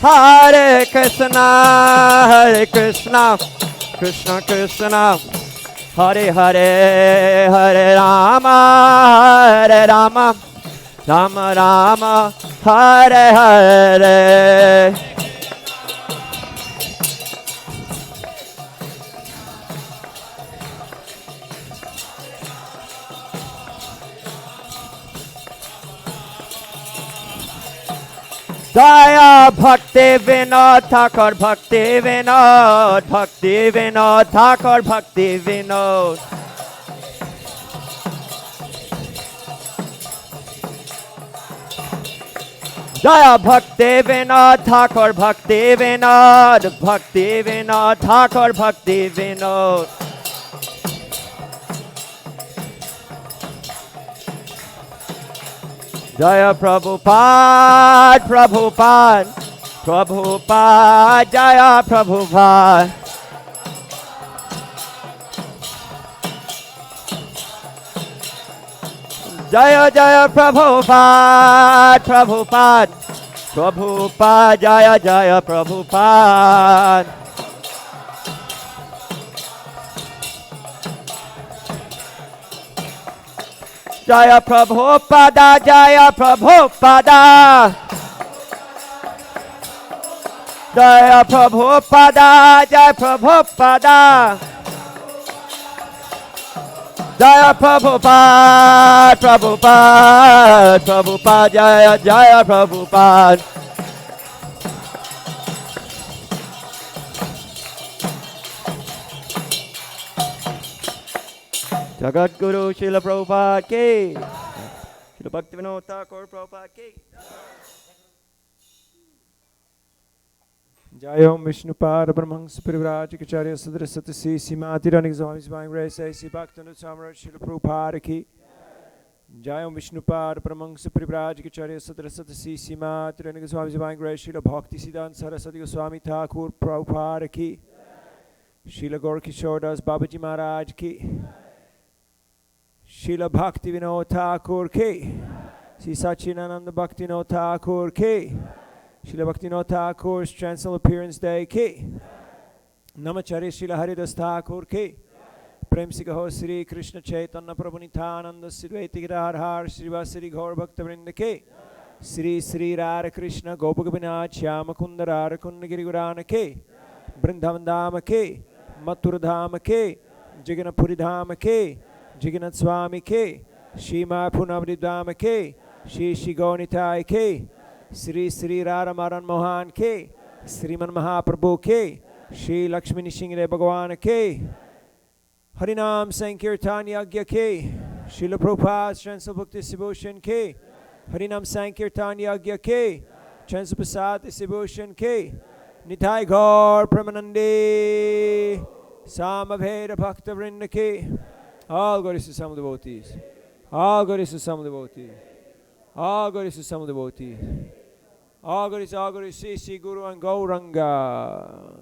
Hare Krishna, Krishna Krishna, Hare Hare, Hare Rama, Hare Rama, Rama Rama, Hare Hare. Jaya Bhaktivinoda Thakur, Bhaktivinoda, Bhaktivinoda Thakur, Bhaktivinoda. Jaya Bhaktivinoda Thakur, Bhaktivinoda, Bhaktivinoda Thakur, Bhaktivinoda. Jaya Prabhupada, Prabhupada, Prabhupada, Jaya Prabhupada. Jaya Jaya Prabhupada, Prabhupada, Prabhupada, Jaya Jaya Prabhupada. Jaya Prabhupada, Jaya Prabhupada. Jaya Prabhupada, Jaya Prabhupada. Jaya Prabhupada, Prabhupada, Prabhupada, Jaya Jaya Prabhupada. Jagat Guru Srila Prabhupada ki, Srila Bhaktivinoda Thakur Prabhupada ki. Jai Om Vishnu Pada Brahmans Parivraj Kacharya Sadra Satasi Simatiranik Swami Swami Grace Sri Bhaktivinoda Samrat Srila Prabhupada ki. Jai Om Vishnu Pada Brahmans Parivraj Kacharya Sadra Satasi Simatiranik Swami Swami Grace Srila Bhakti Siddhanta Saraswati Goswami Thakur Prabhupada ki. Srila Gaur Kishore Das Babaji Maharaj ki. Srila Bhaktivinoda Thakur ki. Sri Sachinananda Bhaktivinoda Thakur ki. Srila Bhaktivinoda Thakur's Transcendental Appearance Day ki. Namacharya Srila Haridas Thakur ki. Prem Se Kaho Sri Krishna Chaitanya Prabhu Nityananda Sri Radhar Sri Vasari Gaur Bhakta Vrinda ki. Sri Sri Radha Krishna Gopakabhinath Shyama Kunda Radha Kunda Girigurana ki. Vrindavan Dhama ki. Mathura Dhama ki. Jagannathpuri Dhama ki. Jagannath Swami ki. Shri Mayapur Dhama ki. Shri Shri Gaunitai ki. Sri Sri Radha Madan Mohan ki. Sriman Mahaprabhu ki. Shri Lakshmi Nrsimha Bhagavan ki. Harinam Sankirtan Yagya ki. Srila Prabhupada's Transcendental Bhakti Distribution ki. Harinam Sankirtan Yagya ki. Transcendental Prasad Distribution ki. Nitai Gaur Pramanandi. Samaveda Bhakta Vrinda ki. All glories to some devotees. All glories to some devotees. All glories to some devotees. All glories, Sri Sri Guru and Gauranga.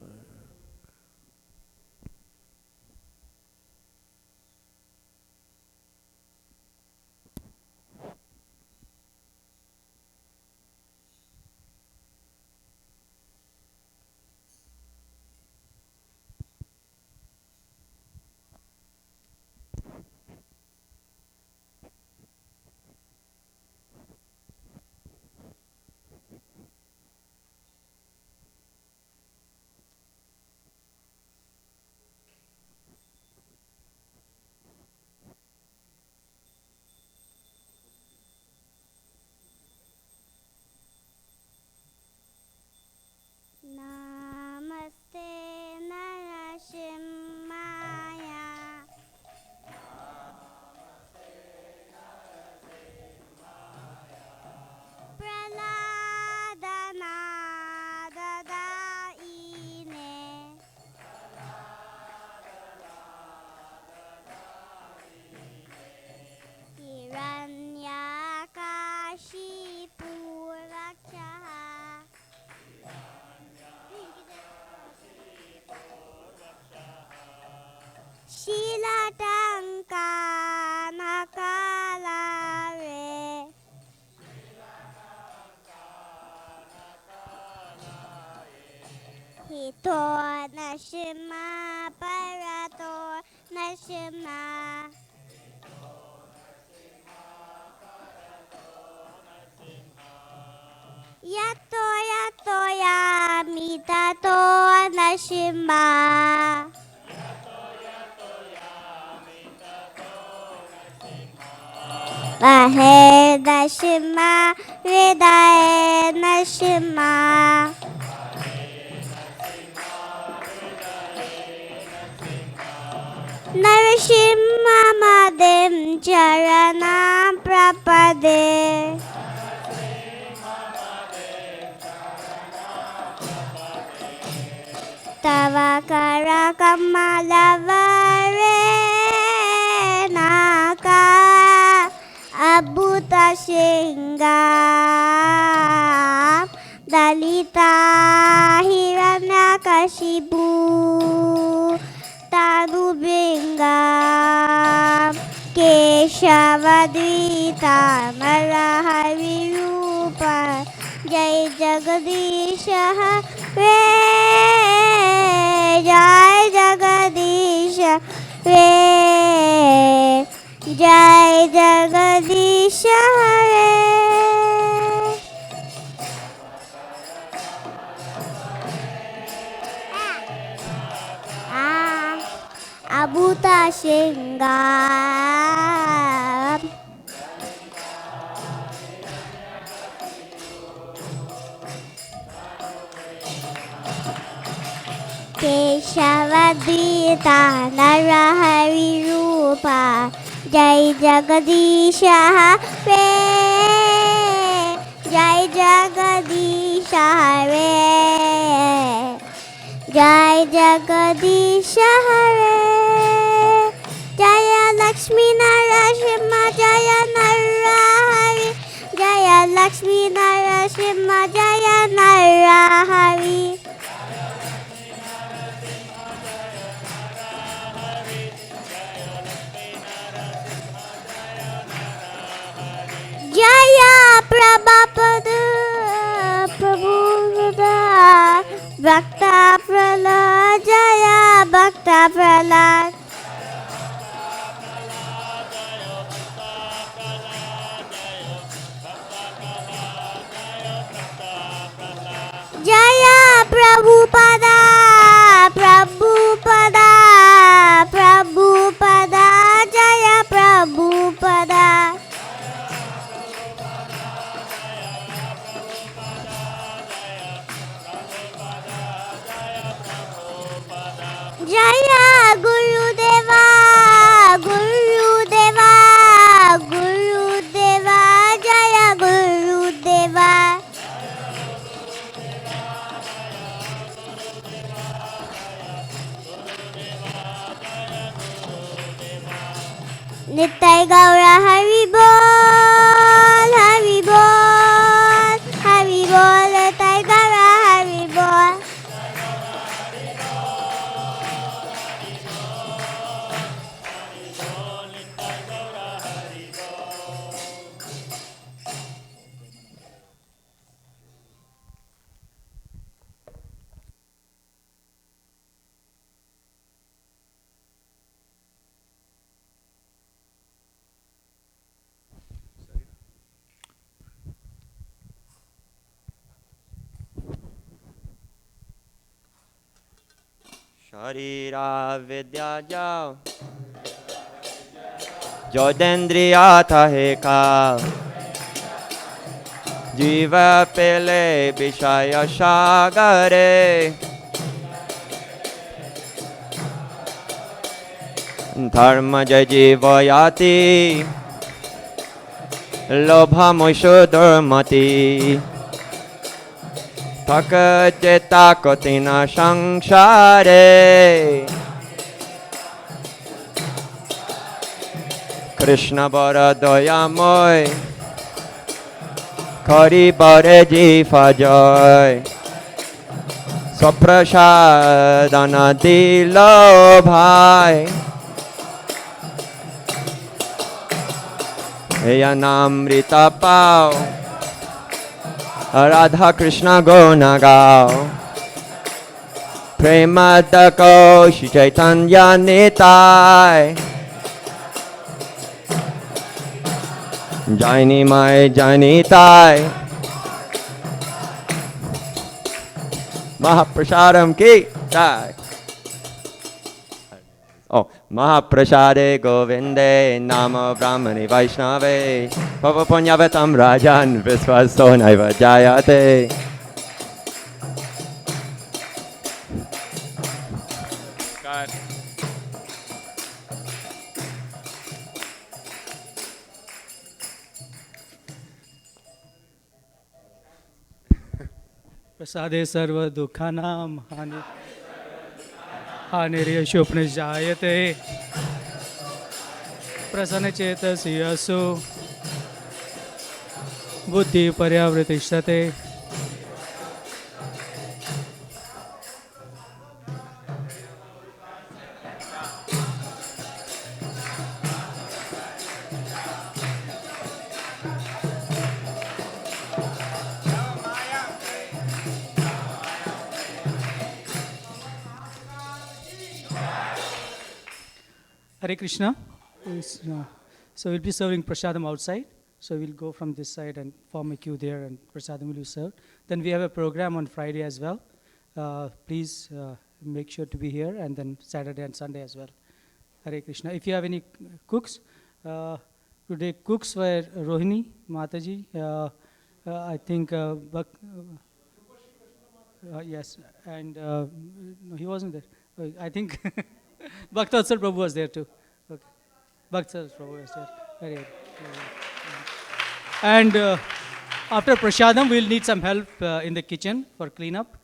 hito nashima parato nashima yato yato yamitato nashima Vahe nashima Vedaye nashima Narashima Madim Charanam Prapade Tavakara Kamalavare Naka Abhuta Singam Dalita Hiranyakashipu Tanubingam Keshavadvita Narahavirupa Jai Jagadisha Re Jai Jagadisha Re Jai Jagadisha Re Abhuta Singam Keshavadvita Narahavirupa Jai Jagadisha Hare Jai Jagadisha Hare Jai Jagadisha Hare Jaya Lakshmi Narasimha Jaya Narahari Jaya Lakshmi Narasimha Jaya Narahari Jaya Prabhupada Prabhupada Bhakta Prahlad Jaya Bhakta Prahlad Jaya Prabhupada Prabhupada Prabhupada Jaya Prabhupada Jaya Gurudeva Gurudeva Gurudeva Jaya Gurudeva Nittai Gaura Hari Bol Hari Bol Hari Bol Nittai Gaura Hari Bol Sharira Vidya Jao Jodendriya Taheka Jiva Pele Bishaya Shagare Dharma Jajivayati Lobha Moisho Dharmati Takacheta Kotina Shangshare Krishna Bara Doyamoy Kari Bare Jifa Joy Soprashadana Dilo Bhai Eya Namrita Pao Radha Krishna Gona Gao Premadako Shri Chaitanya Nitai. Jaini Mai Jaini Tai. Mahaprasadam ki jai. Oh, Mahaprasade Govinde Namo Brahmani Vaishnave Pava Punyavatam Rajan Visvaso Naiva Jayate. प्रसादे सर्व दुःखानां हानिर्यशोपनिजायते प्रसन्नचेतसि असु बुद्धिः पर्यावृतिष्ठते. Hare Krishna. So we'll be serving prasadam outside. So we'll go from this side and form a queue there, and prasadam will be served. Then we have a program on Friday as well. Please make sure to be here, and then Saturday and Sunday as well. Hare Krishna. If you have any cooks, today cooks were Rohini, Mataji, I think, yes, and no, he wasn't there. I think Bhaktivinoda Prabhu was there too. Okay. Bhaktivinoda Prabhu was there. Very good. And after prasadam, we'll need some help in the kitchen for cleanup.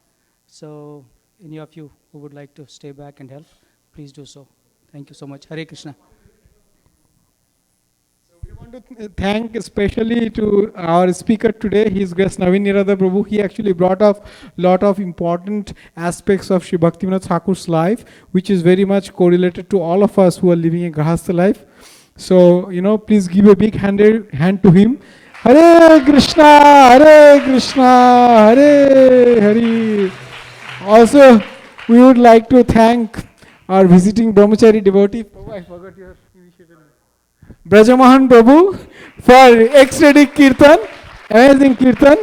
So any of you who would like to stay back and help, please do so. Thank you so much. Hare Krishna. We want to thank especially to our speaker today, His Grace Navin Nirada Prabhu. He actually brought up a lot of important aspects of Sri Bhaktivinoda Thakur's life, which is very much correlated to all of us who are living a Grahastha life. So, please give a big hand to him. Hare Krishna, Hare Krishna, Hare Hare. Also, we would like to thank our visiting brahmachari devotee. Oh, I forgot your initiative. Brajamahan Prabhu for ecstatic kirtan, amazing kirtan.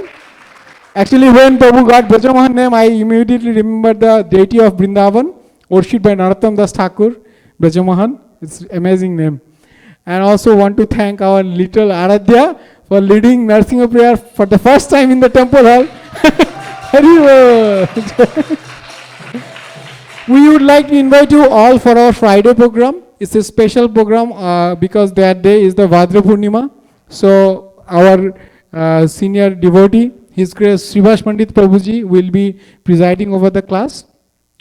Actually, when Prabhu got Brajamahan name, I immediately remember the deity of Vrindavan, worshipped by Narottam Das Thakur, Brajamahan. It's amazing name. And also want to thank our little Aradhya for leading Narsimha prayer for the first time in the temple hall. We would like to invite you all for our Friday program. It's a special program because that day is the Vadra Purnima. So our senior devotee, His Grace Srivas Pandit Prabhuji, will be presiding over the class.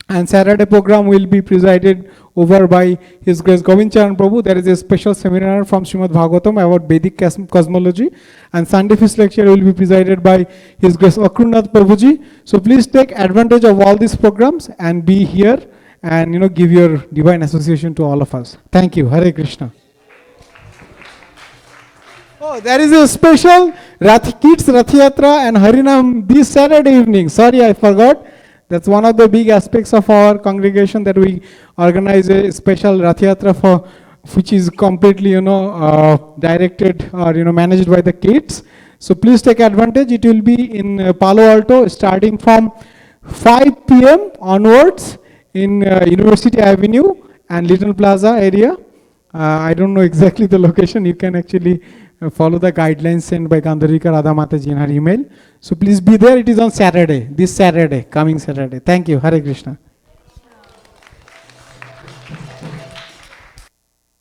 And Saturday program will be presided over by His Grace Govind Charan Prabhu. There is a special seminar from Srimad Bhagavatam about Vedic cosmology. And Sunday feast lecture will be presided by His Grace Akrunnath Prabhuji. So please take advantage of all these programs and be here and give your divine association to all of us. Thank you. Hare Krishna. Oh, there is a special Kids Rath Yatra and Harinam this Saturday evening. Sorry, I forgot. That's one of the big aspects of our congregation, that we organize a special Rath Yatra for, which is completely, directed or, managed by the kids. So please take advantage. It will be in Palo Alto starting from 5 p.m. onwards in University Avenue and Little Plaza area. I don't know exactly the location. You can actually follow the guidelines sent by Gandharika Radha Mataji in her email. So please be there. It is on Saturday, this Saturday, coming Saturday. Thank you. Hare Krishna.